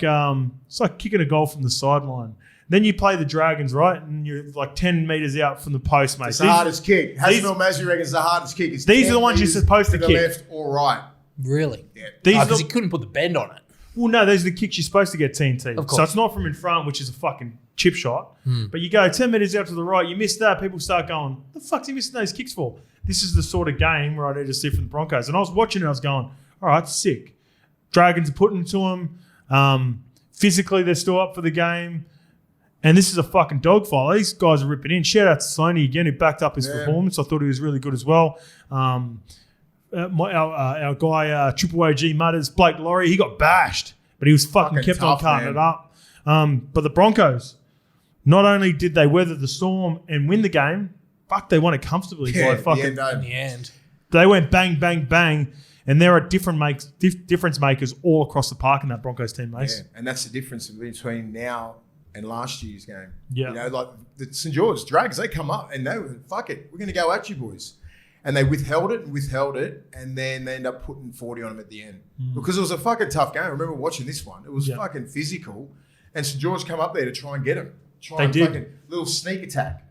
kicking a goal from the sideline. Then you play the Dragons, right? And you're like 10 metres out from the post, mate. It's the hardest kick. Hasenel Mazzi reckons the hardest kick is these are the ones you're supposed to the kick. left or right. Really? Yeah. Because he couldn't put the bend on it. Well, no, those are the kicks you're supposed to get TNT. Of course. So it's not from in front, which is a fucking chip shot. But you go 10 metres out to the right, you miss that, people start going, the fuck's he missing those kicks for? This is the sort of game where I need to see from the Broncos. And I was watching it, I was going, all right, sick. Dragons are putting it to them. Physically, they're still up for the game. And this is a fucking dogfight. These guys are ripping in. Shout out to STEYNE again, who backed up his performance. I thought he was really good as well. Our guy, Triple OG Mutters, Blake Laurie, he got bashed, but he was fucking kept on tough, cutting man. it up. But the Broncos, not only did they weather the storm and win the game, fuck, they won it comfortably. Yeah, by In the end. they went bang, bang, bang, and there are difference makers all across the park in that Broncos team, Mace. Yeah, and that's the difference between now and last year's game. Yeah. You know, like the St. George Dragons, they come up and they were, fuck it, we're going to go at you boys. And they withheld it, and then they end up putting 40 on them at the end. Because it was a fucking tough game. I remember watching this one. It was fucking physical. And St. George come up there to try and get them. They did. Fucking little sneak attack.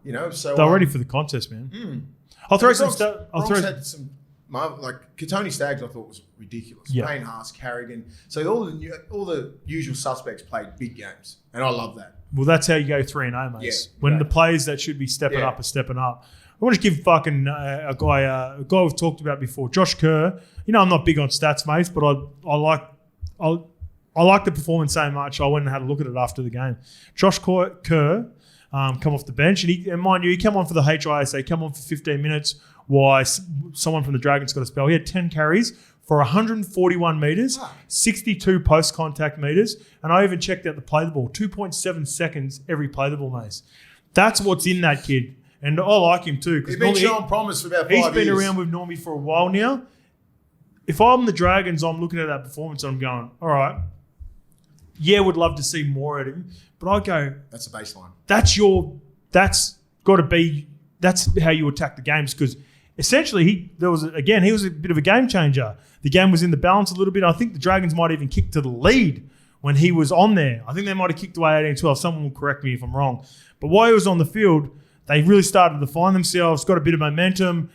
You know, so... They're ready for the contest, man. I'll throw some stuff. Bronx had some... Like, Katoni Staggs, I thought was ridiculous. Yeah. Payne Haas, Carrigan. So all the usual suspects played big games. And I love that. Well, that's how you go 3-0, mate. Yeah, when right. the players that should be stepping up are stepping up. I want to give fucking a guy we've talked about before, Josh Kerr. You know, I'm not big on stats, mate, but I like the performance so much. I went and had a look at it after the game. Josh Kerr come off the bench, and mind you, he came on for the HISA, come on for 15 minutes. Why someone from the Dragons got a spell. He had 10 carries for 141 metres, 62 post-contact metres, and I even checked out the play the ball, 2.7 seconds every play the ball, mate. That's what's in that kid. And I like him too. He's been showing promise for about 5 years. He's been around with Normie for a while now. If I'm the Dragons, I'm looking at that performance and I'm going, all right, yeah, would love to see more at him. But I go, that's a baseline. That's got to be, that's how you attack the games, because essentially he was a bit of a game changer. The game was in the balance a little bit. I think the Dragons might even kick to the lead when he was on there. I think they might have kicked away 18-12. Someone will correct me if I'm wrong. But while he was on the field, they really started to find themselves, got a bit of momentum,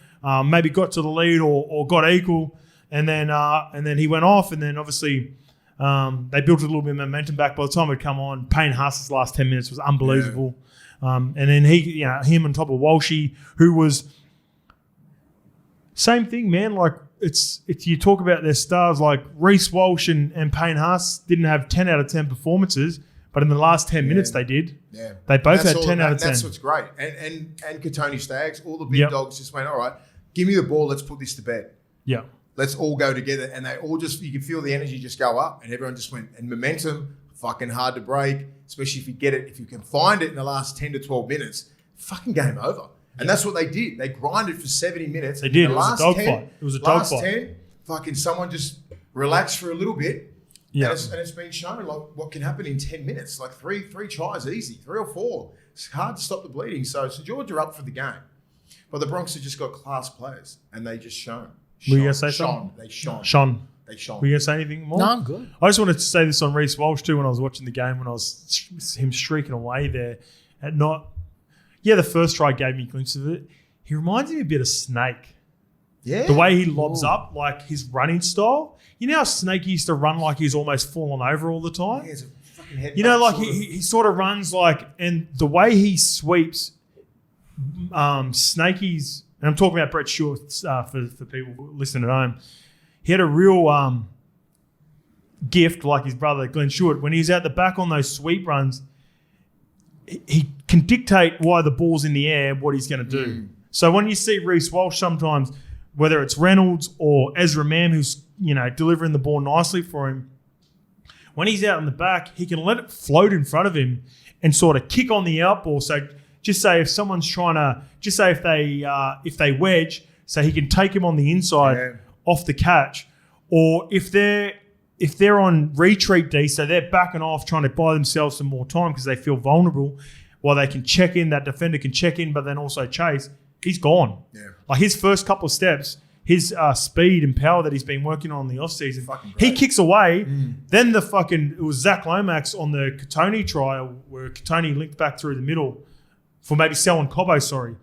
maybe got to the lead or got equal, and then he went off, and then obviously they built a little bit of momentum back. By the time it come on, Payne Haas's last 10 minutes was unbelievable. Yeah. And then him on top of Walshy, who was same thing, man. Like it's you talk about their stars like Reece Walsh and Payne Haas didn't have 10 out of 10 performances. But in the last 10 minutes, they did. Yeah. They both had 10 out of 10. That's what's great. And Katoni Staggs, all the big dogs just went, all right, give me the ball, let's put this to bed. Yeah. Let's all go together. And they all just, you can feel the energy just go up, and everyone just went, and momentum, fucking hard to break, especially if you get it, if you can find it in the last 10 to 12 minutes, fucking game over. And that's what they did. They grinded for 70 minutes. They did. It was a dogfight. It was a dogfight. Last 10, fucking someone just relaxed for a little bit. Yeah. And it's been shown like what can happen in 10 minutes. Like three tries easy, 3 or 4. It's hard to stop the bleeding. So St. George are up for the game. But the Bronx have just got class players, and they just shone. Were you going to say something? They shone. They shone. Were you going to say anything more? No, I'm good. I just wanted to say this on Reece Walsh too when I was watching the game, when I was him streaking away there. The first try gave me a glimpse of it. He reminds me a bit of Snake. Yeah. The way he lobs up, like his running style. You know how Snake used to run like he's almost falling over all the time? Yeah, it's a fucking head. You know, like he sort of runs like, and the way he sweeps Snakey's, and I'm talking about Brett Short for people listening at home, he had a real gift like his brother Glenn Short. When he's out the back on those sweep runs, he can dictate why the ball's in the air, what he's going to do. So when you see Reece Walsh sometimes, whether it's Reynolds or Ezra Mam, who's delivering the ball nicely for him, when he's out in the back, he can let it float in front of him and sort of kick on the outball. So just say if someone's trying to, if they wedge, so he can take him on the inside off the catch, or if they're on retreat D, so they're backing off trying to buy themselves some more time because they feel vulnerable, while they can check in, that defender can check in, but then also chase. He's gone. Yeah. Like his first couple of steps, his speed and power that he's been working on in the offseason, he kicks away. Then it was Zach Lomax on the Katoni trial where Katoni linked back through the middle for maybe Selwyn Cobbo,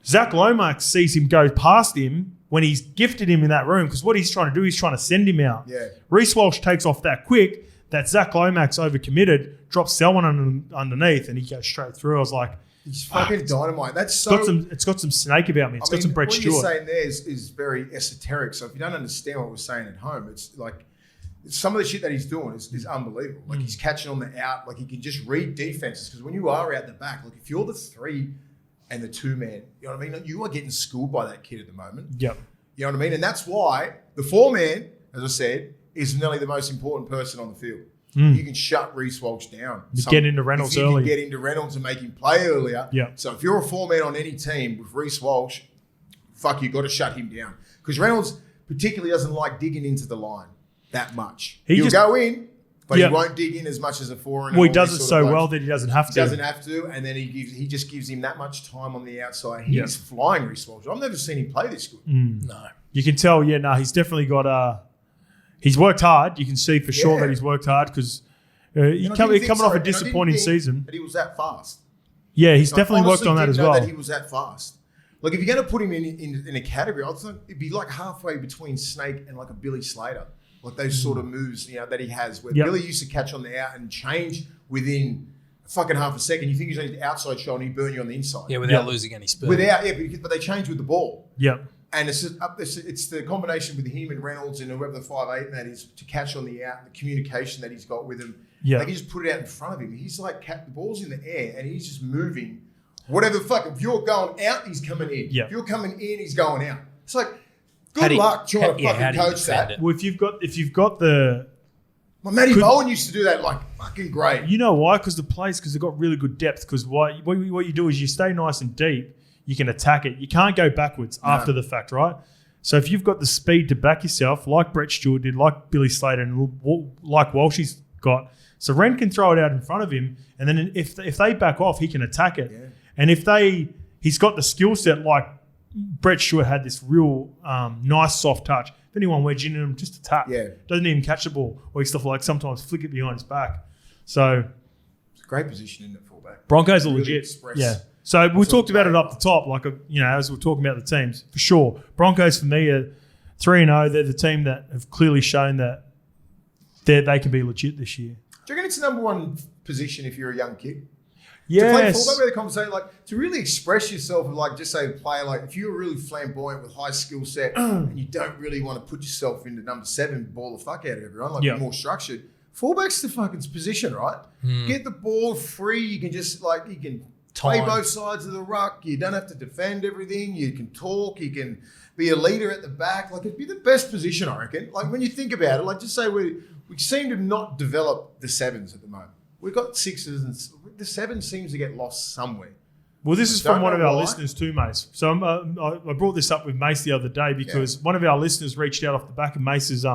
Zach Lomax sees him go past him when he's gifted him in that room, because what he's trying to do, he's trying to send him out. Yeah. Reece Walsh takes off that quick, that Zach Lomax overcommitted, drops Selwyn underneath, and he goes straight through. I was like, he's fucking dynamite. That's so. It's got some Snake about me. It's got some Brett Stewart. What you're saying there is very esoteric. So if you don't understand what we're saying at home, it's like some of the shit that he's doing is unbelievable. Like he's catching on the out. Like he can just read defenses. Because when you are out the back, like if you're the 3 and the 2 man, you know what I mean? You are getting schooled by that kid at the moment. Yep. You know what I mean? And that's why the 4 man, as I said, is nearly the most important person on the field. you can shut Reece Walsh down. Get into Reynolds if you early. can get into Reynolds and make him play earlier. Yeah. So if you're a 4-man on any team with Reece Walsh, you got to shut him down. Because Reynolds particularly doesn't like digging into the line that much. He'll go in, but he won't dig in as much as a 4. Well, he does it so well that he doesn't have to. He doesn't have to, and then he just gives him that much time on the outside. He's flying, Reece Walsh. I've never seen him play this good. No. You can tell, he's definitely got he's worked hard. You can see for sure that he's worked hard because he's coming off a disappointing season. But he was that fast. Yeah, he's definitely worked on that as well. That he was that fast. Like, if you're going to put him in a category, I think it'd be like halfway between Snake and like a Billy Slater. Like those sort of moves, that he has, where Billy used to catch on the out and change within fucking half a second. You think he's on the outside shot and he'd burn you on the inside. Yeah, without losing any speed. But they change with the ball. Yeah. And it's the combination with him and Reynolds and whoever the 5'8" and that is to catch on the out, the communication that he's got with him. Yeah. Like, he just put it out in front of him. He's like, the ball's in the air and he's just moving. Whatever the fuck. If you're going out, he's coming in. Yeah. If you're coming in, he's going out. It's like, good luck trying to fucking coach that. Well, if you've got the... Well, Matty Bowen used to do that like fucking great. You know why? Because they've got really good depth. Because what you do is you stay nice and deep, you can attack it. You can't go backwards after the fact, right? So if you've got the speed to back yourself, like Brett Stewart did, like Billy Slater, and like Walshy's got, so Ren can throw it out in front of him, and then if they back off, he can attack it. Yeah. And he's got the skill set like Brett Stewart had, this real nice soft touch. If anyone wedged into him, just attack. Yeah. Doesn't even catch the ball, or he stuff like sometimes flick it behind his back. So it's a great position in the fullback. Broncos are really legit. Yeah. So we talked about it up the top, like as we're talking about the teams for sure. Broncos for me are 3-0. They're the team that have clearly shown that they can be legit this year. Do you reckon it's the number one position if you're a young kid? Yes. To play fullback, with a conversation, like to really express yourself, and like just say a player, like if you're really flamboyant with high skill set and you don't really want to put yourself into number 7, ball the fuck out of everyone, like be more structured. Fullback's the fucking position, right? Get the ball free. You can just you can play both sides of the ruck. You don't have to defend everything. You can talk. You can be a leader at the back. Like, it'd be the best position, I reckon. Like, when you think about it, like, just say we seem to not develop the 7s at the moment. We've got 6s, and the 7 seems to get lost somewhere. Well, this is from one of our listeners too, Mace. So I brought this up with Mace the other day because one of our listeners reached out off the back of Mace's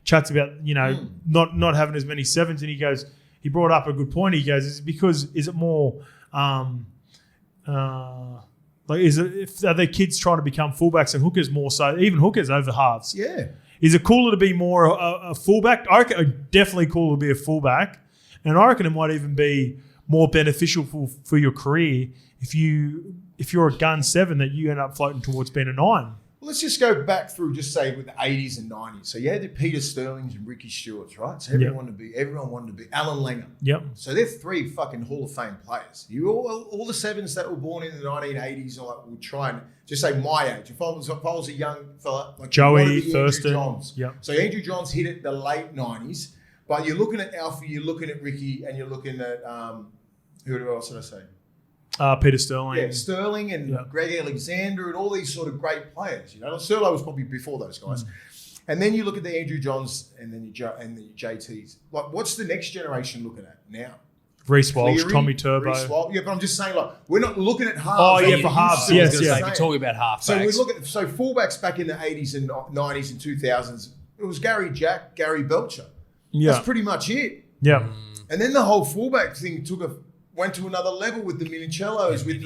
chats about not having as many 7s, and he brought up a good point. He goes, is it more are there kids trying to become fullbacks and hookers more so, even hookers over halves? Yeah. Is it cooler to be more a fullback? I reckon definitely cooler to be a fullback, and I reckon it might even be more beneficial for your career if you're a gun 7 that you end up floating towards being a 9. Well, let's just go back through, just say with the 80s and 90s. So you had the Peter Sterlings and Ricky Stewarts, right? So everyone wanted to be Alan Langer. Yep. So they're 3 fucking Hall of Fame players. You all the 7s that were born in the 1980s, will try and just say my age. If I was a young fella, like Joey, Thurston, Johns. Yep. So Andrew Johns hit it the late 90s, but you're looking at Alfie, you're looking at Ricky, and you're looking at who else did I say? Peter Sterling. Yeah, Sterling and Greg Alexander and all these sort of great players. Sterling was probably before those guys. And then you look at the Andrew Johns and then your JTs. Like, what's the next generation looking at now? Reece Walsh, Tommy Turbo. Yeah, but I'm just saying, like, we're not looking at halves. Oh, yeah, for halves. Yes, yeah. You're talking about halfbacks. So we look at fullbacks back in the 80s and 90s and 2000s. It was Gary Jack, Gary Belcher. Yeah. That's pretty much it. Yeah. And then the whole fullback thing went to another level with the Minicellos, with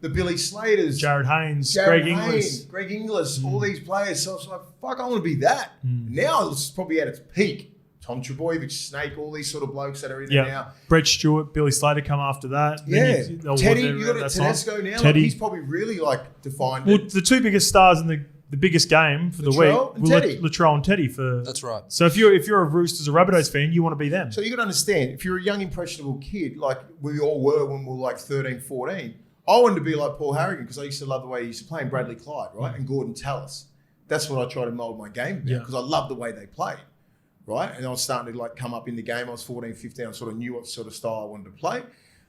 the Billy Slaters, Greg Inglis, Greg Inglis, all these players. So I was like, fuck, I want to be that. Now it's probably at its peak. Tom Trebojevic, Snake, all these sort of blokes that are in there now. Brett Stewart, Billy Slater come after that. Yeah. Teddy, you got a Tedesco now. Teddy. Like, he's probably really defined. Well, the 2 biggest stars in the biggest game for the week were Latrell and Teddy. That's right. So if you're a Roosters or Rabbitohs fan, you want to be them. So you got to understand, if you're a young impressionable kid, like we all were when we were like 13, 14, I wanted to be like Paul Harrigan because I used to love the way he used to play in Bradley Clyde, right? And Gordon Tallis. That's what I tried to mould my game about because I loved the way they played, right? And I was starting to come up in the game. I was 14, 15. I sort of knew what sort of style I wanted to play.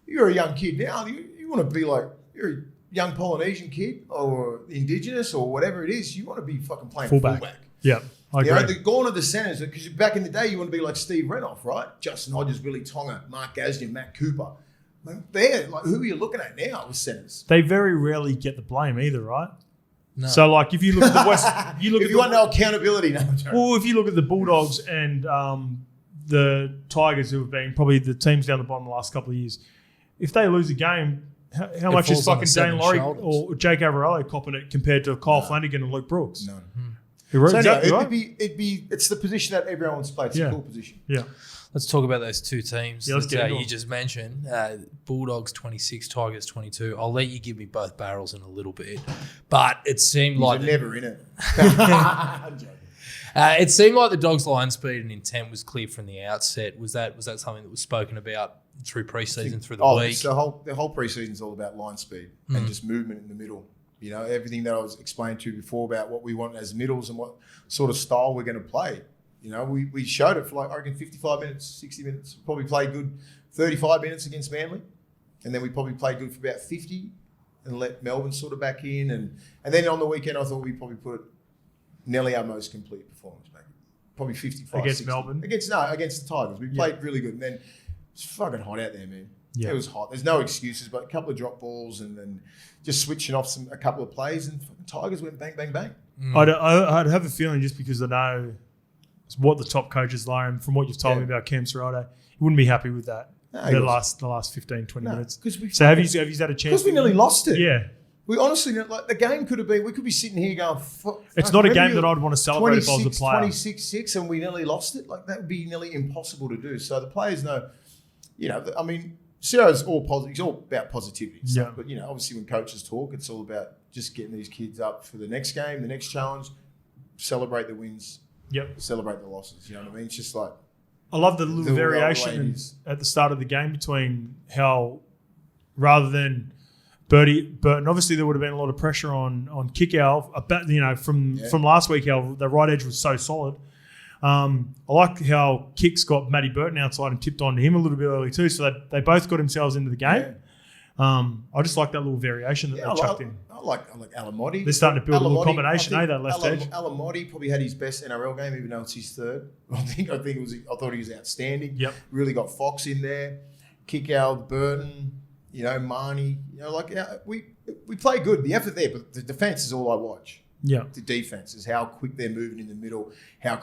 You're a young kid now. You want to be like, you're a young Polynesian kid or Indigenous or whatever it is. You want to be fucking playing fullback. Yeah. I agree. The gone are the centres, because back in the day, you want to be like Steve Renoff, right? Justin Hodges, Willie Tonga, Mark Gasnier, Matt Cooper. Who are you looking at now with centres? They very rarely get the blame either, right? No. So, like, if you look at the West, if you want no accountability, no. Well, if you look at the Bulldogs and the Tigers, who have been probably the teams down the bottom the last couple of years, if they lose a game, how much is fucking Dane Laurie or Jake Averello copping it compared to Kyle Flanagan and Luke Brooks? No. Exactly right. It's the position that everyone wants to play. It's a cool position. Yeah. Let's talk about those two teams that you on. just mentioned. Bulldogs 26, Tigers 22. I'll let you give me both barrels in a little bit. But it seemed like... You're never in it. It seemed like the Dogs' line speed and intent was clear from the outset. Was that something that was spoken about through pre-season, through the week? So the whole pre-season is all about line speed and just movement in the middle. You know, everything that I was explaining to you before about what we want as middles and what sort of style we're going to play. You know, we showed it for like, I reckon, 55 minutes, 60 minutes. We probably played good 35 minutes against Manly. And then we probably played good for about 50 and let Melbourne sort of back in. And then on the weekend, I thought we probably put nearly our most complete performance back. Probably 55, Against 60. Melbourne? Against the Tigers. We played really good. And then it's fucking hot out there, man. Yeah. It was hot. There's no excuses, but a couple of drop balls and then just switching off a couple of plays, and fucking Tigers went bang, bang, bang. I'd have a feeling, just because I know what the top coaches are, and from what you've told me about Cam Serrato, you wouldn't be happy with that. The last 15, 20 minutes. So have you had a chance? Because we nearly lost it. Yeah. We honestly, like, the game could have been, we could be sitting here going, It's not a game that I'd want to celebrate if I was a player. 26-6 and we nearly lost it. Like, that would be nearly impossible to do. So the players know, you know, I mean, Ciro's all positive. He's all about positivity. So, but, you know, obviously when coaches talk, it's all about just getting these kids up for the next game, the next challenge, celebrate the wins, celebrate the losses. You know what I mean? It's just like... I love the little variation at the start of the game between how, rather than Burton, obviously there would have been a lot of pressure on Kick-Owl, you know, from last week, how the right edge was so solid. I like how Kicks got Matty Burton outside and tipped on to him a little bit early too, so that they both got themselves into the game. I just like that little variation that they chucked in. I like Alamotti. They're starting to build a little combination, that left edge. Alamotti probably had his best NRL game, even though it's his third. I thought he was outstanding. Yep. Really got Fox in there. Kick-Owl, Burton, you know, Marnie. You know, like, we play good. The effort there, but the defense is all I watch. Yeah, the defense is how quick they're moving in the middle, how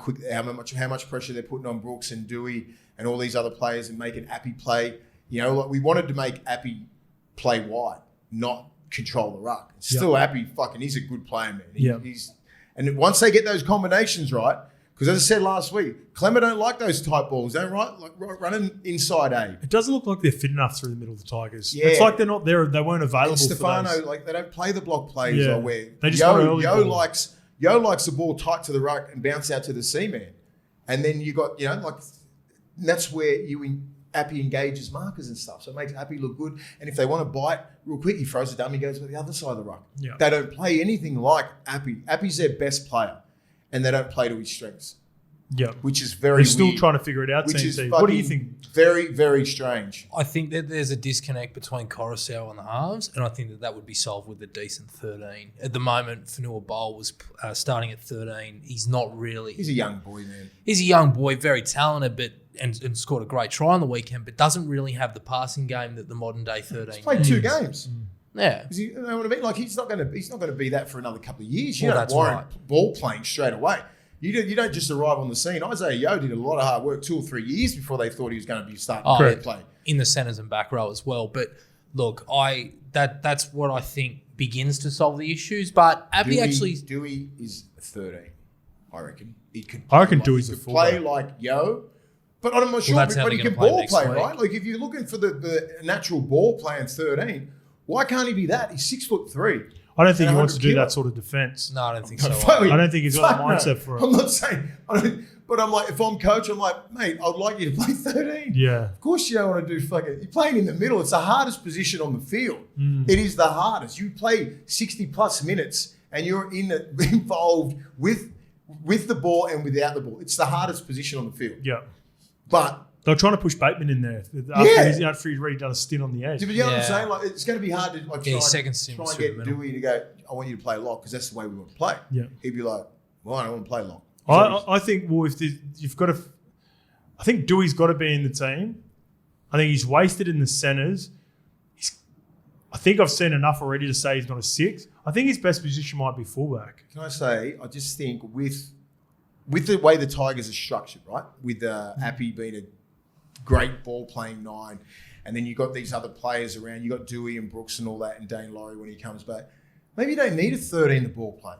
much pressure they're putting on Brooks and Dewey and all these other players and making Appy play. You know, like, we wanted to make Appy play wide, not control the ruck. Still, Appy, he's a good player, man. And once they get those combinations right, because as I said last week, Clemmer don't like those tight balls, don't like running inside A. It doesn't look like they're fit enough through the middle of the Tigers. Yeah. It's like they're not there. They weren't available. And Stefano, for those. like, they don't play the block plays. Yeah. Where They just want an early ball. Yo likes the ball tight to the ruck and bounce out to the C-man. And then you got, you know, like, that's where Appy engages markers and stuff. So it makes Appy look good. And if they want to bite real quick, he throws a dummy, goes to the other side of the ruck. Yeah. They don't play anything like Appy. Appy's their best player, and they don't play to his strengths. Yeah, which is very We're still weird. trying to figure it out. Which is what do you think? Very, very strange. I think that there's a disconnect between Coruscant and the halves, and I think that would be solved with a decent 13. At the moment, Fanua Bowl was starting at 13. He's not really... He's a young boy, man. He's a young boy, very talented, but and scored a great try on the weekend, but doesn't really have the passing game that the modern-day 13 He's played 2 games. Yeah. You know what I mean? Like, he's not going to be that for another couple of years. You Well, don't that's warrant ball playing straight away. You don't just arrive on the scene. Isaiah Yeo did a lot of hard work 2 or 3 years before they thought he was going to be starting to play. In the centres and back row as well. But look, that's what I think begins to solve the issues. But Appy Dewey is 13, I reckon. I reckon Dewey's a fullback. Play like Yo, but I'm not sure. That's how But he they're can gonna play ball next play, week. right? Like, if you're looking for the natural ball playing 13, why can't he be that? He's 6'3". I don't think he wants to do 100 that sort of defense. No, I don't think so. I don't think he's got the mindset for it. I'm not saying, but I'm like, if I'm coach, I'm like, mate, I'd like you to play 13. Yeah. Of course you don't want to do fucking... You're playing in the middle. It's the hardest position on the field. It is the hardest. You play 60-plus minutes and you're involved with the ball and without the ball. It's the hardest position on the field. Yeah. But... They're trying to push Bateman in there after he's already done a stint on the edge. But you know what I'm saying? Like, it's going to be hard to try and get Dewey to go, I want you to play lock because that's the way we want to play. Yeah. He'd be like, well, I don't want to play lock. I think, well, if you've got to, I think Dewey's got to be in the team. I think he's wasted in the centres. I think I've seen enough already to say he's not a 6. I think his best position might be fullback. Can I say, I just think with the way the Tigers are structured, right? With Appy being a great ball-playing 9, and then you've got these other players around. You've got Dewey and Brooks and all that, and Dane Laurie when he comes back. Maybe you don't need a 13 to ball play.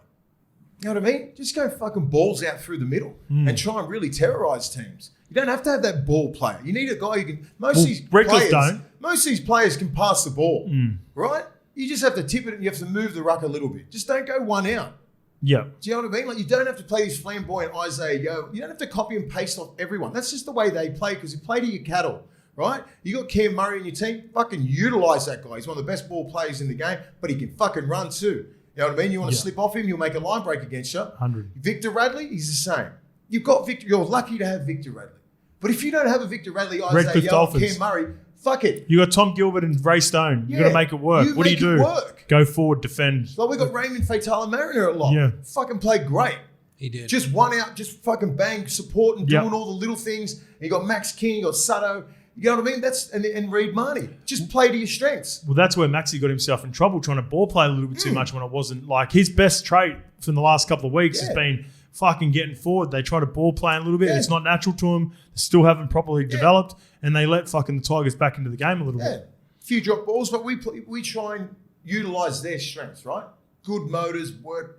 You know what I mean? Just go fucking balls out through the middle and try and really terrorise teams. You don't have to have that ball player. You need a guy who can. Most of these players can pass the ball, right? You just have to tip it and you have to move the ruck a little bit. Just don't go one out. Yeah. Do you know what I mean? Like, you don't have to play this flamboyant Isaiah Yo. You don't have to copy and paste off everyone. That's just the way they play, because you play to your cattle, right? You got Cam Murray in your team. Fucking utilise that guy. He's one of the best ball players in the game, but he can fucking run too. You know what I mean? You want to slip off him, you'll make a line break against you. 100. Victor Radley, he's the same. You've got Victor. You're lucky to have Victor Radley. But if you don't have a Victor Radley, Isaiah Yo, Cam Murray, fuck it. You got Tom Gilbert and Ray Stone. You got to make it work. What do you do? Go forward, defend. Like, we got Raymond Fatala Mariner at lock. Yeah. Fucking played great. He did. Just one out, just fucking bang, support and doing all the little things. You got Max King, you got Sutto. You know what I mean? That's and Reed Marnie. Just play to your strengths. Well, that's where Maxie got himself in trouble, trying to ball play a little bit too much when it wasn't. Like, his best trait from the last couple of weeks has been fucking getting forward. They try to ball play a little bit. It's not natural to them. They still haven't properly developed, and they let fucking the Tigers back into the game a little bit. A few drop balls, but we try and utilise their strengths, right? Good motors,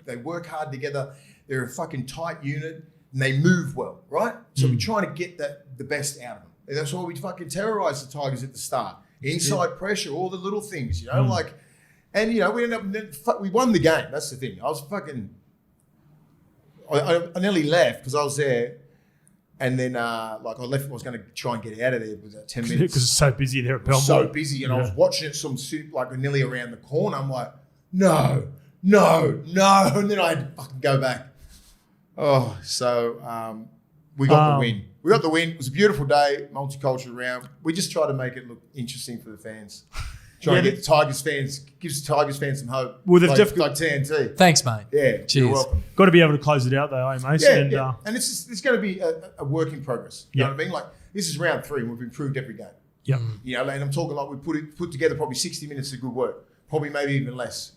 they work hard together. They're a fucking tight unit, and they move well, right? So we're trying to get the best out of them. And that's why we fucking terrorise the Tigers at the start. Inside pressure, all the little things, you know, like, and you know, we won the game. That's the thing. I was fucking, I nearly left because I was there, and then like I left. I was going to try and get out of there. It was 10 minutes because it's so busy there at Belmont. So busy, and I was watching it like nearly around the corner. I'm like, no, and then I had to fucking go back. Oh, so we got the win. We got the win. It was a beautiful day, multicultural round. We just try to make it look interesting for the fans. Try and get the Tigers fans, gives the Tigers fans some hope. Well, they've like TNT. Thanks, mate. Yeah, cheers. You're welcome. Got to be able to close it out though, eh, mate? Yeah. And it's going to be a work in progress. You know what I mean? Like, this is round 3 and we've improved every game. Yeah. You know, and I'm talking like we put together probably 60 minutes of good work. Probably maybe even less.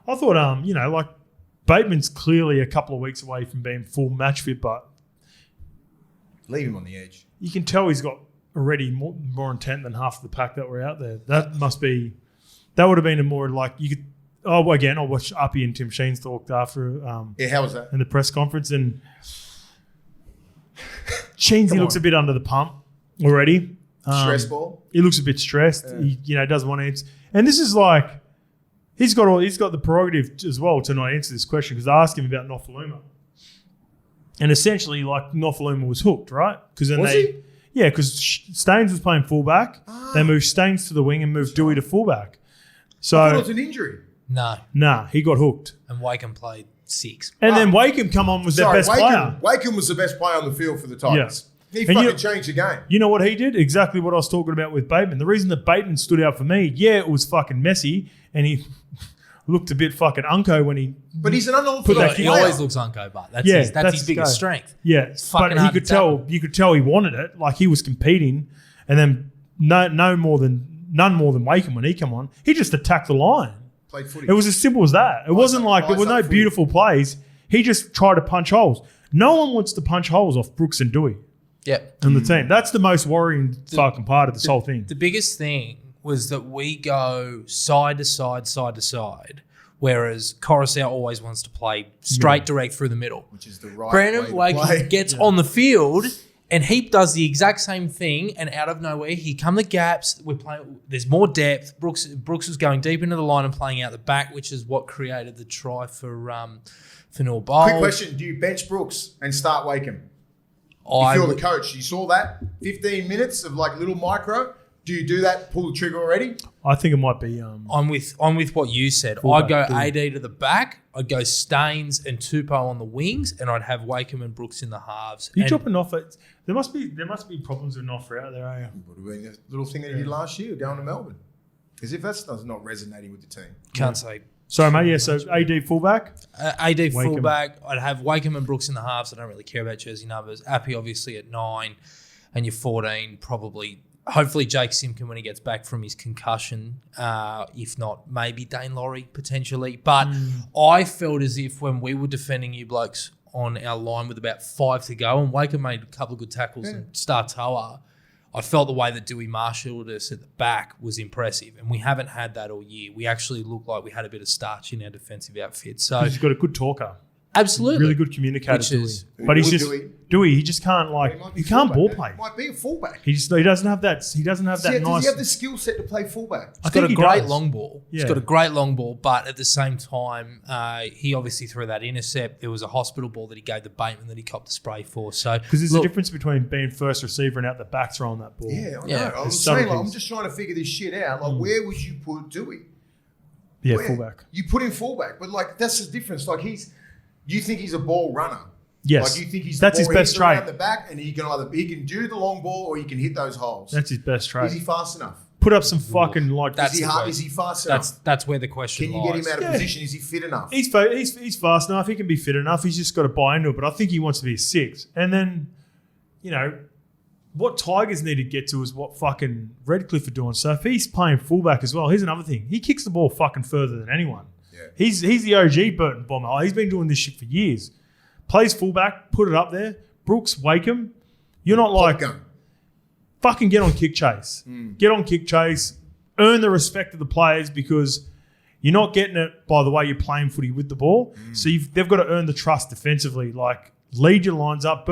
I thought, you know, like, Bateman's clearly a couple of weeks away from being full match fit, but leave him on the edge. You can tell he's got already more intent than half of the pack that were out there. That would have been a more like, you could. Oh, again, I watched Uppy and Tim Sheens talked after. How was that? In the press conference, and Sheensy looks a bit under the pump already. Stress ball. He looks a bit stressed. Yeah. He doesn't want to answer. And this is like, he's got the prerogative as well to not answer this question, because I asked him about Nofaluma. And essentially, like, Nofaluma was hooked, right? Because then yeah, because Staines was playing fullback. They moved Staines to the wing and moved Dewey to fullback. So I thought it was an injury. Nah, he got hooked. And Wakeham played 6. And then Wakeham come on was their best player. Wakeham was the best player on the field for the Tigers. Yeah. He fucking changed the game. You know what he did? Exactly what I was talking about with Bateman. The reason that Bateman stood out for me, it was fucking messy, and he looked a bit fucking unco when he. But he's an unorthodox player. He always looks unco, but that's his biggest strength. Yeah, but you could tell he wanted it. Like, he was competing, and then none more than Wakeham when he come on. He just attacked the line. Played footy. It was as simple as that. It wasn't like there were no beautiful plays. He just tried to punch holes. No one wants to punch holes off Brooks and Dewey. Yep. And the team. That's the most worrying fucking part of this whole thing. The biggest thing was that we go side to side, whereas Coruscant always wants to play straight direct through the middle. Which is the right Brandon way to play. Wakeham gets on the field, and he does the exact same thing, and out of nowhere, he come the gaps. We're playing. There's more depth. Brooks was going deep into the line and playing out the back, which is what created the try for Noel Bowl. Quick question: do you bench Brooks and start Wakeham? You feel the coach. You saw that 15 minutes of like little micro. Do you do that? Pull the trigger already? I think it might be. I'm with what you said. I'd go AD to the back. I'd go Staines and Tupou on the wings, and I'd have Wakeham and Brooks in the halves. You dropping off it? There must be problems with Noffer out there, are you? Would have been a little thing that he did last year, going to Melbourne. As if that's not resonating with the team. Can't say Sorry, mate. Yeah, so AD fullback. AD Wakeham. fullback. I'd have Wakeham and Brooks in the halves. I don't really care about jersey numbers. Appy obviously at 9, and your 14 probably. Hopefully Jake Simpkin when he gets back from his concussion. If not, maybe Dane Laurie potentially. But I felt as if when we were defending you blokes on our line with about 5 to go, and Wakeham made a couple of good tackles and Startoa, I felt the way that Dewey marshalled us at the back was impressive, and we haven't had that all year. We actually looked like we had a bit of starch in our defensive outfit. So He's got a good talker. absolutely, Really good communicator, Which Dewey. is- But he's Would just Dewey- Dewey. He just can't he can't ball play. Might be a fullback. He doesn't have that. He doesn't have that Does nice. he have the skill set to play fullback? I He's got think a he great does. long ball. Yeah. He's got a great long ball, but at the same time, he obviously threw that intercept. There was a hospital ball that he gave the Bateman that he copped the spray for. So Because there's a look, difference between being first receiver and out the back throwing that ball. Yeah, I Yeah. know. I'm There's saying, some I'm things. just trying to figure this shit out. Like, where would you put Dewey? Yeah, Where? fullback. You put him fullback, but like that's the difference. Like you think he's a ball runner. Yes. Like you think he's That's the his ball best hitter around trait. the back, and he can do the long ball or he can hit those holes. That's his best trait. Is he fast enough? Put up some fucking like. That's Is he the hard? way. Is he fast enough? that's where the question Can you get lies. him out of Yeah. position? Is he fit enough? He's fast enough. He can be fit enough. He's just got to buy into it. But I think he wants to be a 6. And then, what Tigers need to get to is what fucking Redcliffe are doing. So if he's playing fullback as well, here's another thing. He kicks the ball fucking further than anyone. Yeah. He's the OG Burton Bomber. He's been doing this shit for years. Plays fullback, put it up there. Brooks, Wakeham. You're not like Gun. fucking get on kick chase. Get on kick chase. Earn the respect of the players because you're not getting it by the way you're playing footy with the ball. So they've got to earn the trust defensively. Like lead your lines up.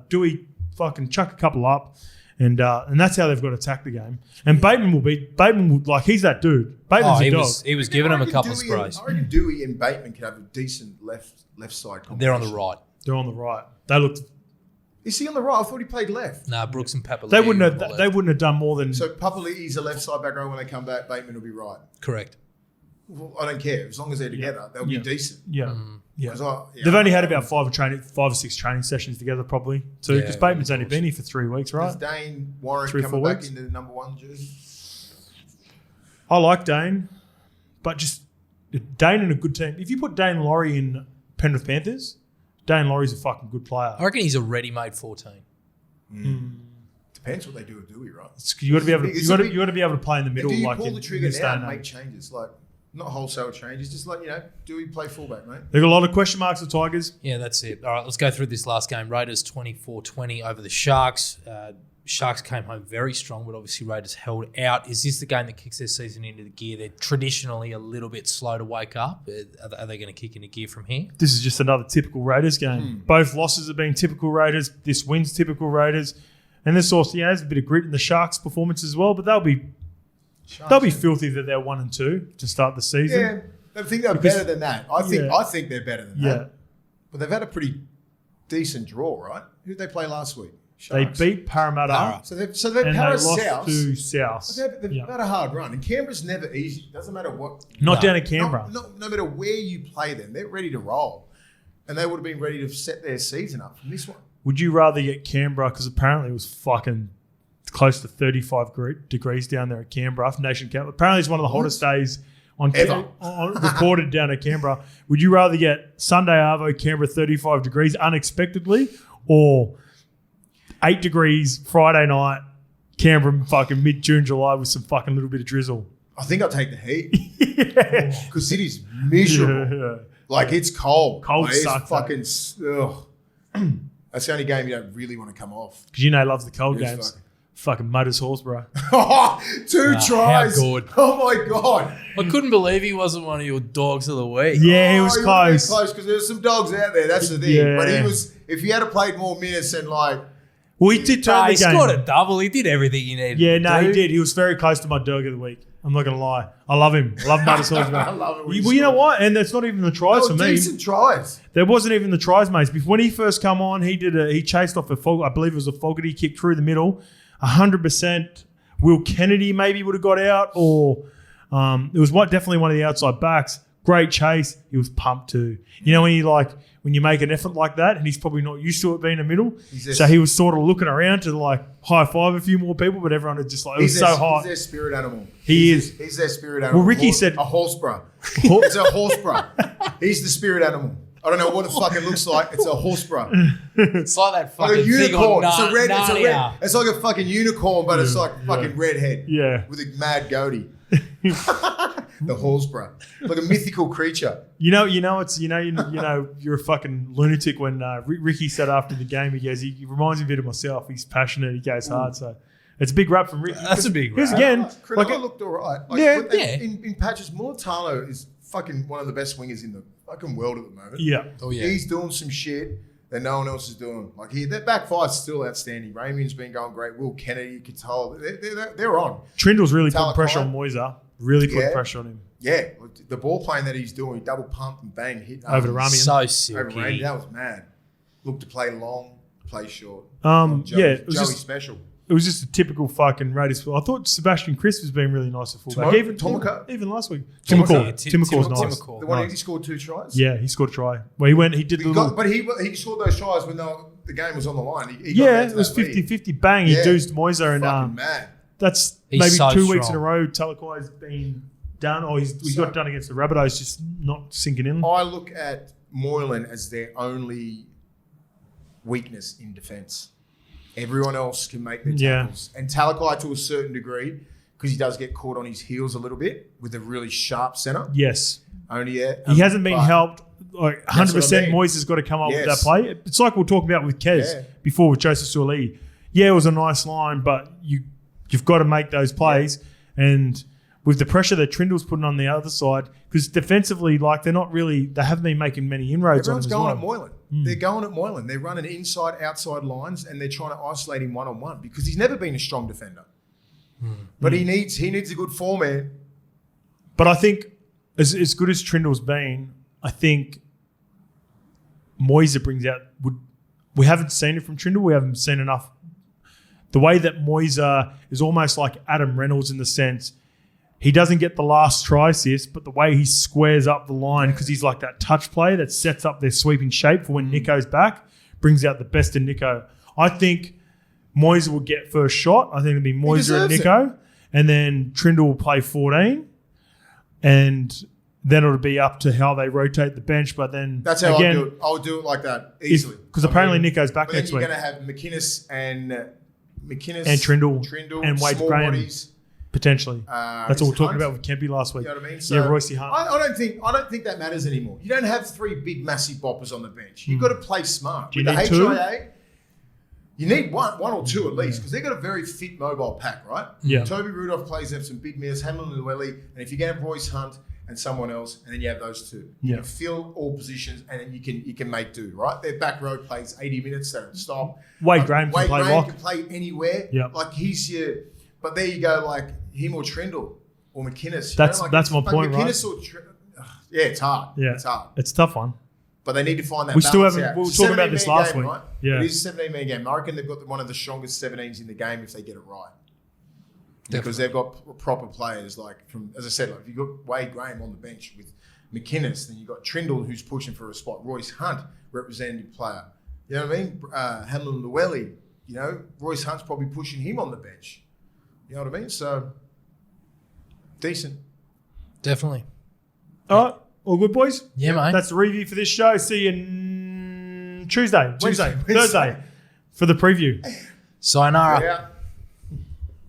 Dewey fucking chuck a couple up. And that's how they've got to attack the game. And Bateman will like he's that dude. Bateman's a dog. He was giving him a I reckon couple of Dewey sprays. I reckon Dewey and Bateman could have a decent left side combination. They're on the right. They're on the right. They looked. Is he on the right? I thought he played left. Nah, Brooks and Papali'i. They wouldn't on the have. left. They wouldn't have done more than. So Papali'i's a left side back row when they come back. Bateman will be right. Correct. Well, I don't care as long as they're together. They'll be decent. yeah. Yeah. 'Cause They've only had about 5 or 6 training sessions together, probably too. Because Yeah, Bateman's of only course. been here for 3 weeks, Does right? Dane Warren 3 or 4 coming back weeks? into the number 1 jersey? I like Dane, but just Dane in a good team. If you put Dane Laurie in Penrith Panthers, Dane Laurie's a fucking good player. I reckon he's a ready-made 14. Depends what they do with Dewey, right? You got to be able to. It's You a got big- to be able to play in the And middle. do you like pull in the trigger this day now and and age. make changes? Like, not wholesale changes, just like, Dewey play fullback, mate? They've got a lot of question marks with Tigers. Yeah, that's it. All right, let's go through this last game. Raiders 24-20 over the Sharks. Sharks came home very strong, but obviously Raiders held out. Is this the game that kicks their season into the gear? They're traditionally a little bit slow to wake up. Are they going to kick into gear from here? This is just another typical Raiders game. Both losses have been typical Raiders. This win's typical Raiders. And this also, there's a bit of grit in the Sharks' performance as well, but they'll be filthy that they're 1 and 2 to start the season. Yeah, I think they're Because- better than that. I think they're better than Yeah. that. But they've had a pretty decent draw, right? Who did they play last week? They Sharks. beat Parramatta. Parra. So they've And they Parra lost South. to South. They've Yeah. had a hard run, and Canberra's never easy. Doesn't matter what. Not No. down at Canberra. No matter where you play them, they're ready to roll, and they would have been ready to set their season up from this one. Would you rather get Canberra, because apparently it was fucking close to 35 degrees down there at Canberra, Nation Camp. Apparently it's one of the hottest days Ever. recorded down at Canberra. Would you rather get Sunday Arvo, Canberra 35 degrees unexpectedly, or 8 degrees Friday night, Canberra fucking mid-June, July with some fucking little bit of drizzle? I think I'll take the heat because it is miserable. Yeah. Like, it's cold. Cold Like, sucks, It's fucking. Ugh. That's the only game you don't really want to come off. Because he loves the cold It's games. Fucking Mutters Horsburgh. 2 tries. how good. Oh my god. I couldn't believe he wasn't one of your dogs of the week. Yeah, he was Oh, he would've been close. close because there's some dogs out there. That's the thing. Yeah. But he was. If he had played more minutes and like. Well, he did turn Nah, the he game. scored a double. He did everything he needed. Yeah, to no, do. he did. He was very close to my dog of the week. I'm not going to lie. I love him. I love Mutters Horsburgh. I love it when he Well, you know scored. what? And that's not even the tries Oh, for me. decent tries. There wasn't even the tries, mates. When he first come on, he chased off I believe it was a Fogarty kick through the middle. 100% Will Kennedy maybe would have got out, or it was definitely one of the outside backs. Great chase. He was pumped too. You know, when you make an effort like that, and he's probably not used to it being a middle, so he was sort of looking around to like high five a few more people, but everyone had just like, it was so hot. He's their spirit animal. He's their spirit animal. Well, Ricky said a horse, bro. It's a horse, bro. He's the spirit animal. I don't know what it fucking looks like. It's a horse, bro. It's like that fucking Like a unicorn. thing on It's a red. Narnia. It's like a fucking unicorn, but it's like fucking redhead. Yeah. With a mad goatee. The horse, bro. Like a mythical creature. you're a fucking lunatic when Ricky said after the game, he goes, he reminds me a bit of myself. He's passionate. He goes hard. So it's a big rap from Ricky. That's a big rap. Because again, Cronulla looked all right. In patches, Mulatalo is fucking one of the best wingers in the fucking world at the moment. Yeah. Oh yeah. He's doing some shit that no one else is doing. Like that back five's still outstanding. Raymond's been going great. Will Kennedy, Katol, they're on. Trindle's really putting Talakai. pressure on Moiser. Really putting pressure on him. Yeah, the ball playing that he's doing, he double pumped and bang, hit Over the Ramian. So over silky. Randy. That was mad. Looked to play long, play short. It was Joey just special. it was just a typical fucking Raiders. I thought Sebastian Crisp was being really nice at fullback. Even last week. Timokaw's nice. The one he scored 2 tries. Yeah, he scored a try. Well, he did the little... But he scored those tries when the game was on the line. He it was 50-50. Bang, he deuced Moiser. Fucking mad. That's He's maybe so 2 weeks in strong. a row Talakai's been done, or he got done against the Rabbitohs, just not sinking in. I look at Moylan as their only weakness in defence. Everyone else can make their tackles. And Talakai to a certain degree, because he does get caught on his heels a little bit with a really sharp centre. Yes. He hasn't been helped. Like 100%, what I mean. Moises has got to come up with that play. It's like we were talking about with Kez before with Joseph Suaalii. Yeah, it was a nice line, but you've got to make those plays. And with the pressure that Trindle's putting on the other side, because defensively, they haven't been making many inroads on him as well. Everyone's going at Moylan. They're going at Moylan. They're running inside, outside lines, and they're trying to isolate him one-on-one because he's never been a strong defender. But he needs a good foreman. But I think as good as Trindle's been, I think Moiser brings out... We haven't seen it from Trindle. We haven't seen enough. The way that Moiser is almost like Adam Reynolds in the sense... He doesn't get the last try assist, but the way he squares up the line, because he's like that touch play that sets up their sweeping shape for when Nico's back, brings out the best in Nico. I think Moiser will get first shot. I think it'll be Moiser and Nico. And then Trindle will play 14. And then it'll be up to how they rotate the bench. But then that's how I'll do it. I'll do it like that easily. Because apparently Nico's back next week. You're going to have McInnes and Trindle and Wade Graham. Bodies. Potentially. That's what we were talking about with Kempy last week. You know what I mean? So Royce Hunt. I don't think that matters anymore. You don't have 3 big, massive boppers on the bench. You've got to play smart. Do you With need the 2? HIA, you need one or 2 at least, because they've got a very fit mobile pack, right? Yeah. Toby Rudolph plays have some big minutes, Hamlin and Llewellyn, and if you get Royce Hunt and someone else, and then you have those 2. You can fill all positions, and then you can make do, right? Their back row plays 80 minutes, they don't stop. Wade Graham can play lock. Can play anywhere. Yeah. Like he's your... But there you go, like him or Trindle or McInnes. That's my point, right? Yeah, it's hard. Yeah, it's hard. It's a tough one. But they need to find that. We still balance haven't. out. We were talking about this last week. Right? Yeah, it is a 17-man game. I reckon they've got one of the strongest 17s in the game if they get it right. Because they've got proper players. Like as I said, like if you've got Wade Graham on the bench with McInnes, then you've got Trindle who's pushing for a spot. Royce Hunt, representative player. You know what I mean? Hamlin Llewellyn. You know, Royce Hunt's probably pushing him on the bench. You know what I mean? So, decent. Definitely. All right. All good, boys? Yeah, mate. That's the review for this show. See you Wednesday, Thursday for the preview. Sayonara. Yeah.